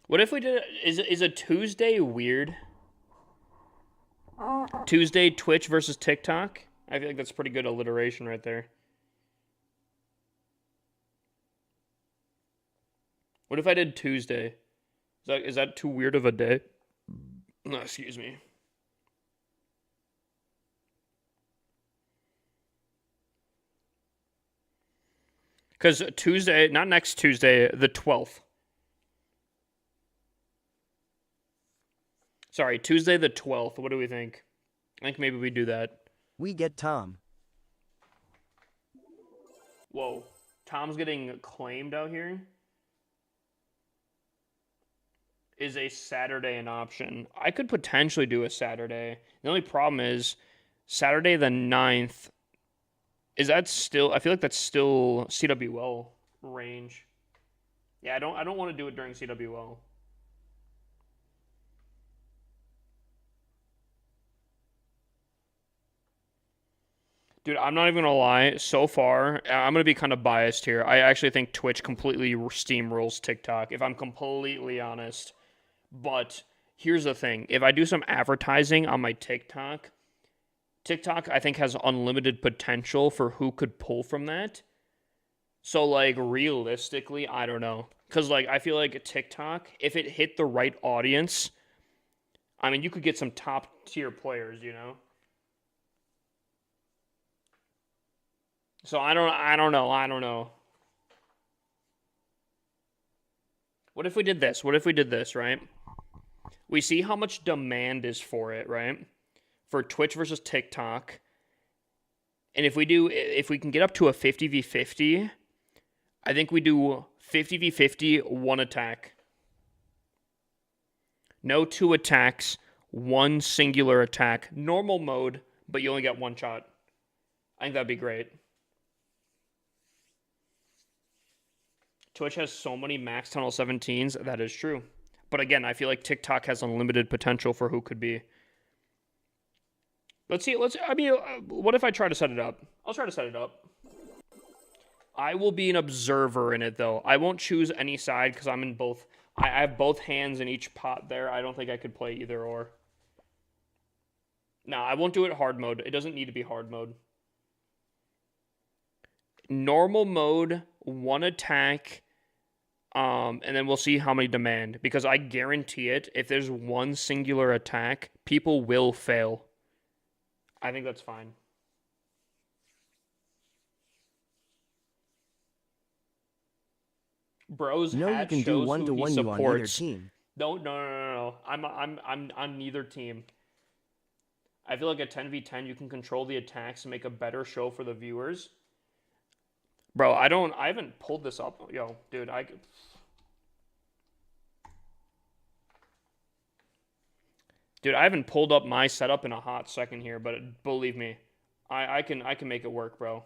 What if we did... Is a Tuesday weird? Tuesday, Twitch versus TikTok? I feel like that's pretty good alliteration right there. What if I did Tuesday? Is that too weird of a day? No, excuse me. Because Tuesday, not next Tuesday, the 12th. Sorry, Tuesday the 12th. What do we think? I think maybe we do that. We get Tom. Whoa. Tom's getting claimed out here? Is a Saturday an option? I could potentially do a Saturday. The only problem is Saturday the 9th. Is that still... I feel like that's still CWL range. Yeah, I don't want to do it during CWL. Dude, I'm not even gonna lie. So far, I'm gonna be kind of biased here. I actually think Twitch completely steamrolls TikTok, if I'm completely honest. But here's the thing. If I do some advertising on my TikTok, I think has unlimited potential for who could pull from that. So, like, realistically, I don't know. Because, like, I feel like TikTok, if it hit the right audience, I mean, you could get some top-tier players, you know? So I don't know. What if we did this, right? We see how much demand is for it, right? For Twitch versus TikTok. And if we can get up to a 50v50, I think we do 50v50, one attack. No two attacks, one singular attack. Normal mode, but you only get one shot. I think that'd be great. Twitch has so many max Tunnel 17s. That is true. But again, I feel like TikTok has unlimited potential for who could be. Let's see. What if I try to set it up? I'll try to set it up. I will be an observer in it, though. I won't choose any side because I'm in both. I have both hands in each pot there. I don't think I could play either or. No, I won't do it hard mode. It doesn't need to be hard mode. Normal mode, one attack, and then we'll see how many demand. Because I guarantee it, if there's one singular attack, people will fail. I think that's fine. Bros, No, you can do one-to-one you on either team. No. I'm neither team. I feel like at 10v10 you can control the attacks and make a better show for the viewers. Bro, I haven't pulled this up. Yo, dude, Dude, I haven't pulled up my setup in a hot second here, but believe me, I can make it work, bro.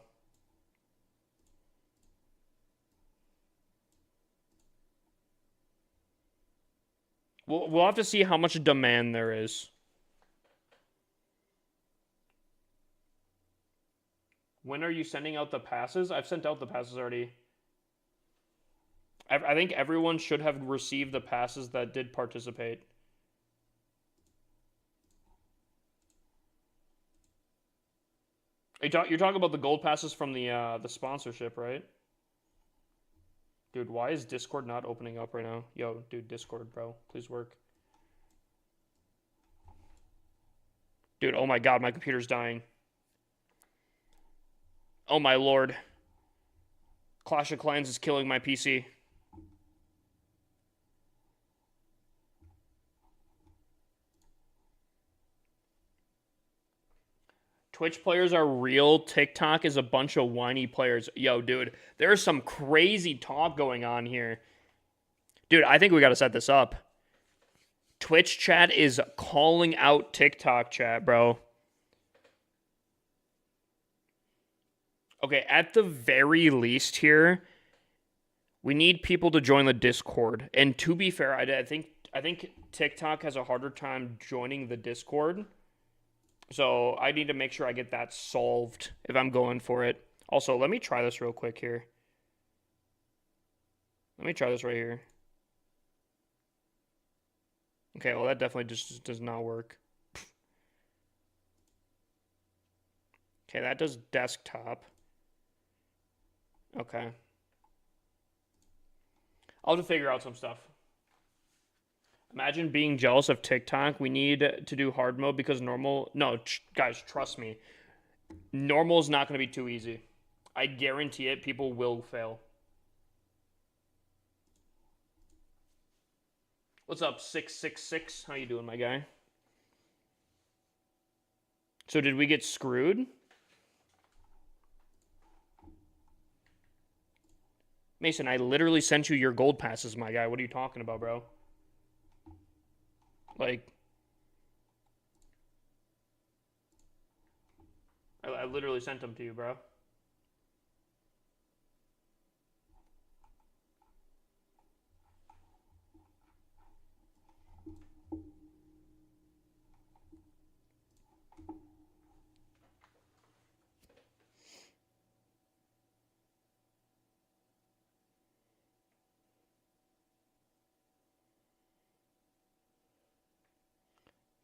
We'll have to see how much demand there is. When are you sending out the passes? I've sent out the passes already. I think everyone should have received the passes that did participate. You're talking about the gold passes from the sponsorship, right? Dude, why is Discord not opening up right now? Yo, dude, Discord, bro. Please work. Dude, oh my god, my computer's dying. Oh my lord. Clash of Clans is killing my PC. Twitch players are real. TikTok is a bunch of whiny players. Yo, dude, there's some crazy talk going on here. Dude, I think we got to set this up. Twitch chat is calling out TikTok chat, bro. Okay, at the very least here, we need people to join the Discord. And to be fair, I think TikTok has a harder time joining the Discord. So I need to make sure I get that solved if I'm going for it. Also, let me try this real quick here. Let me try this right here. Okay, well, that definitely just does not work. Okay, that does desktop. Okay. I'll have to figure out some stuff. Imagine being jealous of TikTok. We need to do hard mode because normal... No, guys, trust me. Normal is not going to be too easy. I guarantee it. People will fail. What's up, 666? How you doing, my guy? So did we get screwed? Mason, I literally sent you your gold passes, my guy. What are you talking about, bro? Like, I literally sent them to you, bro.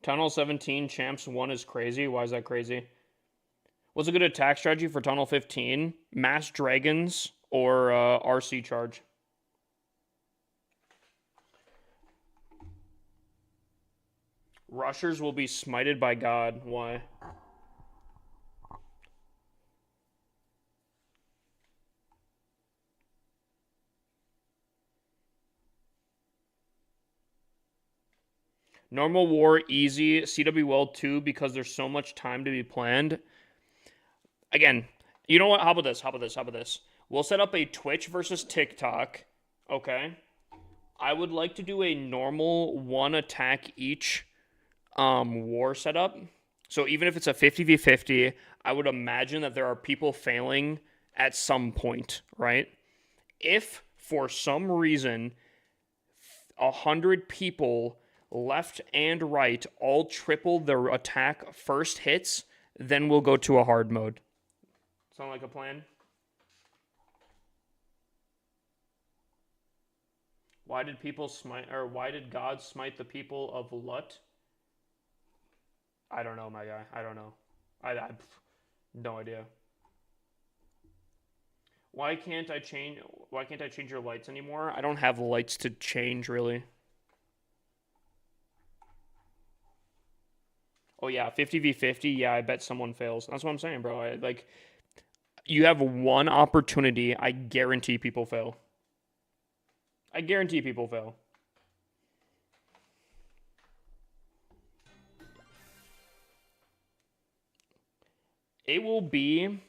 Tunnel 17 Champs 1 is crazy. Why is that crazy? What's a good attack strategy for Tunnel 15? Mass Dragons or RC Charge? Rushers will be smited by God. Why? Normal War, easy. CW World 2 because there's so much time to be planned. Again, you know what? How about this? How about this? How about this? We'll set up a Twitch versus TikTok. Okay. I would like to do a normal one attack each war setup. So even if it's a 50v50, I would imagine that there are people failing at some point, right? If for some reason 100 people left and right all triple their attack first hits, then we'll go to a hard mode. Sound like a plan? Why did people smite, or why did God smite the people of Lut? I don't know, my guy. I don't know. I no idea. Why can't I change your lights anymore? I don't have lights to change, really. Oh yeah, 50v50. Yeah, I bet someone fails. That's what I'm saying, bro. You have one opportunity. I guarantee people fail. I guarantee people fail. It will be,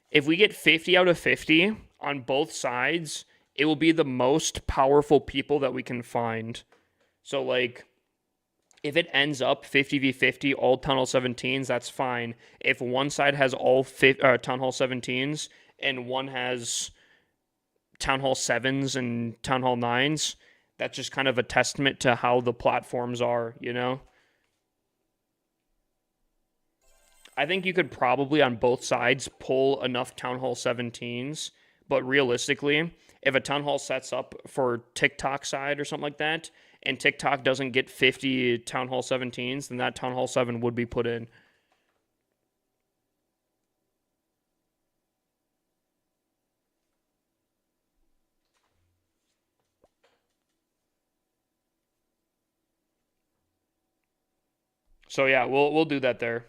if we get 50 out of 50 on both sides, it will be the most powerful people that we can find. So, like, if it ends up 50v50, all Town Hall 17s, that's fine. If one side has all Town Hall 17s and one has Town Hall 7s and Town Hall 9s, that's just kind of a testament to how the platforms are, you know? I think you could probably, on both sides, pull enough Town Hall 17s, but realistically, if a Town Hall sets up for TikTok side or something like that, and TikTok doesn't get 50 Town Hall 17s, then that Town Hall 7 would be put in. So yeah, we'll do that there.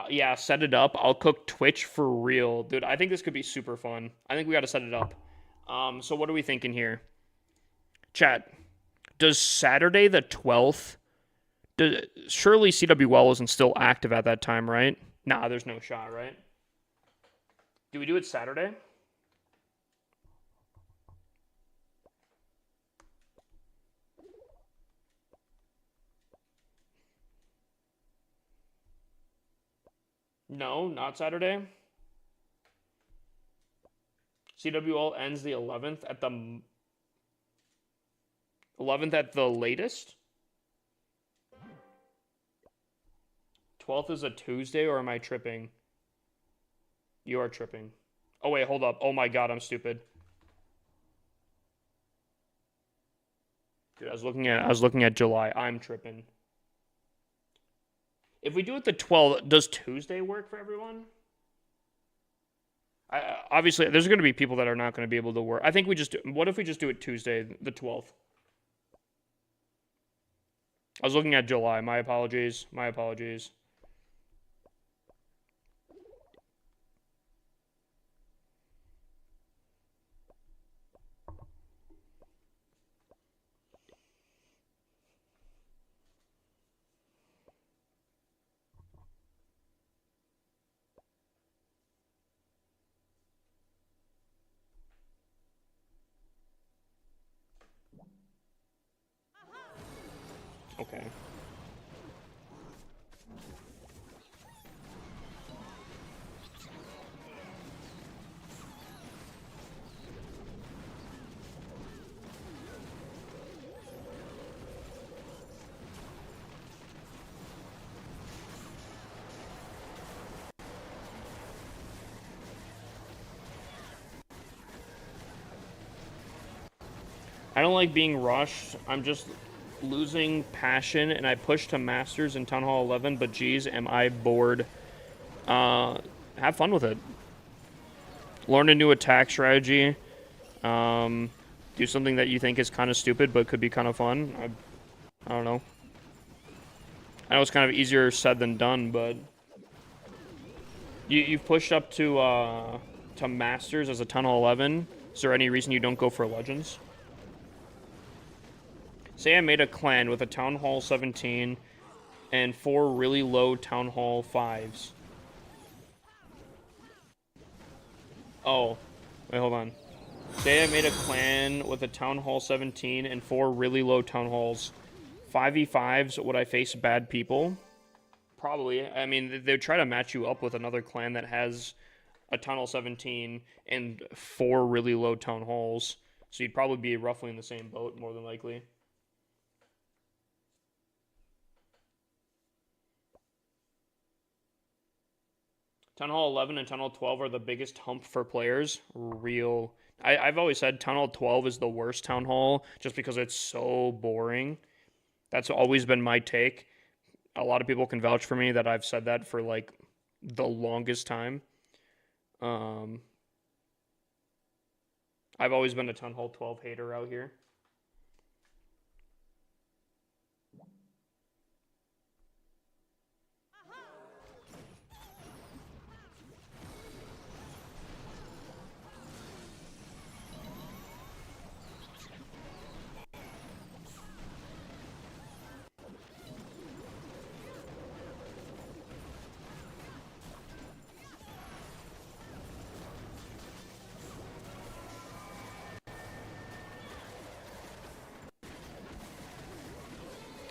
Yeah, set it up. I'll cook Twitch for real. Dude, I think this could be super fun. I think we got to set it up. So what are we thinking here? Chat, does Saturday the 12th... surely CWL isn't still active at that time, right? Nah, there's no shot, right? Do we do it Saturday? No, not Saturday. CWL ends the 11th at the 11th at the latest. 12th is a Tuesday, or am I tripping? You are tripping. Oh wait, hold up. Oh my god, I'm stupid. Dude, I was looking at July. I'm tripping. If we do it the 12th, does Tuesday work for everyone? Obviously, there's going to be people that are not going to be able to work. I think what if we just do it Tuesday, the 12th? I was looking at July. My apologies. My apologies. Okay. I don't like being rushed. I'm just losing passion, and I push to Masters in Town Hall 11, but geez, am I bored. Have fun with it. Learn a new attack strategy. Do something that you think is kind of stupid, but could be kind of fun. I don't know. I know it's kind of easier said than done, but you've pushed up to Masters as a Town Hall 11. Is there any reason you don't go for Legends? Say I made a clan with a Town Hall 17 and 4 really low Town Hall 5s. Oh, wait, hold on. Say I made a clan with a Town Hall 17 and 4 really low Town Halls. 5v5s, would I face bad people? Probably. I mean, they'd try to match you up with another clan that has a Town Hall 17 and 4 really low Town Halls. So you'd probably be roughly in the same boat, more than likely. Town Hall 11 and Town Hall 12 are the biggest hump for players. Real. I've always said Town Hall 12 is the worst Town Hall just because it's so boring. That's always been my take. A lot of people can vouch for me that I've said that for like the longest time. I've always been a Town Hall 12 hater out here.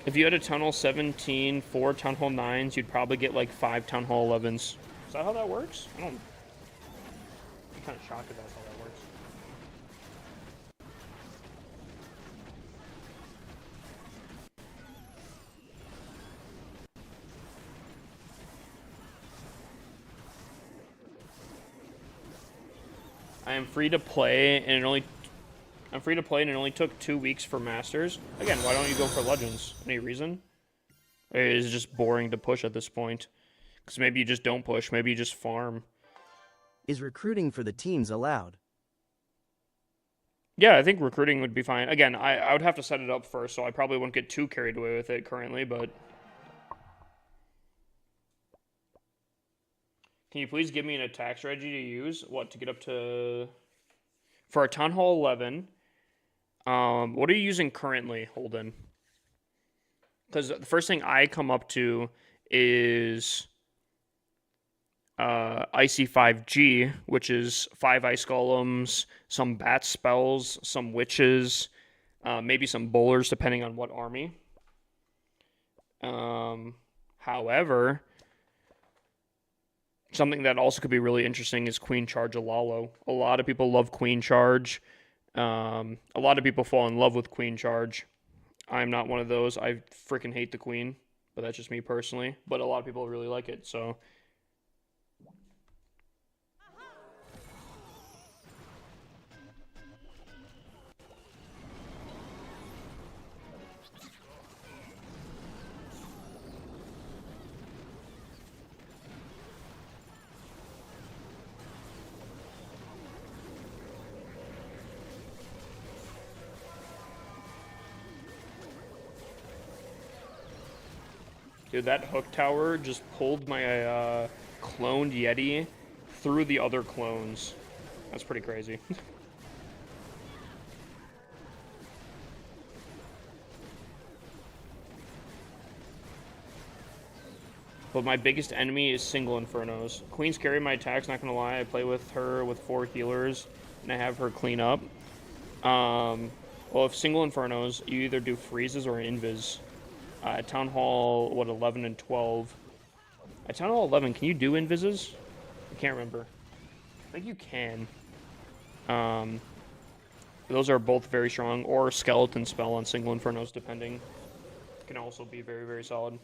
If you had a Town Hall 17, 4 Town Hall 9s, you'd probably get like 5 Town Hall 11s. Is that how that works? I'm kind of shocked if that's how that works. I am free to play, and it only took 2 weeks for Masters. Again, why don't you go for Legends? Any reason? Or is it just boring to push at this point? Because maybe you just don't push. Maybe you just farm. Is recruiting for the teams allowed? Yeah, I think recruiting would be fine. Again, I would have to set it up first, so I probably wouldn't get too carried away with it currently, but... Can you please give me an attack strategy to use? What, to get up to... For a Town Hall 11, what are you using currently, Holden? Because the first thing I come up to is Icy 5G, which is 5 Ice Golems, some Bat spells, some Witches, maybe some Bowlers, depending on what army. However, something that also could be really interesting is Queen Charge Alalo. A lot of people love Queen Charge. A lot of people fall in love with Queen Charge. I'm not one of those. I freaking hate the Queen, but that's just me personally. But a lot of people really like it, so... Dude, that hook tower just pulled my cloned Yeti through the other clones. That's pretty crazy. But my biggest enemy is single Infernos. Queen's carry my attacks, not gonna lie. I play with her with 4 healers, and I have her clean up. Well, if single Infernos, you either do freezes or invis. At Town Hall, 11 and 12. At Town Hall 11, can you do invises? I can't remember. I think you can. Those are both very strong. Or Skeleton Spell on single Infernos, depending. Can also be very, very solid.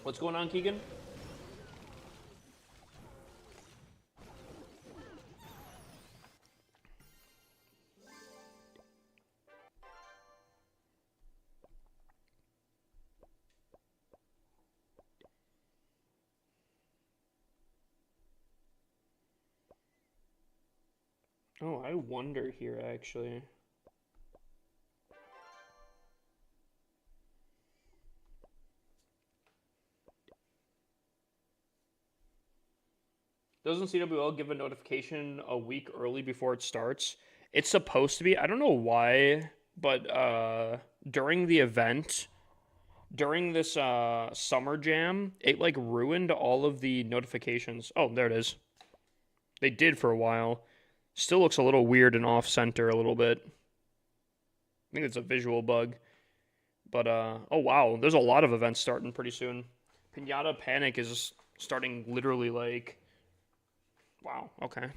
What's going on, Keegan? Oh, I wonder here, actually. Doesn't CWL give a notification a week early before it starts? It's supposed to be. I don't know why, but during the event, during this summer jam, it like ruined all of the notifications. Oh, there it is. They did for a while. Still looks a little weird and off center a little bit. I think it's a visual bug. But oh wow, there's a lot of events starting pretty soon. Pinata Panic is starting literally like, wow, okay.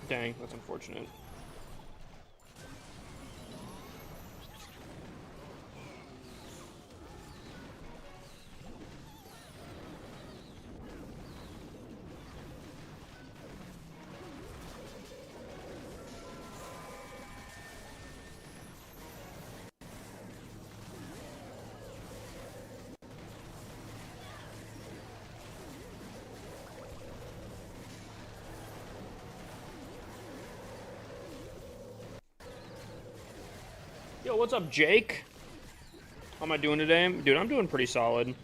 Dang, that's unfortunate. Yo, what's up, Jake? How am I doing today? Dude, I'm doing pretty solid.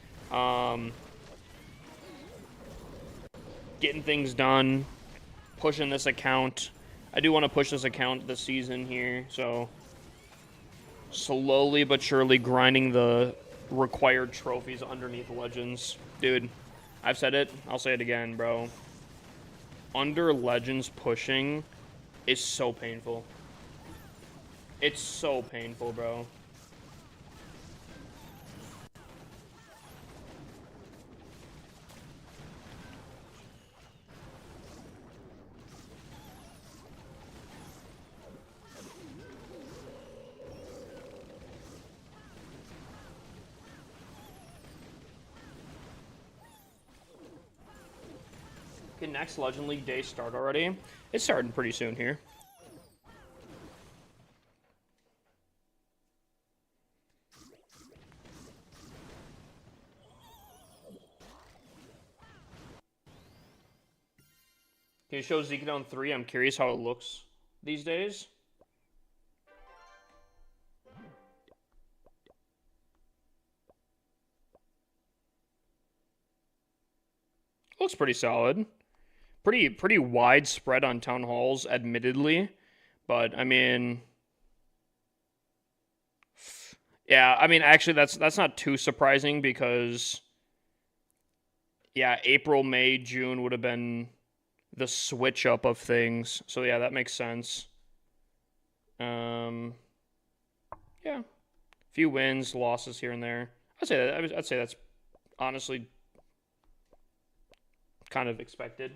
Getting things done, pushing this account. I do want to push this account this season here, so slowly but surely grinding the required trophies underneath Legends. Dude, I've said it, I'll say it again, bro. Under Legends pushing is so painful. It's so painful, bro. Okay, next Legend League day start already. It's starting pretty soon here. Can you show Zekidown 3? I'm curious how it looks these days. Looks pretty solid. Pretty widespread on town halls, admittedly. But I mean, yeah, I mean actually that's not too surprising because yeah, April, May, June would have been the switch up of things. So yeah, that makes sense. Yeah. A few wins, losses here and there. I'd say that's honestly kind of expected.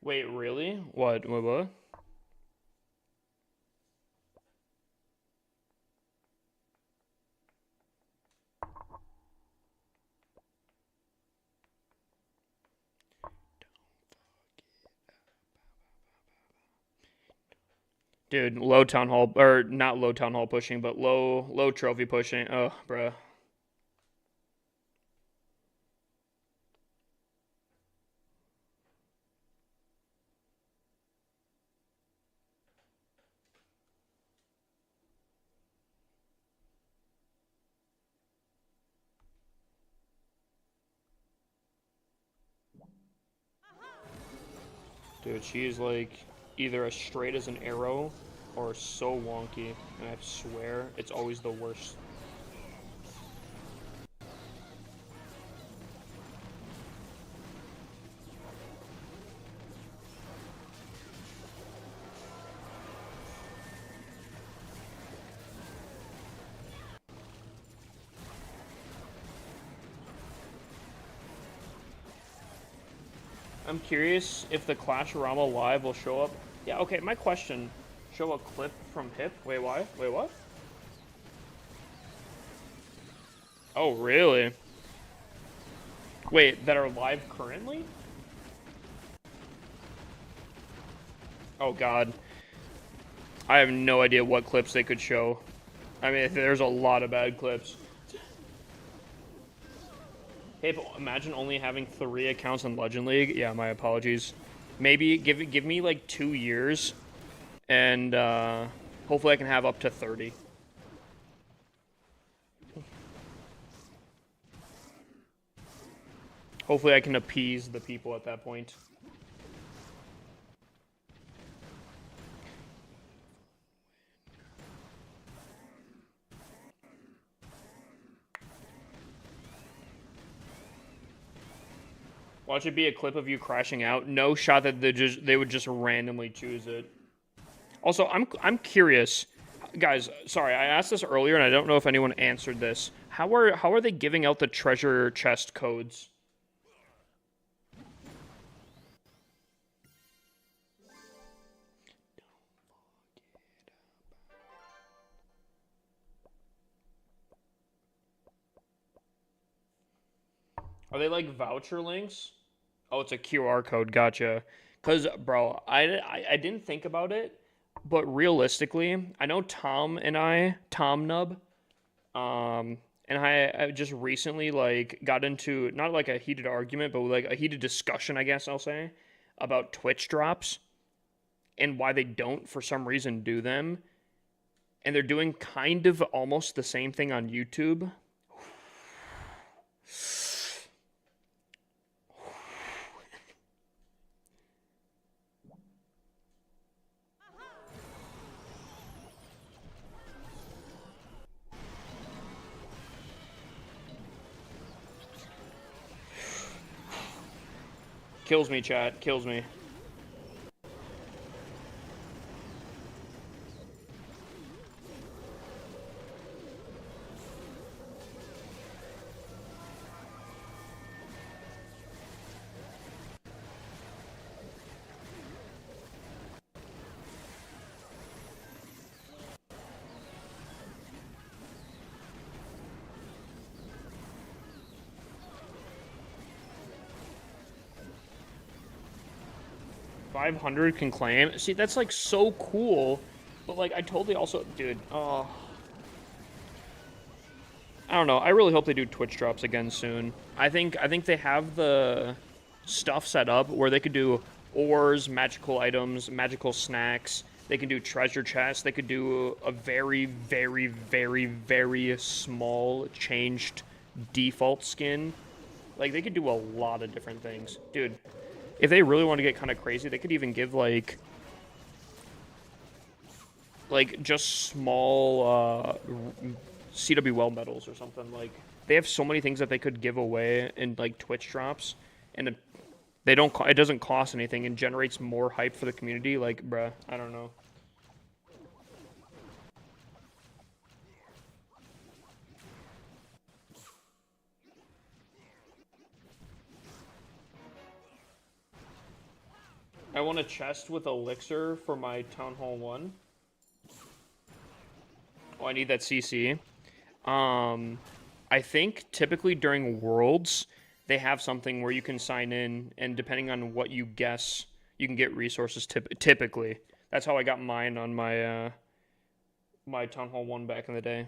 Wait, really? What? Dude, low town hall, or not low town hall pushing, but low trophy pushing. Oh, bruh. Dude, she is like either as straight as an arrow or so wonky, and I swear it's always the worst. I'm curious if the Clash-O-Rama live will show up. Yeah, okay, my question. Show a clip from HIP? Wait, why? Wait, what? Oh, really? Wait, that are live currently? Oh God, I have no idea what clips they could show. I mean, there's a lot of bad clips. Hey, but imagine only having 3 accounts in Legend League. Yeah, my apologies. Maybe give me like 2 years, and hopefully I can have up to 30. Hopefully I can appease the people at that point. Watch it be a clip of you crashing out. No shot that they would just randomly choose it. Also, I'm curious, guys. Sorry, I asked this earlier, and I don't know if anyone answered this. How are they giving out the treasure chest codes? Are they like voucher links? Oh, it's a QR code. Gotcha. Cause, bro, I didn't think about it, but realistically, I know Tom Nub, and I just recently like got into not like a heated argument, but like a heated discussion, I guess I'll say, about Twitch drops and why they don't for some reason do them, and they're doing kind of almost the same thing on YouTube. Kills me, chat. Kills me. $500 can claim. See, that's like so cool. But like, I totally also, dude. Oh, I don't know. I really hope they do Twitch drops again soon. I think they have the stuff set up where they could do ores, magical items, magical snacks. They can do treasure chests. They could do a very, very, very, very small changed default skin. Like, they could do a lot of different things. Dude, if they really want to get kind of crazy, they could even give, like just small CW well medals or something. Like, they have so many things that they could give away in, like, Twitch drops, and it doesn't cost anything and generates more hype for the community. Like, bruh, I don't know. I want a chest with elixir for my Town Hall 1. Oh, I need that CC. I think typically during Worlds, they have something where you can sign in, and depending on what you guess, you can get resources. Typically, that's how I got mine on my my Town Hall 1 back in the day.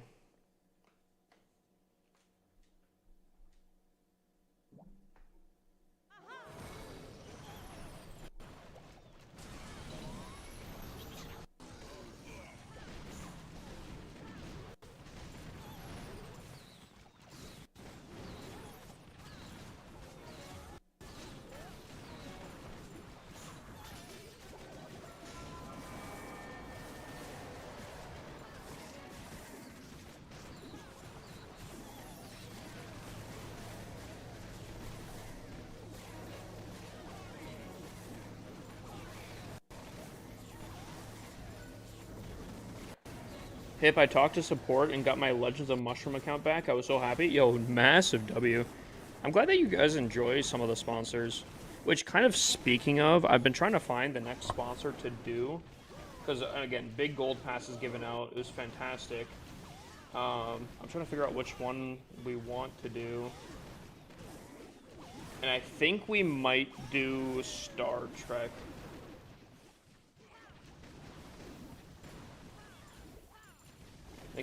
Hip, I talked to support and got my Legends of Mushroom account back. I was so happy. Yo, massive W. I'm glad that you guys enjoy some of the sponsors. Which, kind of speaking of, I've been trying to find the next sponsor to do. Because, again, big gold pass is given out. It was fantastic. I'm trying to figure out which one we want to do. And I think we might do Star Trek.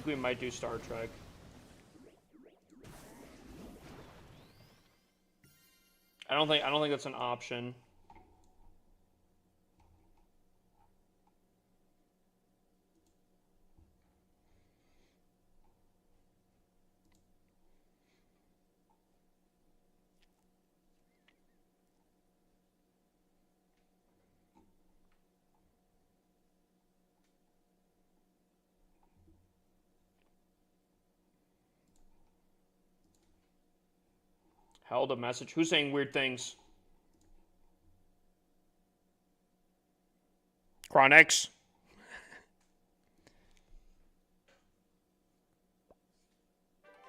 think we might do Star Trek. I don't think that's an option. Held a message. Who's saying weird things? Chronix.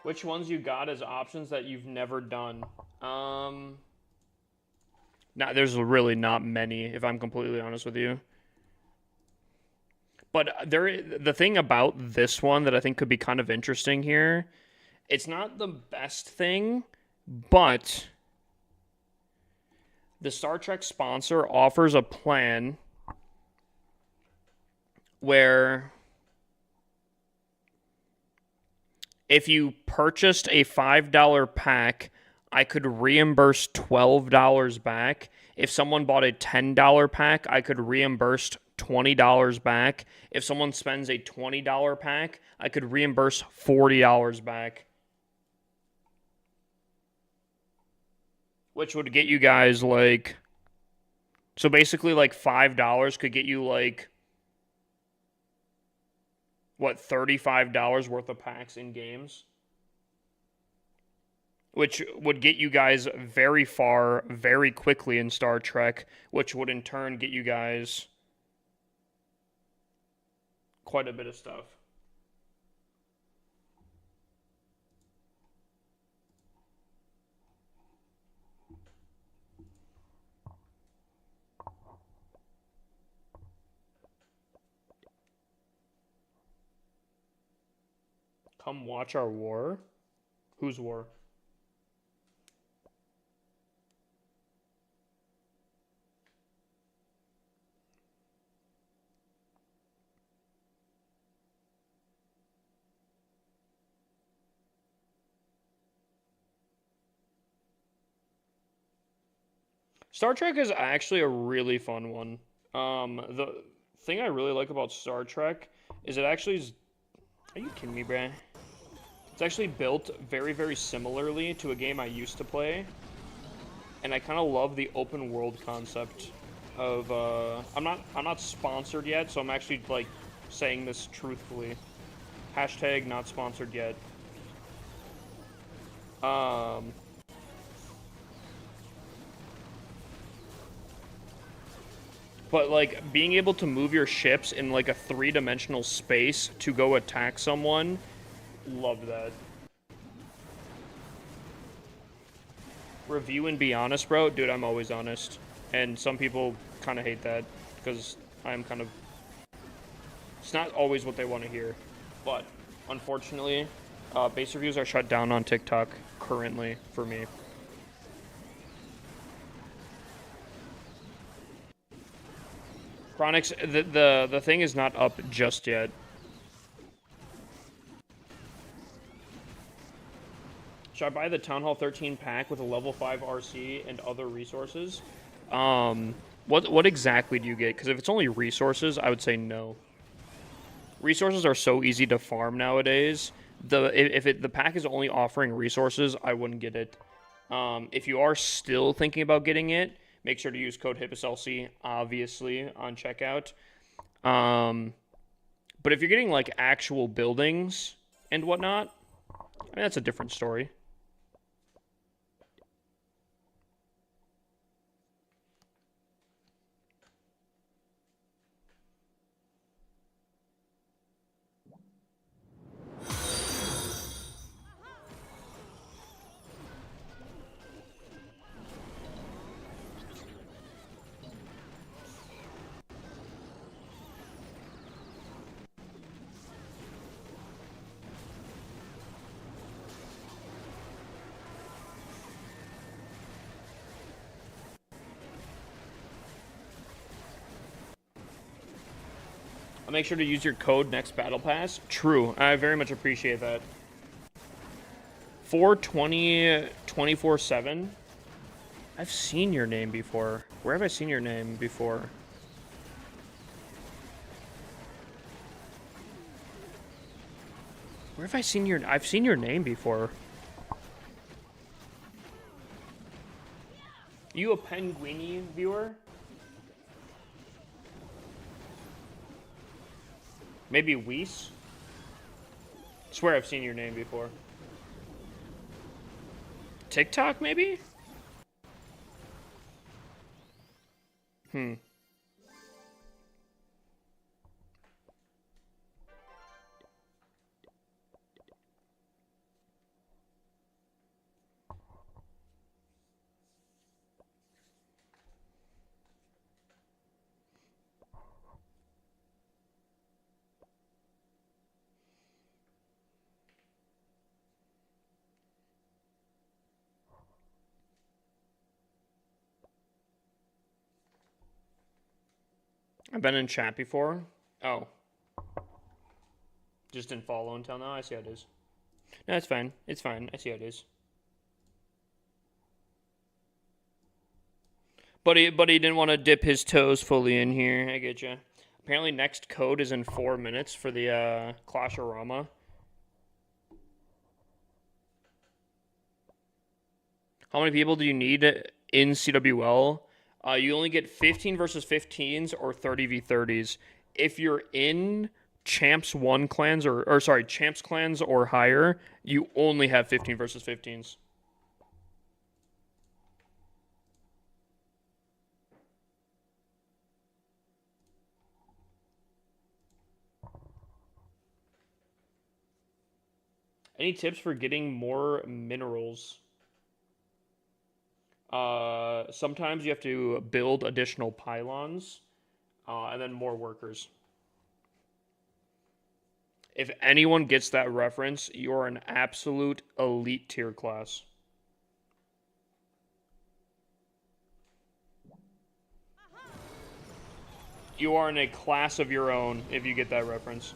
Which ones you got as options that you've never done? There's really not many, if I'm completely honest with you. But the thing about this one that I think could be kind of interesting here, it's not the best thing, but the Star Trek sponsor offers a plan where if you purchased a $5 pack, I could reimburse $12 back. If someone bought a $10 pack, I could reimburse $20 back. If someone spends a $20 pack, I could reimburse $40 back. Which would get you guys like... So basically like $5 could get you like... What, $35 worth of packs in games? Which would get you guys very far, very quickly in Star Trek, which would in turn get you guys quite a bit of stuff. Come watch our war? Whose war? Star Trek is actually a really fun one. The thing I really like about Star Trek is it actually is... Are you kidding me, bruh? It's actually built very, very similarly to a game I used to play. And I kind of love the open world concept of, I'm not sponsored yet, so I'm actually, like, saying this truthfully. Hashtag not sponsored yet. But, like, being able to move your ships in, like, a three-dimensional space to go attack someone, love that. Review and be honest, bro? Dude, I'm always honest. And some people kind of hate that, because I'm kind of... It's not always what they want to hear. But, unfortunately, base reviews are shut down on TikTok currently for me. Chronix, the thing is not up just yet. Should I buy the Town Hall 13 pack with a level 5 RC and other resources? What exactly do you get? Because if it's only resources, I would say no. Resources are so easy to farm nowadays. If the pack is only offering resources, I wouldn't get it. If you are still thinking about getting it, make sure to use code HIPPOSLC, obviously, on checkout. But if you're getting, like, actual buildings and whatnot, I mean, that's a different story. I'll make sure to use your code next battle pass. True. I very much appreciate that. 420 24/7. I've seen your name before. Where have I seen your name before? Where have I seen your... I've seen your name before. You a Penguini viewer? Maybe Weiss? Swear I've seen your name before. TikTok, maybe? I've been in chat before. Oh. Just didn't follow until now. I see how it is. No, it's fine. It's fine. I see how it is. But he didn't want to dip his toes fully in here. I get you. Apparently, next code is in 4 minutes for the Clash-O-Rama. How many people do you need in CWL? You only get 15 versus 15s or 30v30s. If you're in Champs 1 clans or sorry, Champs clans or higher, you only have 15 versus 15s. Any tips for getting more minerals? Sometimes you have to build additional pylons, and then more workers. If anyone gets that reference, you're an absolute elite tier class. You are in a class of your own if you get that reference.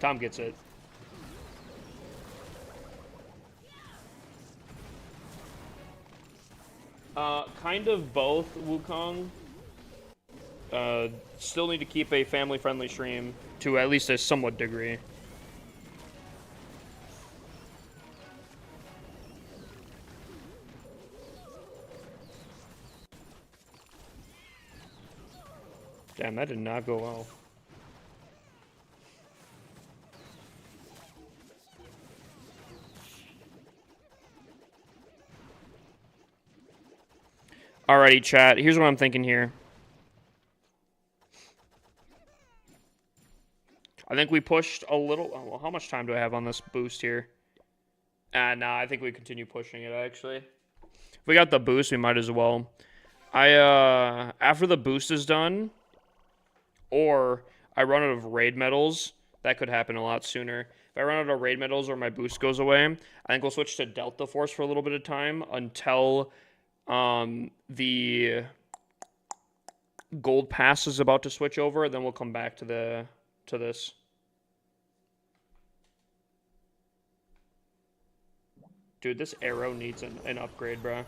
Tom gets it. Kind of both, Wukong. Still need to keep a family-friendly stream to at least a somewhat degree. Damn, that did not go well. Alrighty, chat. Here's what I'm thinking here. I think we pushed a little... Oh, well, how much time do I have on this boost here? Nah, I think we continue pushing it, actually. If we got the boost, we might as well. After the boost is done, or I run out of raid medals, that could happen a lot sooner. If I run out of raid medals or my boost goes away, I think we'll switch to Delta Force for a little bit of time until... the gold pass is about to switch over, then we'll come back to this. Dude, this arrow needs an upgrade, bro.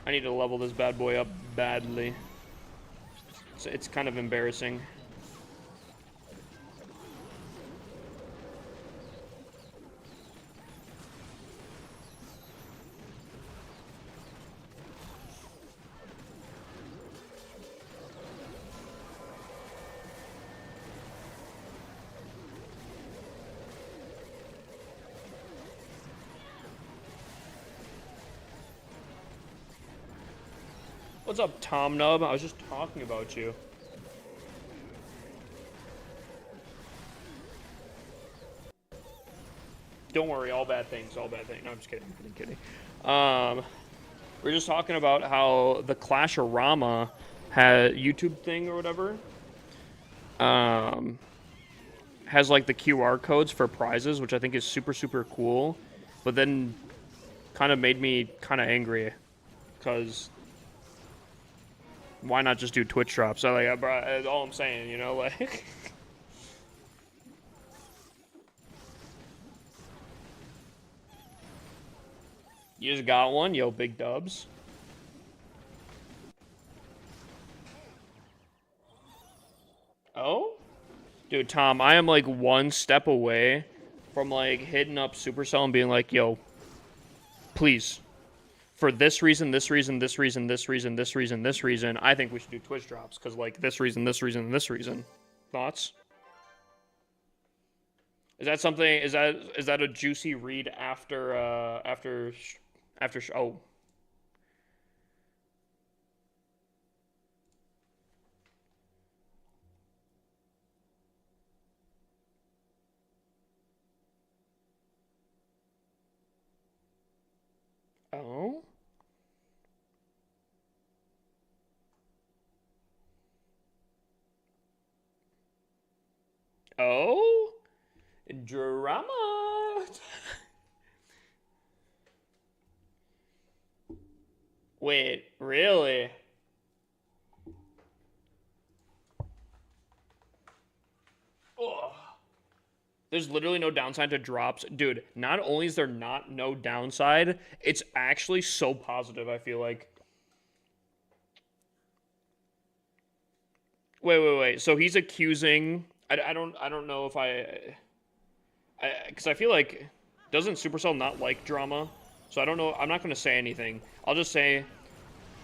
I need to level this bad boy up badly. So it's kind of embarrassing. What's up, Tom Nub? I was just talking about you. Don't worry, all bad things, all bad things. No, I'm just kidding, kidding. We're just talking about how the Clash-O-Rama had YouTube thing or whatever. Has like the QR codes for prizes, which I think is super, super cool. But then kind of made me kind of angry because why not just do Twitch drops? So like, that's all I'm saying, you know, like. You just got one, yo, big dubs. Oh? Dude, Tom, I am like one step away from like hitting up Supercell and being like, yo, please, for this reason, this reason, this reason, this reason, this reason, this reason, I think we should do Twitch drops because like this reason, this reason, and this reason. Thoughts? Is that something? Is that a juicy read after oh. Oh? Oh? Drama. Wait, really? Ugh. There's literally no downside to drops. Dude, not only is there no downside, it's actually so positive, I feel like. Wait. So he's accusing I don't know if because I feel like doesn't Supercell not like drama? So I don't know. I'm not going to say anything. I'll just say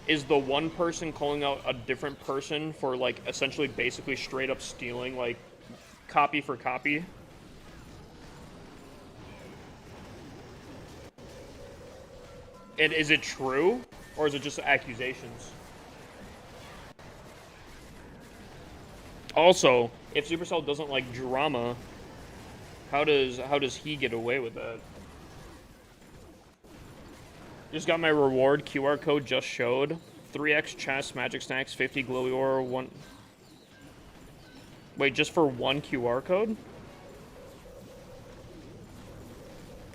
is the one person calling out a different person for like essentially basically straight up stealing like copy for copy? And is it true or is it just accusations? Also, if Supercell doesn't like drama, how does he get away with that? Just got my reward QR code just showed. 3x chest, magic snacks, 50 glowy ore, 1. Wait, just for one QR code?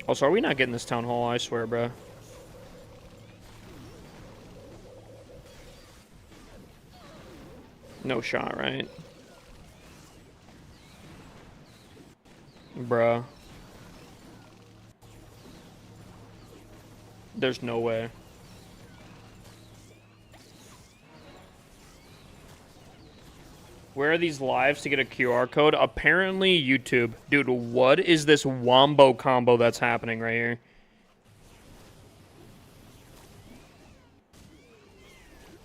Also, are we not getting this town hall? I swear, bro. No shot, right? Bruh. There's no way. Where are these lives to get a QR code? Apparently YouTube. Dude, what is this wombo combo that's happening right here?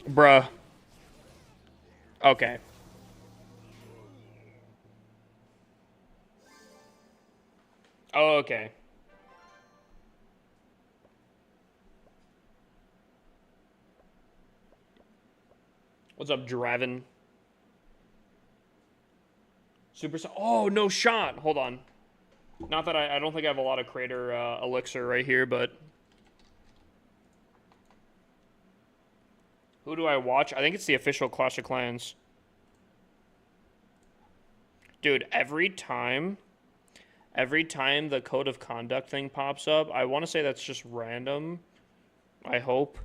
Bruh. Okay. Oh, okay. What's up, Draven? Super. Oh, no shot. Hold on. Not that I don't think I have a lot of creator elixir right here, but who do I watch? I think it's the official Clash of Clans. Dude, every time the code of conduct thing pops up, I want to say that's just random. I hope.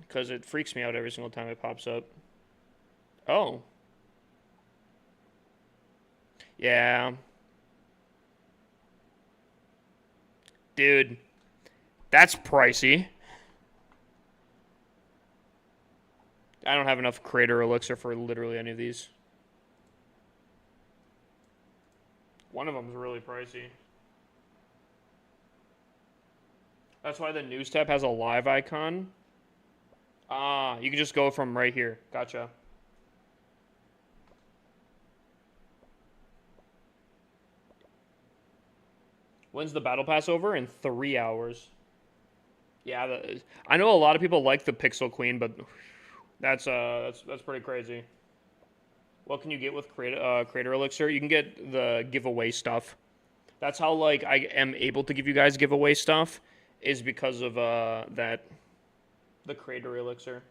Because it freaks me out every single time it pops up. Oh. Yeah. Dude. That's pricey. I don't have enough creator elixir for literally any of these. One of them's really pricey. That's why the news tab has a live icon. Ah, you can just go from right here. Gotcha. When's the battle pass over? In 3 hours. Yeah, I know a lot of people like the Pixel Queen, but that's pretty crazy. What can you get with Creator Elixir? You can get the giveaway stuff. That's how like I am able to give you guys giveaway stuff, is because of that. The Crater Elixir.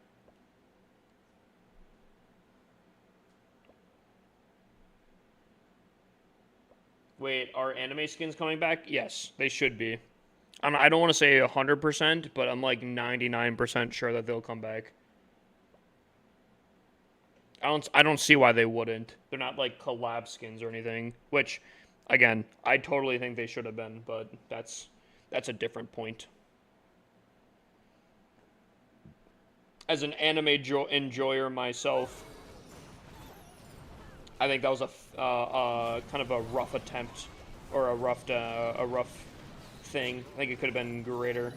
Wait, are anime skins coming back? Yes, they should be. I don't want to say 100%, but I'm like 99% sure that they'll come back. I don't see why they wouldn't. They're not like collab skins or anything, which again, I totally think they should have been, but that's a different point. As an anime enjoyer myself, I think that was a kind of a rough attempt or a rough thing. I think it could have been greater.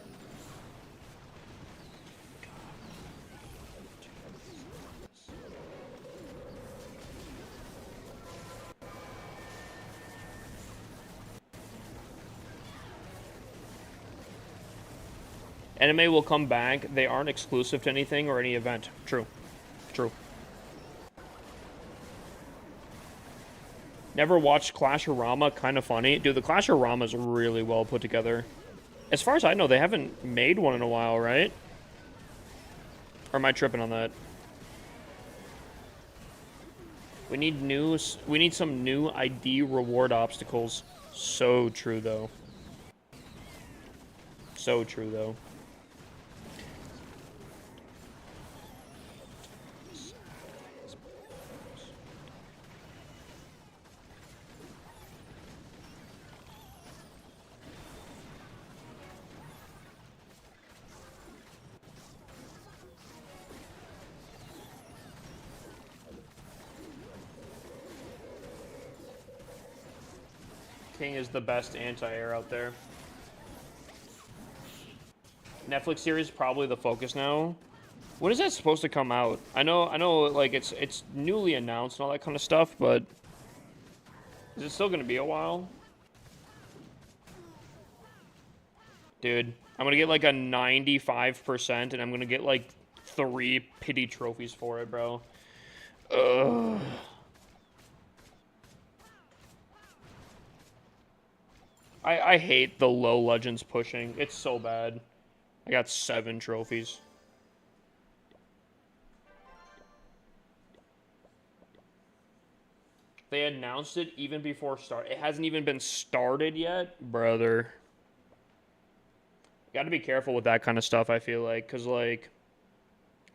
Anime will come back. They aren't exclusive to anything or any event. True. True. Never watched Clash-O-Rama. Kind of funny. Dude, the Clash-O-Rama is really well put together. As far as I know, they haven't made one in a while, right? Or am I tripping on that? We need some new ID reward obstacles. So true, though. So true, though. King is the best anti-air out there. Netflix series probably the focus now. When is that supposed to come out? I know, like it's newly announced and all that kind of stuff, but is it still gonna be a while? Dude, I'm gonna get like a 95%, and I'm gonna get like 3 pity trophies for it, bro. Ugh. I hate the low legends pushing. It's so bad. I got 7 trophies. They announced it even before start. It hasn't even been started yet, brother. Got to be careful with that kind of stuff, I feel like, because like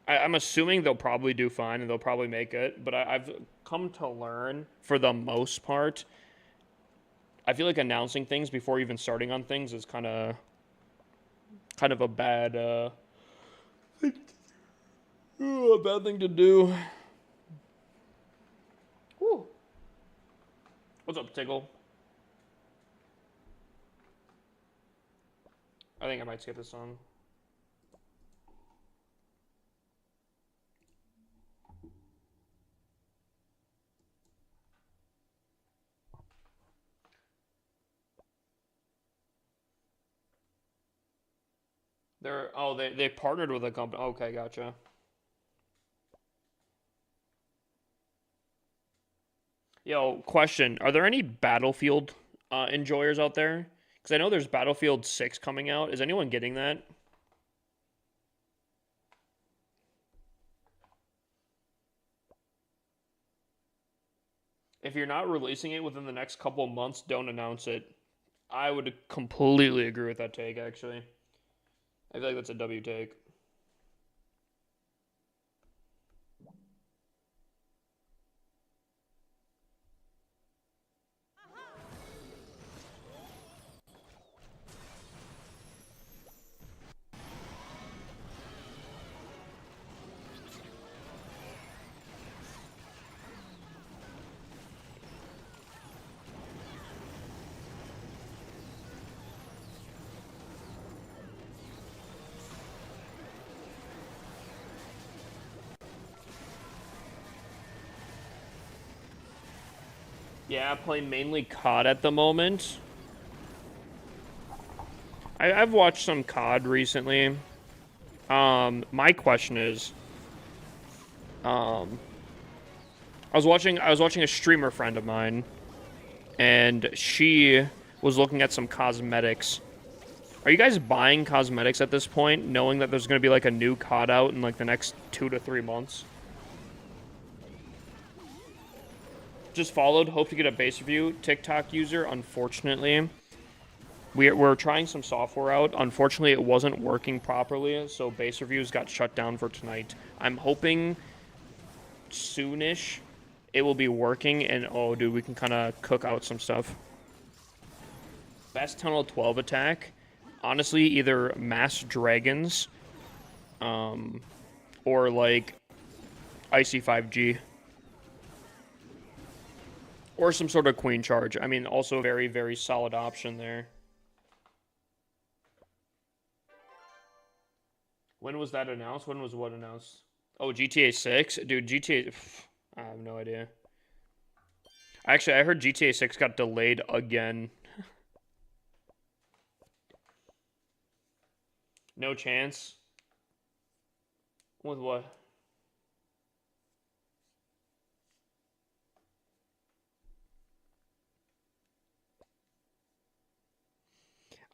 I'm assuming they'll probably do fine and they'll probably make it, but I've come to learn, for the most part, I feel like announcing things before even starting on things is kind of a bad thing to do. Woo. What's up, Tickle? I think I might skip this song. They partnered with a company. Okay, gotcha. Yo, question. Are there any Battlefield enjoyers out there? Because I know there's Battlefield 6 coming out. Is anyone getting that? If you're not releasing it within the next couple of months, don't announce it. I would completely agree with that take, actually. I feel like that's a W take. Yeah, I play mainly COD at the moment. I've watched some COD recently. My question is, I was watching a streamer friend of mine, and she was looking at some cosmetics, Are you guys buying cosmetics at this point, knowing that there's going to be like a new COD out in like the next 2 to 3 months? Just followed. Hope to get a base review. TikTok user, unfortunately. We're trying some software out. Unfortunately, it wasn't working properly, so base reviews got shut down for tonight. I'm hoping soonish it will be working, and oh, dude, we can kind of cook out some stuff. Best Tunnel 12 attack. Honestly, either Mass Dragons, or like Icy 5G. Or some sort of Queen Charge. I mean, also a very, very solid option there. When was that announced? When was what announced? Oh, GTA 6? Dude, GTA... I have no idea. Actually, I heard GTA 6 got delayed again. No chance? With what?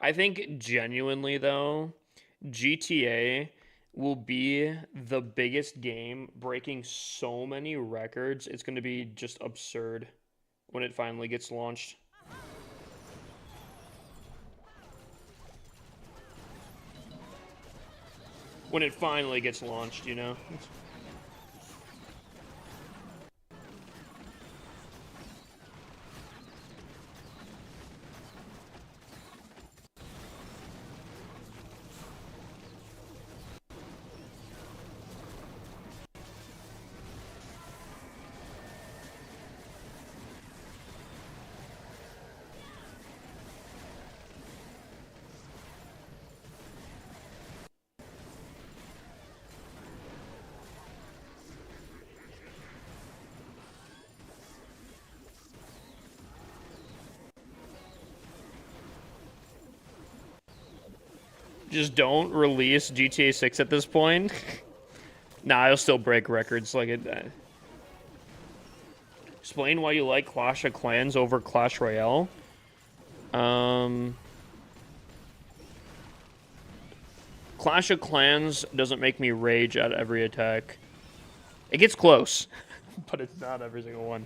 I think genuinely, though, GTA will be the biggest game, breaking so many records. It's going to be just absurd when it finally gets launched. When it finally gets launched, you know? Just don't release GTA 6 at this point. Nah, I'll still break records like it. Explain why you like Clash of Clans over Clash Royale. Clash of Clans doesn't make me rage at every attack. It gets close, but it's not every single one.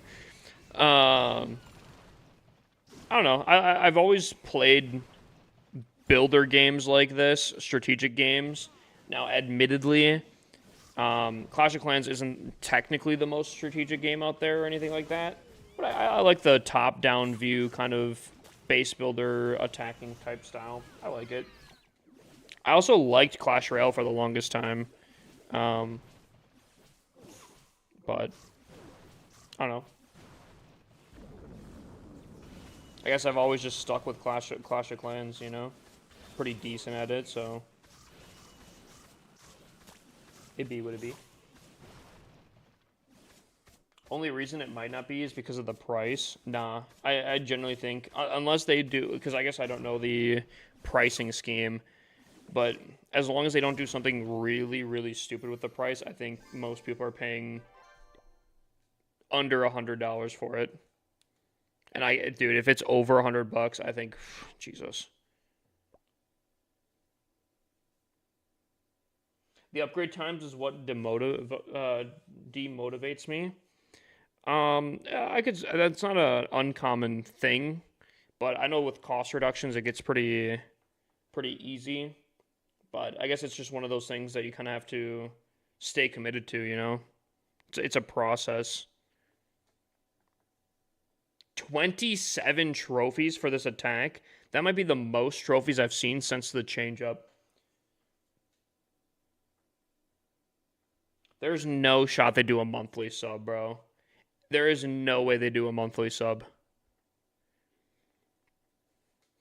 I don't know. I've always played builder games like this, strategic games. Now, admittedly, Clash of Clans isn't technically the most strategic game out there or anything like that, but I like the top-down view kind of base builder attacking type style. I like it. I also liked Clash Royale for the longest time, but I don't know. I guess I've always just stuck with Clash of Clans, you know? Pretty decent at it, so it be what it be. Only reason it might not be is because of the price. Nah, I generally think, unless they do, because I guess I don't know the pricing scheme, but as long as they don't do something really, really stupid with the price, I think most people are paying under $100 for it. And dude, if it's over $100, I think, Jesus. The upgrade times is what demotivates me. That's not an uncommon thing, but I know with cost reductions it gets pretty easy. But I guess it's just one of those things that you kind of have to stay committed to, you know? It's a process. 27 trophies for this attack. That might be the most trophies I've seen since the change-up. There's no shot they do a monthly sub, bro. There is no way they do a monthly sub.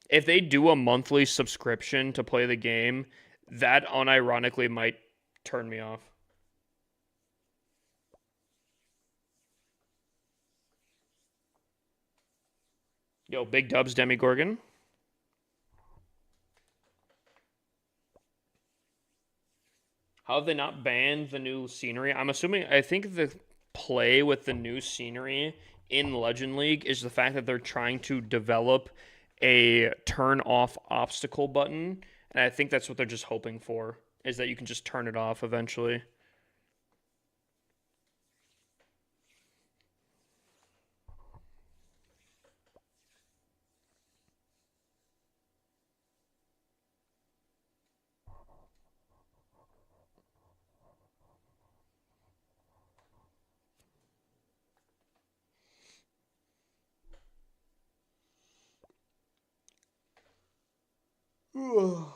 If they do a monthly subscription to play the game, that unironically might turn me off. Yo, big dubs, Demigorgon. How have they not banned the new scenery? I think the play with the new scenery in Legend League is the fact that they're trying to develop a turn off obstacle button, and I think that's what they're just hoping for, is that you can just turn it off eventually. Ooh.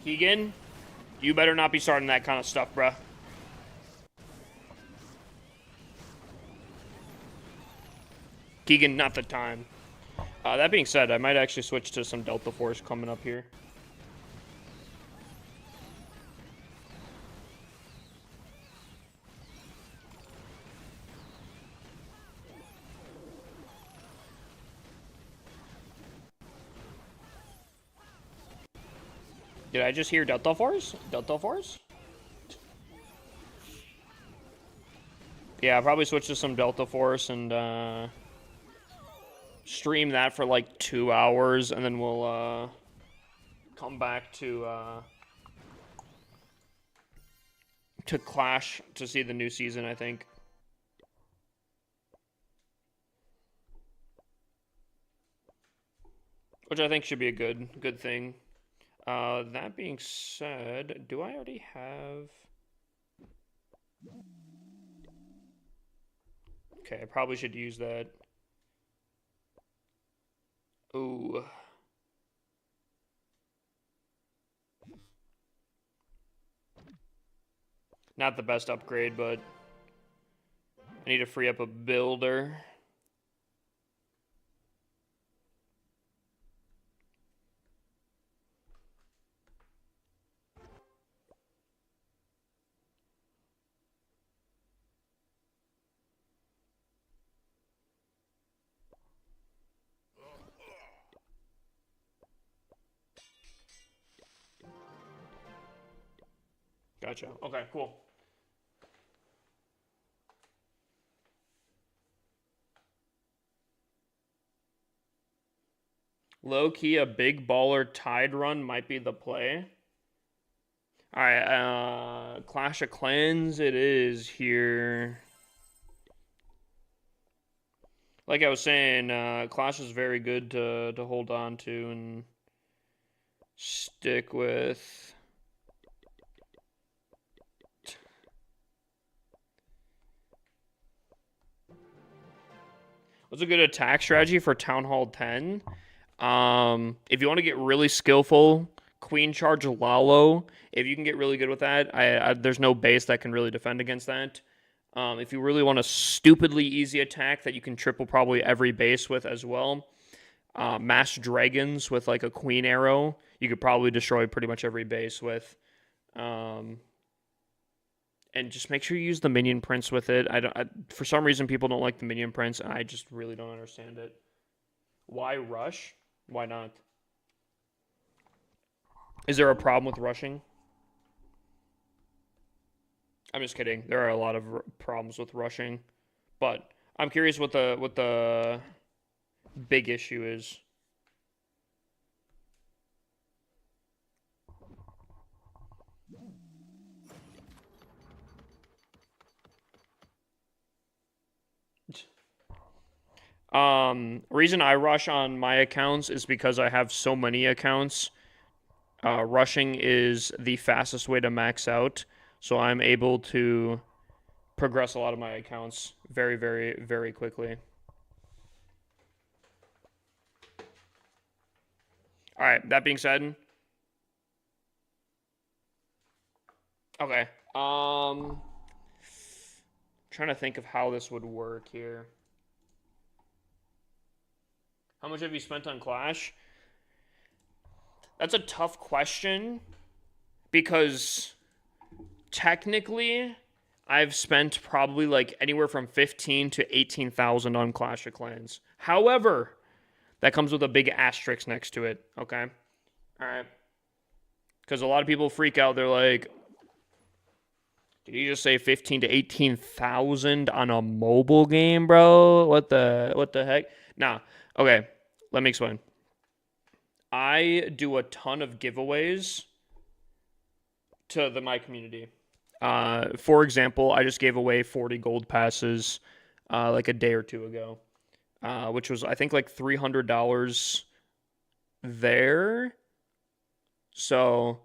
Keegan, you better not be starting that kind of stuff, bruh. Keegan, not the time. That being said, I might actually switch to some Delta Force coming up here. Did I just hear Delta Force? Delta Force? Yeah, I'll probably switch to some Delta Force and stream that for like 2 hours, and then we'll come back to Clash to see the new season, I think. Which I think should be a good thing. That being said, do I already have... Okay, I probably should use that. Ooh. Not the best upgrade, but I need to free up a builder. Gotcha. Okay, cool. Low-key, a big baller Tide run might be the play. Alright, Clash of Clans it is here. Like I was saying, Clash is very good to hold on to and stick with. What's a good attack strategy for Town Hall 10? If you want to get really skillful, Queen Charge Lalo. If you can get really good with that, there's no base that can really defend against that. If you really want a stupidly easy attack that you can triple probably every base with as well, Mass Dragons with like a Queen Arrow, you could probably destroy pretty much every base with. And just make sure you use the Minion Prince with it. For some reason, people don't like the Minion Prince, and I just really don't understand it. Why rush? Why not? Is there a problem with rushing? I'm just kidding. There are a lot of problems with rushing, but I'm curious what the big issue is. Reason I rush on my accounts is because I have so many accounts. Rushing is the fastest way to max out, so I'm able to progress a lot of my accounts very, very, very quickly. All right, that being said, okay. Trying to think of how this would work here. How much have you spent on Clash? That's a tough question because technically I've spent probably like anywhere from 15 to 18,000 on Clash of Clans. However, that comes with a big asterisk next to it, okay? All right. Because a lot of people freak out. They're like, did you just say 15 to 18,000 on a mobile game, bro? What the heck? Nah. Okay, let me explain. I do a ton of giveaways to my community. For example, I just gave away 40 gold passes like a day or two ago, which was, I think, like $300 there. So,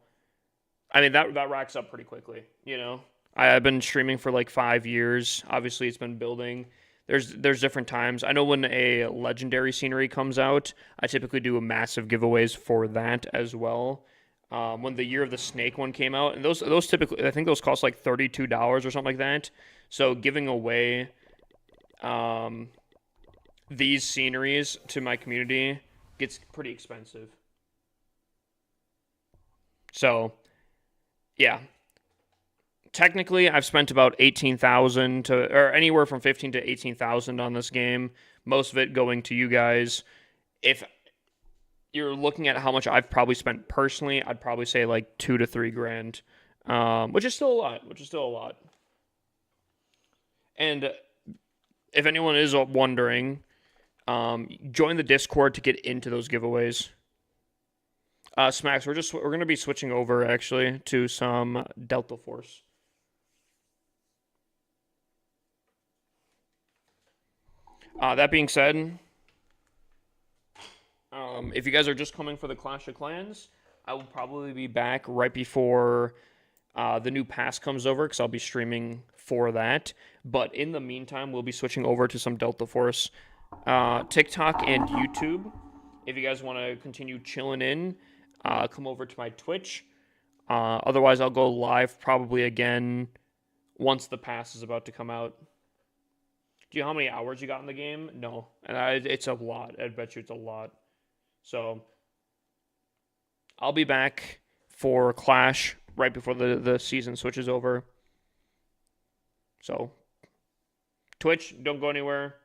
I mean, that racks up pretty quickly, you know? I've been streaming for like 5 years. Obviously, it's been building. There's different times. I know when a legendary scenery comes out, I typically do a massive giveaways for that as well. When the Year of the Snake one came out, and those typically, I think those cost like $32 or something like that. So giving away these sceneries to my community gets pretty expensive. So, yeah. Technically, I've spent about 18,000 to, or anywhere from 15 to 18,000 on this game. Most of it going to you guys. If you're looking at how much I've probably spent personally, I'd probably say like 2 to 3 grand, which is still a lot. And if anyone is wondering, join the Discord to get into those giveaways. Smacks, we're gonna be switching over actually to some Delta Force. That being said, if you guys are just coming for the Clash of Clans, I will probably be back right before the new pass comes over because I'll be streaming for that. But in the meantime, we'll be switching over to some Delta Force, TikTok, and YouTube. If you guys want to continue chilling in, come over to my Twitch. Otherwise, I'll go live probably again once the pass is about to come out. Do you know how many hours you got in the game? No. And it's a lot. I bet you it's a lot. So, I'll be back for Clash right before the season switches over. So, Twitch, don't go anywhere.